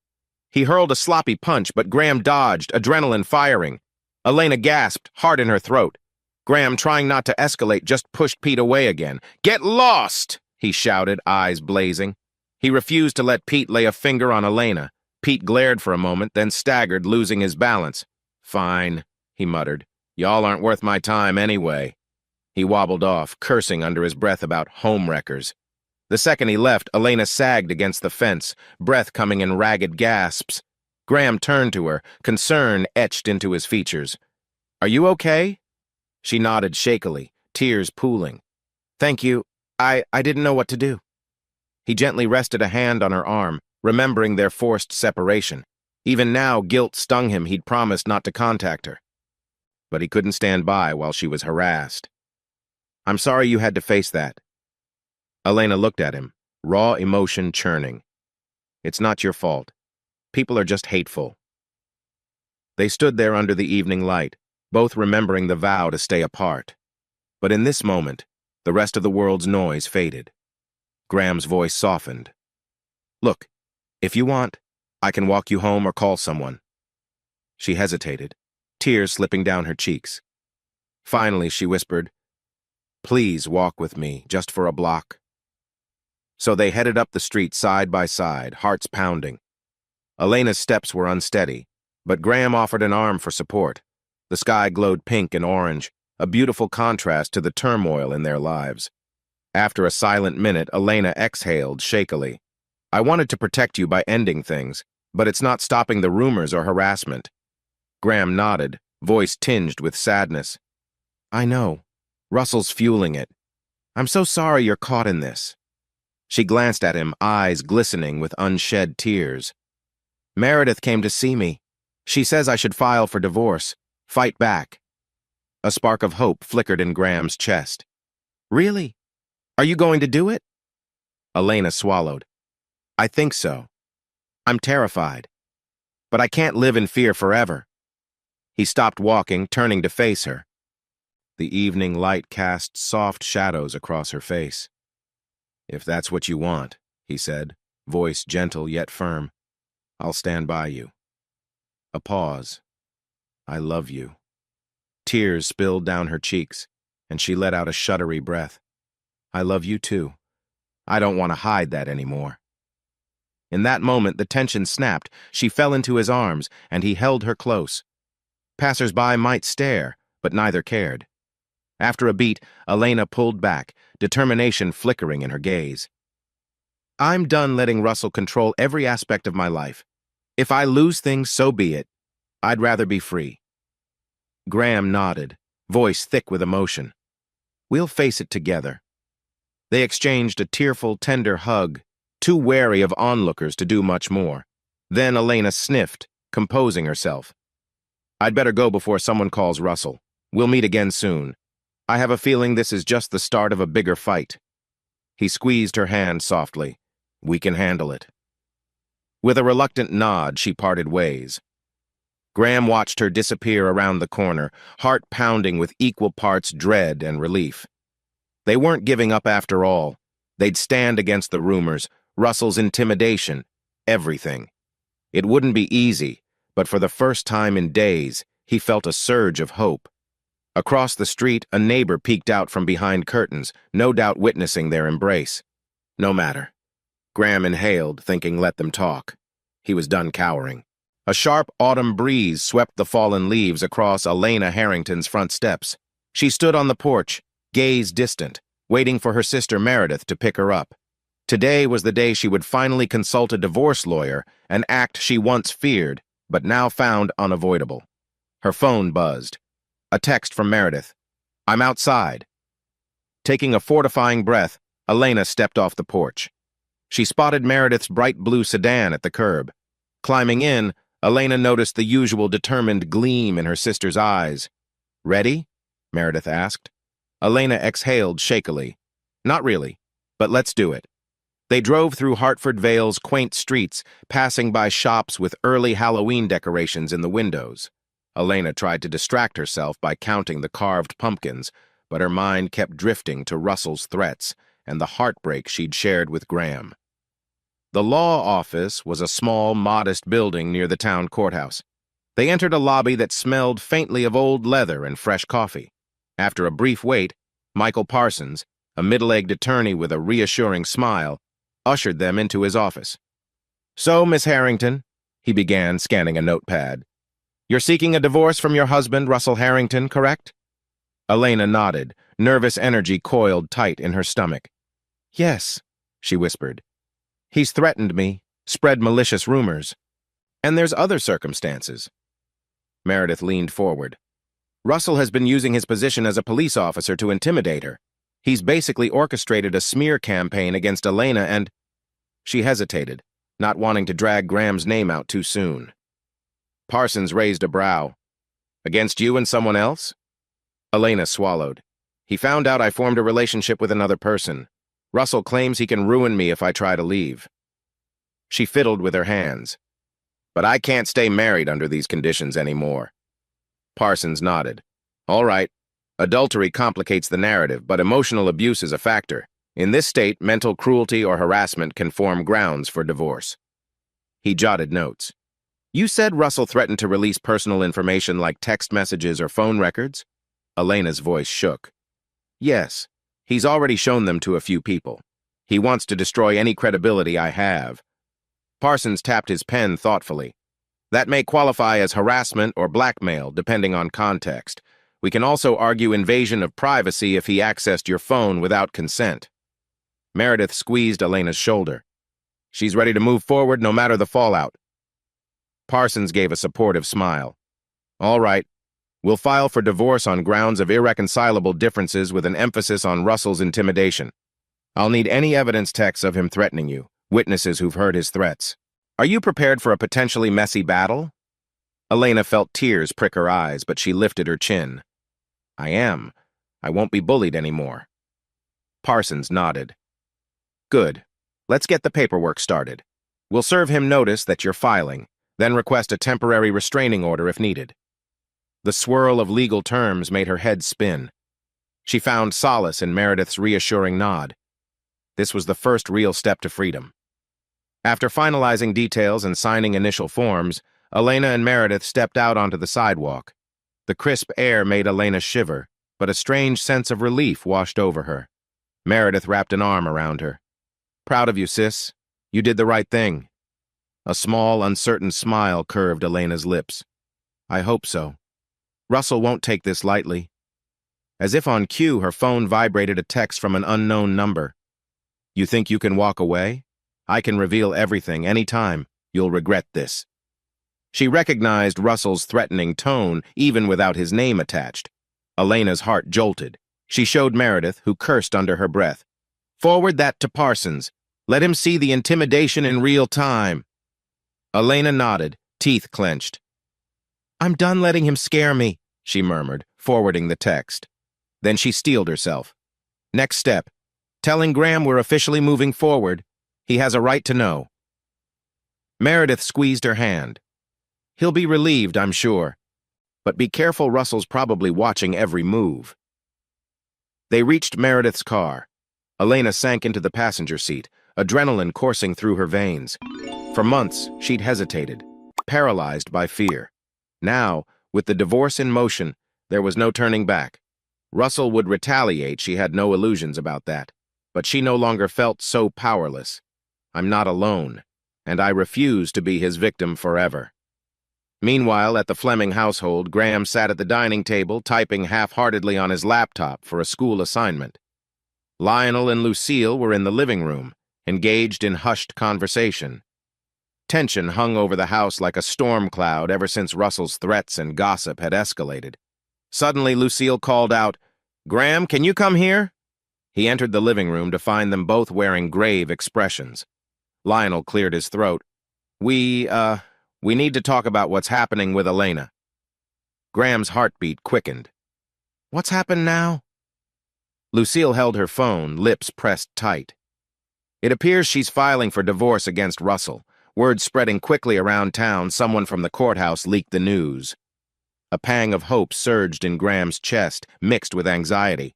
He hurled a sloppy punch, but Graham dodged, adrenaline firing. Elena gasped, heart in her throat. Graham, trying not to escalate, just pushed Pete away again. Get lost, he shouted, eyes blazing. He refused to let Pete lay a finger on Elena. Pete glared for a moment, then staggered, losing his balance. Fine, he muttered. Y'all aren't worth my time anyway. He wobbled off, cursing under his breath about homewreckers. The second he left, Elena sagged against the fence, breath coming in ragged gasps. Graham turned to her, concern etched into his features. Are you okay? She nodded shakily, tears pooling. Thank you. I didn't know what to do. He gently rested a hand on her arm, remembering their forced separation. Even now, guilt stung him. He'd promised not to contact her. But he couldn't stand by while she was harassed. I'm sorry you had to face that. Elena looked at him, raw emotion churning. It's not your fault. People are just hateful. They stood there under the evening light, both remembering the vow to stay apart. But in this moment, the rest of the world's noise faded. Graham's voice softened. Look, if you want, I can walk you home or call someone. She hesitated, tears slipping down her cheeks. Finally, she whispered, Please walk with me, just for a block. So they headed up the street side by side, hearts pounding. Elena's steps were unsteady, but Graham offered an arm for support. The sky glowed pink and orange, a beautiful contrast to the turmoil in their lives. After a silent minute, Elena exhaled shakily. I wanted to protect you by ending things, but it's not stopping the rumors or harassment. Graham nodded, voice tinged with sadness. I know. Russell's fueling it. I'm so sorry you're caught in this. She glanced at him, eyes glistening with unshed tears. Meredith came to see me. She says I should file for divorce, fight back. A spark of hope flickered in Graham's chest. Really? Are you going to do it? Elena swallowed. I think so. I'm terrified. But I can't live in fear forever. He stopped walking, turning to face her. The evening light cast soft shadows across her face. If that's what you want, he said, voice gentle yet firm, I'll stand by you. A pause. I love you. Tears spilled down her cheeks, and she let out a shuddery breath. I love you too. I don't want to hide that anymore. In that moment, the tension snapped. She fell into his arms, and he held her close. Passers-by might stare, but neither cared. After a beat, Elena pulled back, determination flickering in her gaze. I'm done letting Russell control every aspect of my life. If I lose things, so be it. I'd rather be free. Graham nodded, voice thick with emotion. We'll face it together. They exchanged a tearful, tender hug, too wary of onlookers to do much more. Then Elena sniffed, composing herself. I'd better go before someone calls Russell. We'll meet again soon. I have a feeling this is just the start of a bigger fight. He squeezed her hand softly. We can handle it. With a reluctant nod, she parted ways. Graham watched her disappear around the corner, heart pounding with equal parts dread and relief. They weren't giving up after all. They'd stand against the rumors, Russell's intimidation, everything. It wouldn't be easy, but for the first time in days, he felt a surge of hope. Across the street, a neighbor peeked out from behind curtains, no doubt witnessing their embrace. No matter. Graham inhaled, thinking let them talk. He was done cowering. A sharp autumn breeze swept the fallen leaves across Elena Harrington's front steps. She stood on the porch, gaze distant, waiting for her sister Meredith to pick her up. Today was the day she would finally consult a divorce lawyer, an act she once feared, but now found unavoidable. Her phone buzzed. A text from Meredith. "I'm outside." Taking a fortifying breath, Elena stepped off the porch. She spotted Meredith's bright blue sedan at the curb. Climbing in, Elena noticed the usual determined gleam in her sister's eyes. "Ready?" Meredith asked. Elena exhaled shakily. "Not really, but let's do it." They drove through Hartford Vale's quaint streets, passing by shops with early Halloween decorations in the windows. Elena tried to distract herself by counting the carved pumpkins, but her mind kept drifting to Russell's threats and the heartbreak she'd shared with Graham. The law office was a small, modest building near the town courthouse. They entered a lobby that smelled faintly of old leather and fresh coffee. After a brief wait, Michael Parsons, a middle-aged attorney with a reassuring smile, ushered them into his office. "So, Miss Harrington," he began, scanning a notepad, "you're seeking a divorce from your husband, Russell Harrington, correct?" Elena nodded, nervous energy coiled tight in her stomach. "Yes," she whispered. "He's threatened me, spread malicious rumors. And there's other circumstances." Meredith leaned forward. "Russell has been using his position as a police officer to intimidate her. He's basically orchestrated a smear campaign against Elena and—" She hesitated, not wanting to drag Graham's name out too soon. Parsons raised a brow. "Against you and someone else?" Elena swallowed. "He found out I formed a relationship with another person. Russell claims he can ruin me if I try to leave." She fiddled with her hands. "But I can't stay married under these conditions anymore." Parsons nodded. "All right. Adultery complicates the narrative, but emotional abuse is a factor. In this state, mental cruelty or harassment can form grounds for divorce." He jotted notes. "You said Russell threatened to release personal information like text messages or phone records?" Elena's voice shook. "Yes. He's already shown them to a few people. He wants to destroy any credibility I have." Parsons tapped his pen thoughtfully. "That may qualify as harassment or blackmail, depending on context. We can also argue invasion of privacy if he accessed your phone without consent." Meredith squeezed Elena's shoulder. "She's ready to move forward no matter the fallout." Parsons gave a supportive smile. "All right. We'll file for divorce on grounds of irreconcilable differences with an emphasis on Russell's intimidation. I'll need any evidence texts of him threatening you, witnesses who've heard his threats. Are you prepared for a potentially messy battle?" Elena felt tears prick her eyes, but she lifted her chin. "I am. I won't be bullied anymore." Parsons nodded. "Good. Let's get the paperwork started. We'll serve him notice that you're filing, then request a temporary restraining order if needed." The swirl of legal terms made her head spin. She found solace in Meredith's reassuring nod. This was the first real step to freedom. After finalizing details and signing initial forms, Elena and Meredith stepped out onto the sidewalk. The crisp air made Elena shiver, but a strange sense of relief washed over her. Meredith wrapped an arm around her. "Proud of you, sis. You did the right thing." A small, uncertain smile curved Elena's lips. "I hope so. Russell won't take this lightly." As if on cue, her phone vibrated a text from an unknown number. "You think you can walk away? I can reveal everything anytime. You'll regret this." She recognized Russell's threatening tone even without his name attached. Elena's heart jolted. She showed Meredith, who cursed under her breath. "Forward that to Parsons. Let him see the intimidation in real time." Elena nodded, teeth clenched. "I'm done letting him scare me," she murmured, forwarding the text. Then she steeled herself. "Next step. Telling Graham we're officially moving forward. He has a right to know." Meredith squeezed her hand. "He'll be relieved, I'm sure. But be careful, Russell's probably watching every move." They reached Meredith's car. Elena sank into the passenger seat, adrenaline coursing through her veins. For months, she'd hesitated, paralyzed by fear. Now, With the divorce in motion, there was no turning back. Russell would retaliate, she had no illusions about that. But she no longer felt so powerless. I'm not alone, and I refuse to be his victim forever. Meanwhile, at the Fleming household, Graham sat at the dining table, typing half-heartedly on his laptop for a school assignment. Lionel and Lucille were in the living room, engaged in hushed conversation. Tension hung over the house like a storm cloud ever since Russell's threats and gossip had escalated. Suddenly, Lucille called out, "Graham, can you come here?" He entered the living room to find them both wearing grave expressions. Lionel cleared his throat. We need to talk about what's happening with Elena." Graham's heartbeat quickened. "What's happened now?" Lucille held her phone, lips pressed tight. "It appears she's filing for divorce against Russell. Word spreading quickly around town, someone from the courthouse leaked the news." A pang of hope surged in Graham's chest, mixed with anxiety.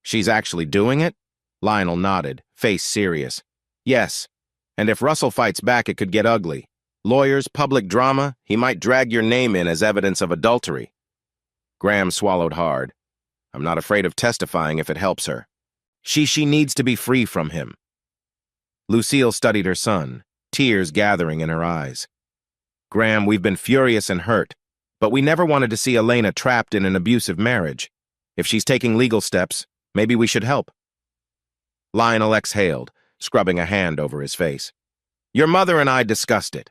"She's actually doing it?" Lionel nodded, face serious. "Yes, and if Russell fights back, it could get ugly. Lawyers, public drama, he might drag your name in as evidence of adultery." Graham swallowed hard. "I'm not afraid of testifying if it helps her. She needs to be free from him." Lucille studied her son, tears gathering in her eyes. "Graham, we've been furious and hurt, but we never wanted to see Elena trapped in an abusive marriage. If she's taking legal steps, maybe we should help." Lionel exhaled, scrubbing a hand over his face. "Your mother and I discussed it.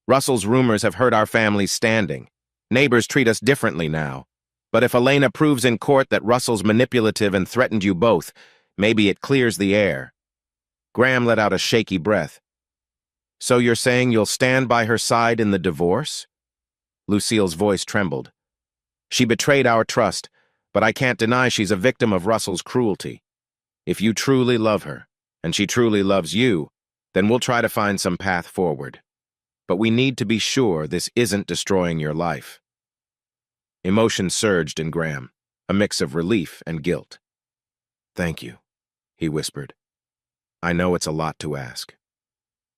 Russell's rumors have hurt our family's standing. Neighbors treat us differently now. But if Elena proves in court that Russell's manipulative and threatened you both, maybe it clears the air." Graham let out a shaky breath. "So you're saying you'll stand by her side in the divorce?" Lucille's voice trembled. "She betrayed our trust, but I can't deny she's a victim of Russell's cruelty. If you truly love her, and she truly loves you, then we'll try to find some path forward. But we need to be sure this isn't destroying your life." Emotion surged in Graham, a mix of relief and guilt. "Thank you," he whispered. "I know it's a lot to ask."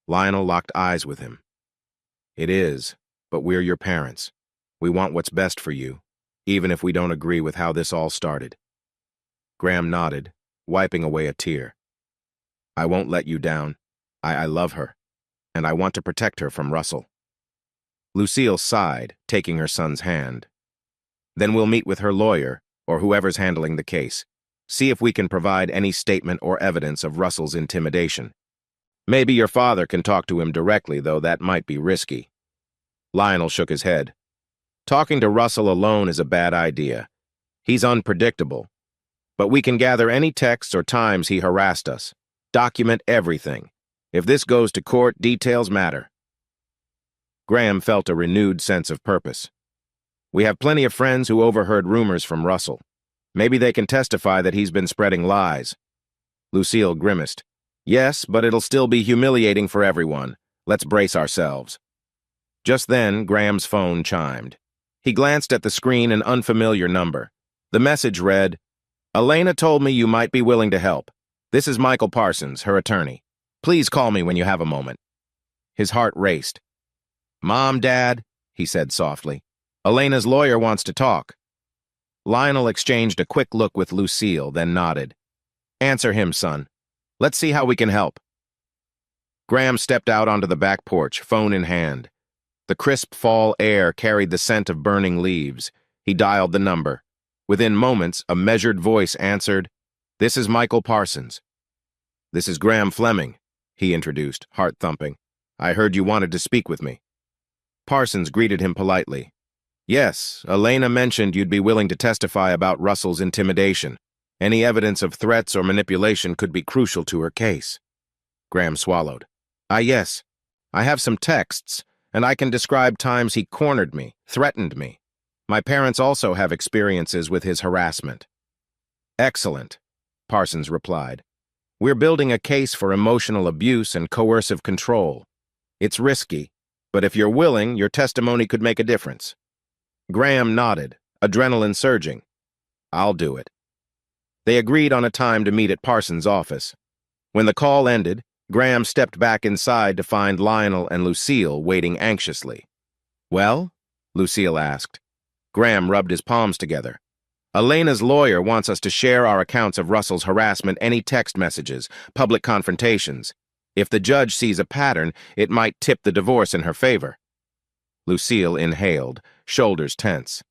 Lionel locked eyes with him. "It is, but we're your parents. We want what's best for you, even if we don't agree with how this all started." Graham nodded, wiping away a tear. "I won't let you down. I love her, and I want to protect her from Russell." Lucille sighed, taking her son's hand. "Then we'll meet with her lawyer, or whoever's handling the case. See if we can provide any statement or evidence of Russell's intimidation. Maybe your father can talk to him directly, though that might be risky." Lionel shook his head. "Talking to Russell alone is a bad idea. He's unpredictable. But we can gather any texts or times he harassed us. Document everything. If this goes to court, details matter." Graham felt a renewed sense of purpose. "We have plenty of friends who overheard rumors from Russell. Maybe they can testify that he's been spreading lies." Lucille grimaced. "Yes, but it'll still be humiliating for everyone. Let's brace ourselves." Just then, Graham's phone chimed. He glanced at the screen, an unfamiliar number. The message read, "Elena told me you might be willing to help. This is Michael Parsons, her attorney. Please call me when you have a moment." His heart raced. "Mom, Dad," he said softly. "Elena's lawyer wants to talk." Lionel exchanged a quick look with Lucille, then nodded. "Answer him, son. Let's see how we can help." Graham stepped out onto the back porch, phone in hand. The crisp fall air carried the scent of burning leaves. He dialed the number. Within moments, a measured voice answered, "This is Michael Parsons." "This is Graham Fleming," he introduced, heart thumping. "I heard you wanted to speak with me." Parsons greeted him politely. "Yes, Elena mentioned you'd be willing to testify about Russell's intimidation. Any evidence of threats or manipulation could be crucial to her case." Graham swallowed. Yes. I have some texts, and I can describe times he cornered me, threatened me. My parents also have experiences with his harassment." "Excellent," Parsons replied. "We're building a case for emotional abuse and coercive control. It's risky, but if you're willing, your testimony could make a difference." Graham nodded, adrenaline surging. "I'll do it." They agreed on a time to meet at Parsons' office. When the call ended, Graham stepped back inside to find Lionel and Lucille waiting anxiously. "Well?" Lucille asked. Graham rubbed his palms together. Elena's lawyer wants us to share our accounts of Russell's harassment, any text messages, public confrontations. If the judge sees a pattern, it might tip the divorce in her favor. Lucille inhaled, shoulders tense.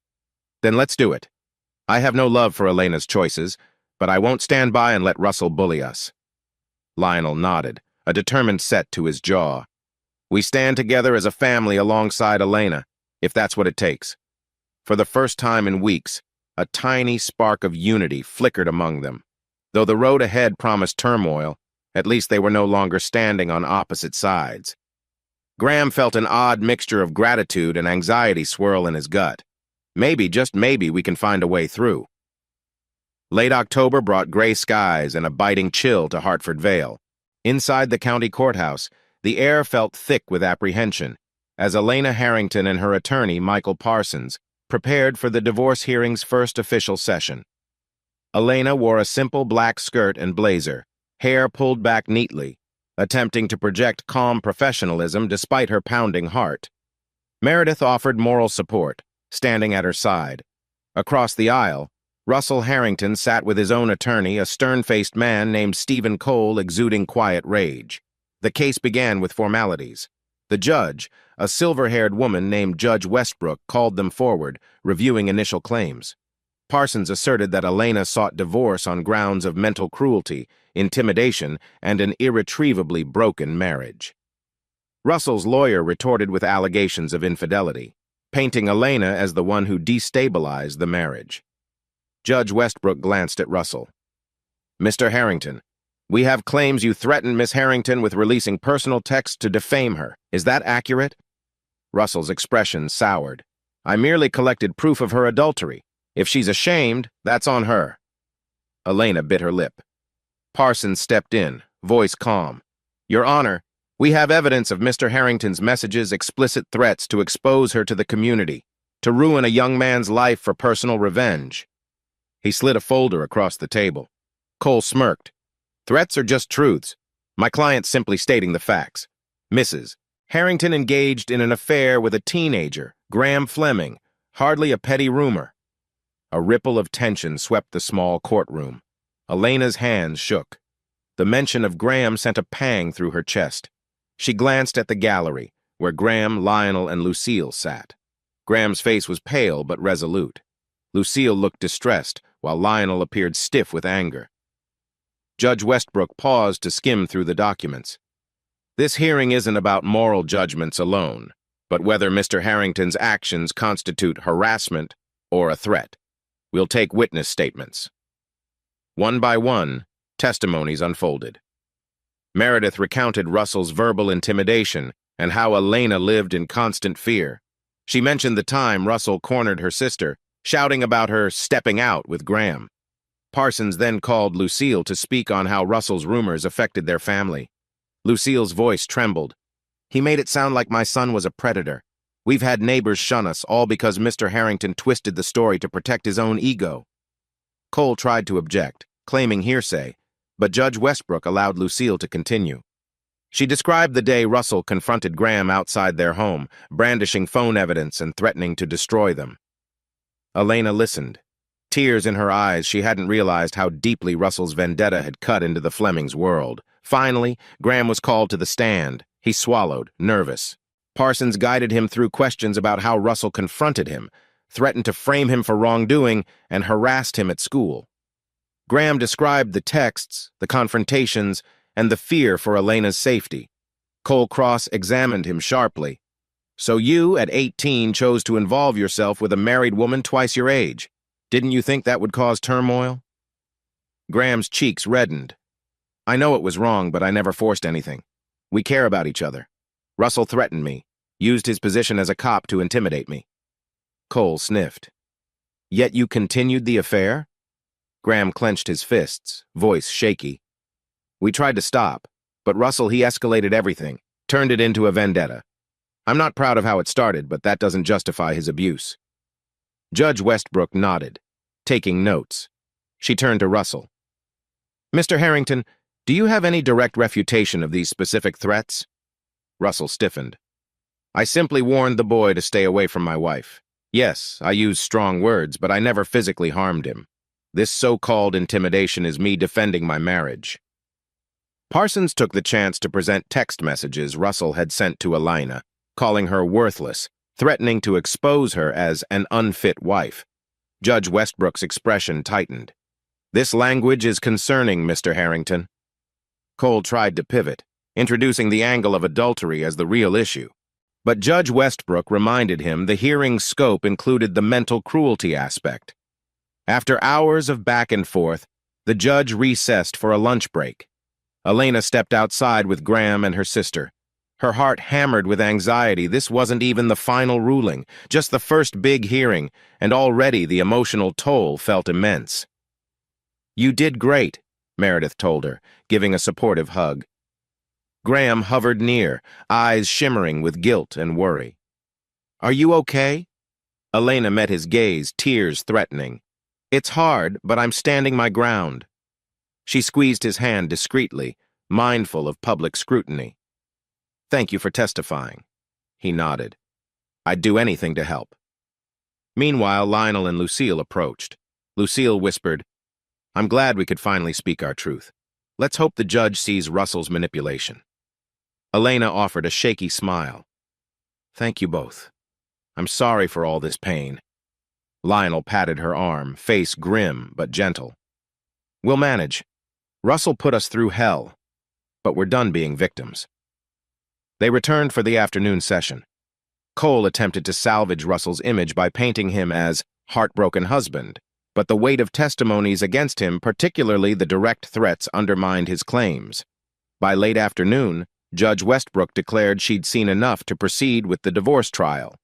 Then let's do it. I have no love for Elena's choices, but I won't stand by and let Russell bully us. Lionel nodded, a determined set to his jaw. We stand together as a family alongside Elena, if that's what it takes. For the first time in weeks, a tiny spark of unity flickered among them. Though the road ahead promised turmoil, at least they were no longer standing on opposite sides. Graham felt an odd mixture of gratitude and anxiety swirl in his gut. Maybe, just maybe, we can find a way through. Late October brought gray skies and a biting chill to Hartford Vale. Inside the county courthouse, the air felt thick with apprehension, as Elena Harrington and her attorney, Michael Parsons, prepared for the divorce hearing's first official session. Elena wore a simple black skirt and blazer, hair pulled back neatly, attempting to project calm professionalism despite her pounding heart. Meredith offered moral support, standing at her side. Across the aisle, Russell Harrington sat with his own attorney, a stern-faced man named Stephen Cole, exuding quiet rage. The case began with formalities. The judge, a silver-haired woman named Judge Westbrook, called them forward, reviewing initial claims. Parsons asserted that Elena sought divorce on grounds of mental cruelty, intimidation, and an irretrievably broken marriage. Russell's lawyer retorted with allegations of infidelity, painting Elena as the one who destabilized the marriage. Judge Westbrook glanced at Russell. "Mr. Harrington, we have claims you threatened Miss Harrington with releasing personal texts to defame her. Is that accurate?" Russell's expression soured. "I merely collected proof of her adultery. If she's ashamed, that's on her." Elena bit her lip. Parsons stepped in, voice calm. "Your Honor, we have evidence of Mr. Harrington's messages, explicit threats to expose her to the community, to ruin a young man's life for personal revenge." He slid a folder across the table. Cole smirked. "Threats are just truths. My client's simply stating the facts. Mrs. Harrington engaged in an affair with a teenager, Graham Fleming, hardly a petty rumor." A ripple of tension swept the small courtroom. Elena's hands shook. The mention of Graham sent a pang through her chest. She glanced at the gallery, where Graham, Lionel, and Lucille sat. Graham's face was pale but resolute. Lucille looked distressed, while Lionel appeared stiff with anger. Judge Westbrook paused to skim through the documents. "This hearing isn't about moral judgments alone, but whether Mr. Harrington's actions constitute harassment or a threat. We'll take witness statements." One by one, testimonies unfolded. Meredith recounted Russell's verbal intimidation and how Elena lived in constant fear. She mentioned the time Russell cornered her sister, shouting about her stepping out with Graham. Parsons then called Lucille to speak on how Russell's rumors affected their family. Lucille's voice trembled. "He made it sound like my son was a predator. We've had neighbors shun us, all because Mr. Harrington twisted the story to protect his own ego." Cole tried to object, claiming hearsay, but Judge Westbrook allowed Lucille to continue. She described the day Russell confronted Graham outside their home, brandishing phone evidence and threatening to destroy them. Elena listened. Tears in her eyes, she hadn't realized how deeply Russell's vendetta had cut into the Flemings' world. Finally, Graham was called to the stand. He swallowed, nervous. Parsons guided him through questions about how Russell confronted him, threatened to frame him for wrongdoing, and harassed him at school. Graham described the texts, the confrontations, and the fear for Elena's safety. Cole cross-examined him sharply. "So you, at 18, chose to involve yourself with a married woman twice your age. Didn't you think that would cause turmoil?" Graham's cheeks reddened. "I know it was wrong, but I never forced anything. We care about each other. Russell threatened me, used his position as a cop to intimidate me." Cole sniffed. "Yet you continued the affair?" Graham clenched his fists, voice shaky. "We tried to stop, but Russell, he escalated everything, turned it into a vendetta. I'm not proud of how it started, but that doesn't justify his abuse." Judge Westbrook nodded, taking notes. She turned to Russell. "Mr. Harrington, do you have any direct refutation of these specific threats?" Russell stiffened. "I simply warned the boy to stay away from my wife. Yes, I use strong words, but I never physically harmed him. This so-called intimidation is me defending my marriage. Parsons took the chance to present text messages Russell had sent to Elena, calling her worthless, threatening to expose her as an unfit wife. Judge Westbrook's expression tightened. This language is concerning, Mr. Harrington. Cole tried to pivot, introducing the angle of adultery as the real issue. But Judge Westbrook reminded him the hearing's scope included the mental cruelty aspect. After hours of back and forth, the judge recessed for a lunch break. Elena stepped outside with Graham and her sister. Her heart hammered with anxiety. This wasn't even the final ruling, just the first big hearing, and already the emotional toll felt immense. "You did great," Meredith told her, giving a supportive hug. Graham hovered near, eyes shimmering with guilt and worry. "Are you okay?" Elena met his gaze, tears threatening. "It's hard, but I'm standing my ground." She squeezed his hand discreetly, mindful of public scrutiny. "Thank you for testifying." He nodded. "I'd do anything to help." Meanwhile, Lionel and Lucille approached. Lucille whispered, "I'm glad we could finally speak our truth. Let's hope the judge sees Russell's manipulation." Elena offered a shaky smile. "Thank you both. I'm sorry for all this pain." Lionel patted her arm, face grim but gentle. "We'll manage. Russell put us through hell, but we're done being victims." They returned for the afternoon session. Cole attempted to salvage Russell's image by painting him as heartbroken husband, but the weight of testimonies against him, particularly the direct threats, undermined his claims. By late afternoon, Judge Westbrook declared she'd seen enough to proceed with the divorce trial.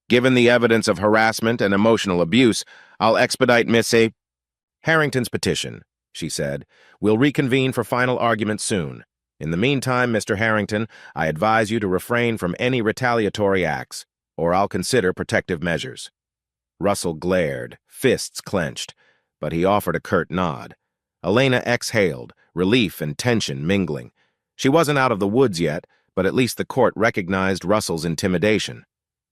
"Given the evidence of harassment and emotional abuse, I'll expedite Miss Harrington's petition," she said. "We'll reconvene for final argument soon. In the meantime, Mr. Harrington, I advise you to refrain from any retaliatory acts, or I'll consider protective measures." Russell glared, fists clenched, but he offered a curt nod. Elena exhaled, relief and tension mingling. She wasn't out of the woods yet, but at least the court recognized Russell's intimidation.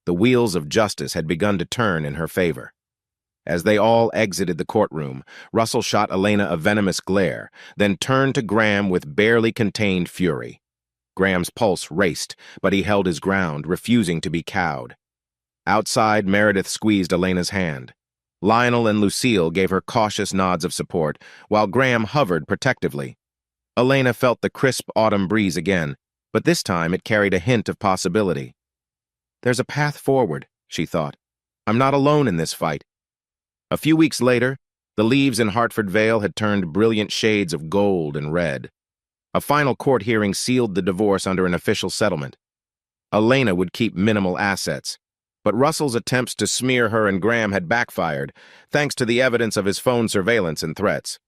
The wheels of justice had begun to turn in her favor. As they all exited the courtroom, Russell shot Elena a venomous glare, then turned to Graham with barely contained fury. Graham's pulse raced, but he held his ground, refusing to be cowed. Outside, Meredith squeezed Elena's hand. Lionel and Lucille gave her cautious nods of support, while Graham hovered protectively. Elena felt the crisp autumn breeze again, but this time it carried a hint of possibility. "There's a path forward," she thought. "I'm not alone in this fight." A few weeks later, the leaves in Hartford Vale had turned brilliant shades of gold and red. A final court hearing sealed the divorce under an official settlement. Elena would keep minimal assets, but Russell's attempts to smear her and Graham had backfired, thanks to the evidence of his phone surveillance and threats.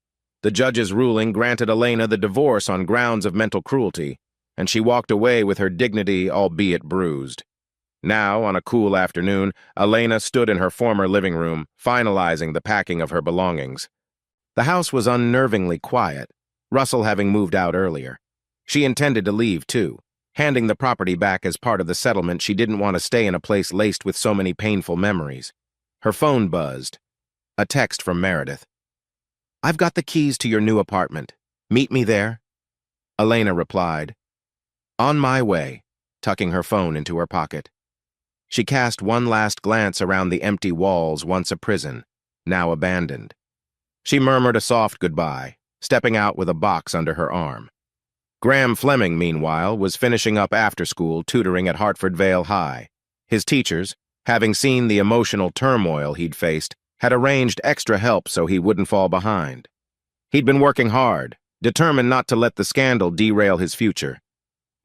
The judge's ruling granted Elena the divorce on grounds of mental cruelty, and she walked away with her dignity, albeit bruised. Now, on a cool afternoon, Elena stood in her former living room, finalizing the packing of her belongings. The house was unnervingly quiet, Russell having moved out earlier. She intended to leave, too. Handing the property back as part of the settlement, she didn't want to stay in a place laced with so many painful memories. Her phone buzzed. A text from Meredith. "I've got the keys to your new apartment. Meet me there." Elena replied, "On my way," tucking her phone into her pocket. She cast one last glance around the empty walls, once a prison, now abandoned. She murmured a soft goodbye, stepping out with a box under her arm. Graham Fleming, meanwhile, was finishing up after school tutoring at Hartford Vale High. His teachers, having seen the emotional turmoil he'd faced, had arranged extra help so he wouldn't fall behind. He'd been working hard, determined not to let the scandal derail his future.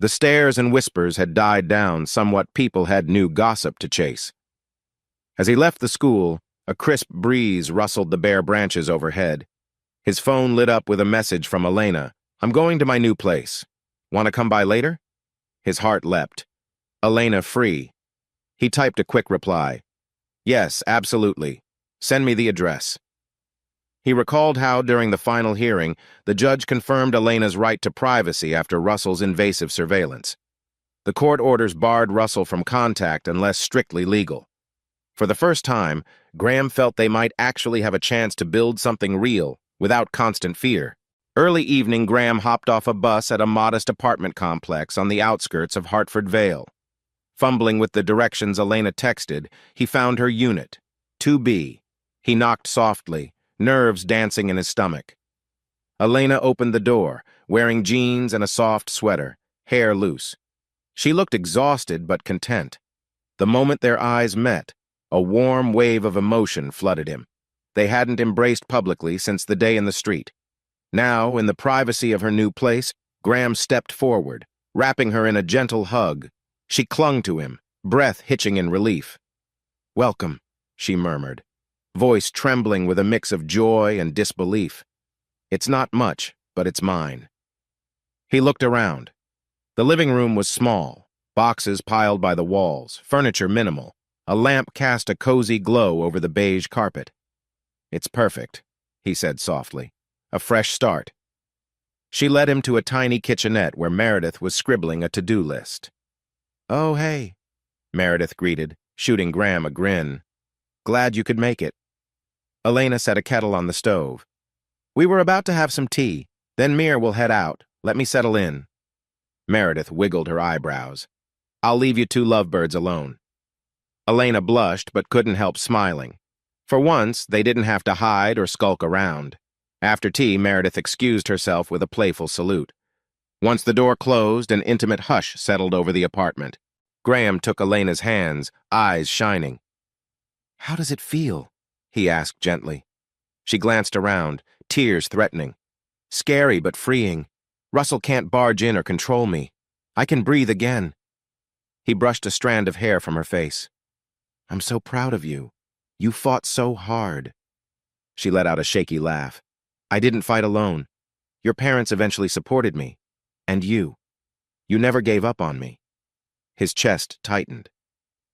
The stares and whispers had died down somewhat. People had new gossip to chase. As he left the school, a crisp breeze rustled the bare branches overhead. His phone lit up with a message from Elena. "I'm going to my new place. Want to come by later?" His heart leapt. Elena free. He typed a quick reply. "Yes, absolutely. Send me the address." He recalled how, during the final hearing, the judge confirmed Elena's right to privacy after Russell's invasive surveillance. The court orders barred Russell from contact unless strictly legal. For the first time, Graham felt they might actually have a chance to build something real, without constant fear. Early evening, Graham hopped off a bus at a modest apartment complex on the outskirts of Hartford Vale. Fumbling with the directions Elena texted, he found her unit, 2B. He knocked softly, nerves dancing in his stomach. Elena opened the door, wearing jeans and a soft sweater, hair loose. She looked exhausted but content. The moment their eyes met, a warm wave of emotion flooded him. They hadn't embraced publicly since the day in the street. Now, in the privacy of her new place, Graham stepped forward, wrapping her in a gentle hug. She clung to him, breath hitching in relief. "Welcome," she murmured, voice trembling with a mix of joy and disbelief. "It's not much, but it's mine." He looked around. The living room was small, boxes piled by the walls, furniture minimal. A lamp cast a cozy glow over the beige carpet. "It's perfect," he said softly. "A fresh start." She led him to a tiny kitchenette where Meredith was scribbling a to-do list. "Oh, hey," Meredith greeted, shooting Graham a grin. "Glad you could make it." Elena set a kettle on the stove. "We were about to have some tea. Then Mir will head out. Let me settle in." Meredith wiggled her eyebrows. "I'll leave you two lovebirds alone." Elena blushed but couldn't help smiling. For once, they didn't have to hide or skulk around. After tea, Meredith excused herself with a playful salute. Once the door closed, an intimate hush settled over the apartment. Graham took Elena's hands, eyes shining. "How does it feel?" he asked gently. She glanced around, tears threatening. "Scary but freeing. Russell can't barge in or control me. I can breathe again." He brushed a strand of hair from her face. "I'm so proud of you. You fought so hard." She let out a shaky laugh. "I didn't fight alone. Your parents eventually supported me. And you. You never gave up on me." His chest tightened.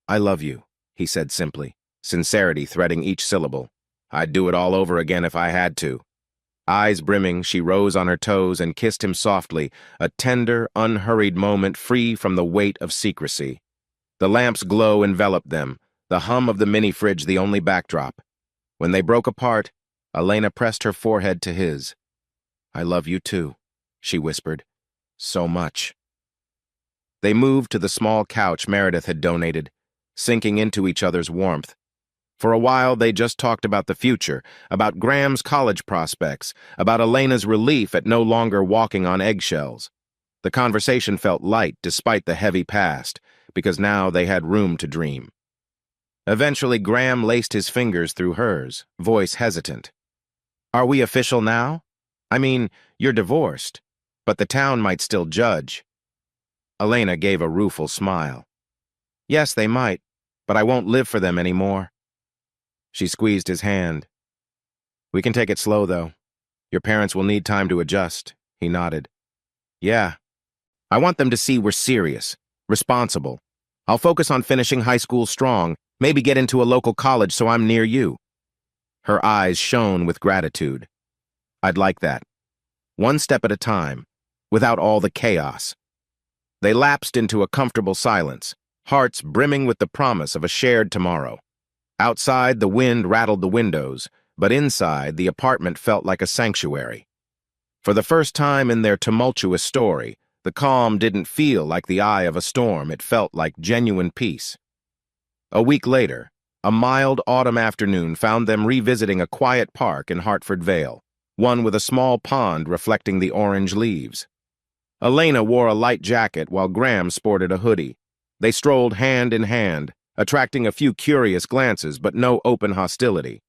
"I love you," he said simply, sincerity threading each syllable. "I'd do it all over again if I had to." Eyes brimming, she rose on her toes and kissed him softly, a tender, unhurried moment free from the weight of secrecy. The lamp's glow enveloped them, the hum of the mini-fridge the only backdrop. When they broke apart, Elena pressed her forehead to his. "I love you too," she whispered. "So much." They moved to the small couch Meredith had donated, sinking into each other's warmth. For a while, they just talked about the future, about Graham's college prospects, about Elena's relief at no longer walking on eggshells. The conversation felt light despite the heavy past, because now they had room to dream. Eventually, Graham laced his fingers through hers, voice hesitant. "Are we official now? I mean, you're divorced, but the town might still judge." Elena gave a rueful smile. "Yes, they might, but I won't live for them anymore." She squeezed his hand. "We can take it slow, though. Your parents will need time to adjust," he nodded. "Yeah. I want them to see we're serious, responsible. I'll focus on finishing high school strong, maybe get into a local college so I'm near you." Her eyes shone with gratitude. "I'd like that. One step at a time, without all the chaos." They lapsed into a comfortable silence, hearts brimming with the promise of a shared tomorrow. Outside, the wind rattled the windows, but inside, the apartment felt like a sanctuary. For the first time in their tumultuous story, the calm didn't feel like the eye of a storm, it felt like genuine peace. A week later, a mild autumn afternoon found them revisiting a quiet park in Hartford Vale, one with a small pond reflecting the orange leaves. Elena wore a light jacket while Graham sported a hoodie. They strolled hand in hand, attracting a few curious glances but no open hostility.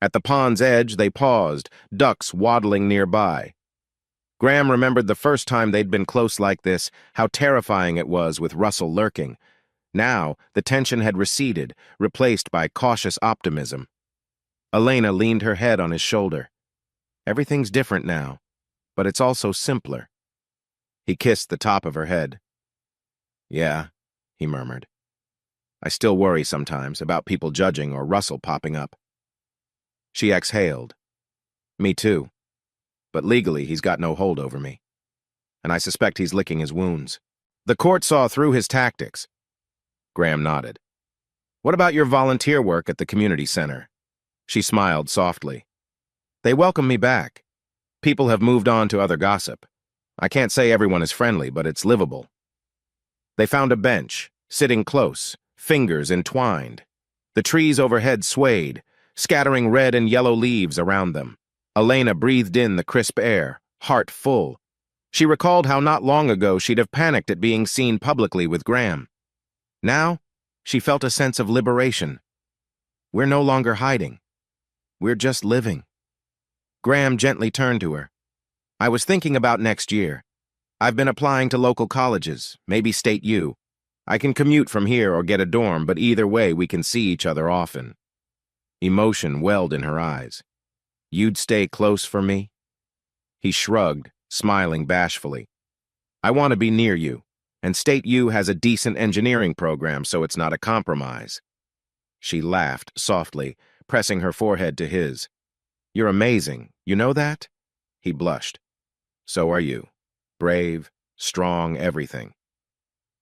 At the pond's edge, they paused, ducks waddling nearby. Graham remembered the first time they'd been close like this, how terrifying it was with Russell lurking. Now, the tension had receded, replaced by cautious optimism. Elena leaned her head on his shoulder. "Everything's different now, but it's also simpler." He kissed the top of her head. "Yeah," he murmured. "I still worry sometimes about people judging or Russell popping up." She exhaled. "Me too. But legally, he's got no hold over me. And I suspect he's licking his wounds. The court saw through his tactics." Graham nodded. What about your volunteer work at the community center? She smiled softly. They welcome me back. People have moved on to other gossip. I can't say everyone is friendly, but it's livable. They found a bench, sitting close, fingers entwined. The trees overhead swayed, scattering red and yellow leaves around them. Elena breathed in the crisp air, heart full. She recalled how not long ago she'd have panicked at being seen publicly with Graham. Now, she felt a sense of liberation. We're no longer hiding. We're just living. Graham gently turned to her. I was thinking about next year. I've been applying to local colleges, maybe State U. I can commute from here or get a dorm, but either way we can see each other often. Emotion welled in her eyes. You'd stay close for me? He shrugged, smiling bashfully. I want to be near you, and State U has a decent engineering program, so it's not a compromise. She laughed softly, pressing her forehead to his. You're amazing, you know that? He blushed. So are you. Brave, strong, everything.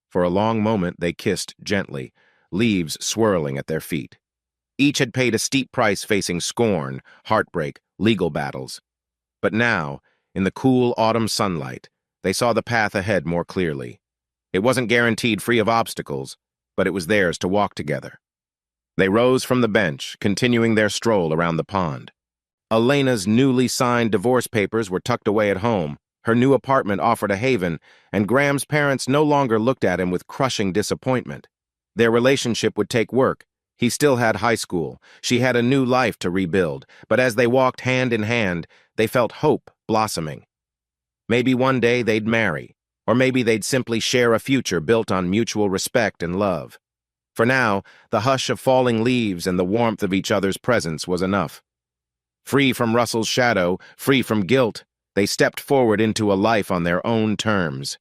For a long moment they kissed gently, leaves swirling at their feet. Each had paid a steep price facing scorn, heartbreak, legal battles. But now, in the cool autumn sunlight, they saw the path ahead more clearly. It wasn't guaranteed free of obstacles, but it was theirs to walk together. They rose from the bench, continuing their stroll around the pond. Elena's newly signed divorce papers were tucked away at home. Her new apartment offered a haven, and Graham's parents no longer looked at him with crushing disappointment. Their relationship would take work. He still had high school. She had a new life to rebuild, but as they walked hand in hand, they felt hope blossoming. Maybe one day they'd marry, or maybe they'd simply share a future built on mutual respect and love. For now, the hush of falling leaves and the warmth of each other's presence was enough. Free from Russell's shadow, free from guilt, they stepped forward into a life on their own terms.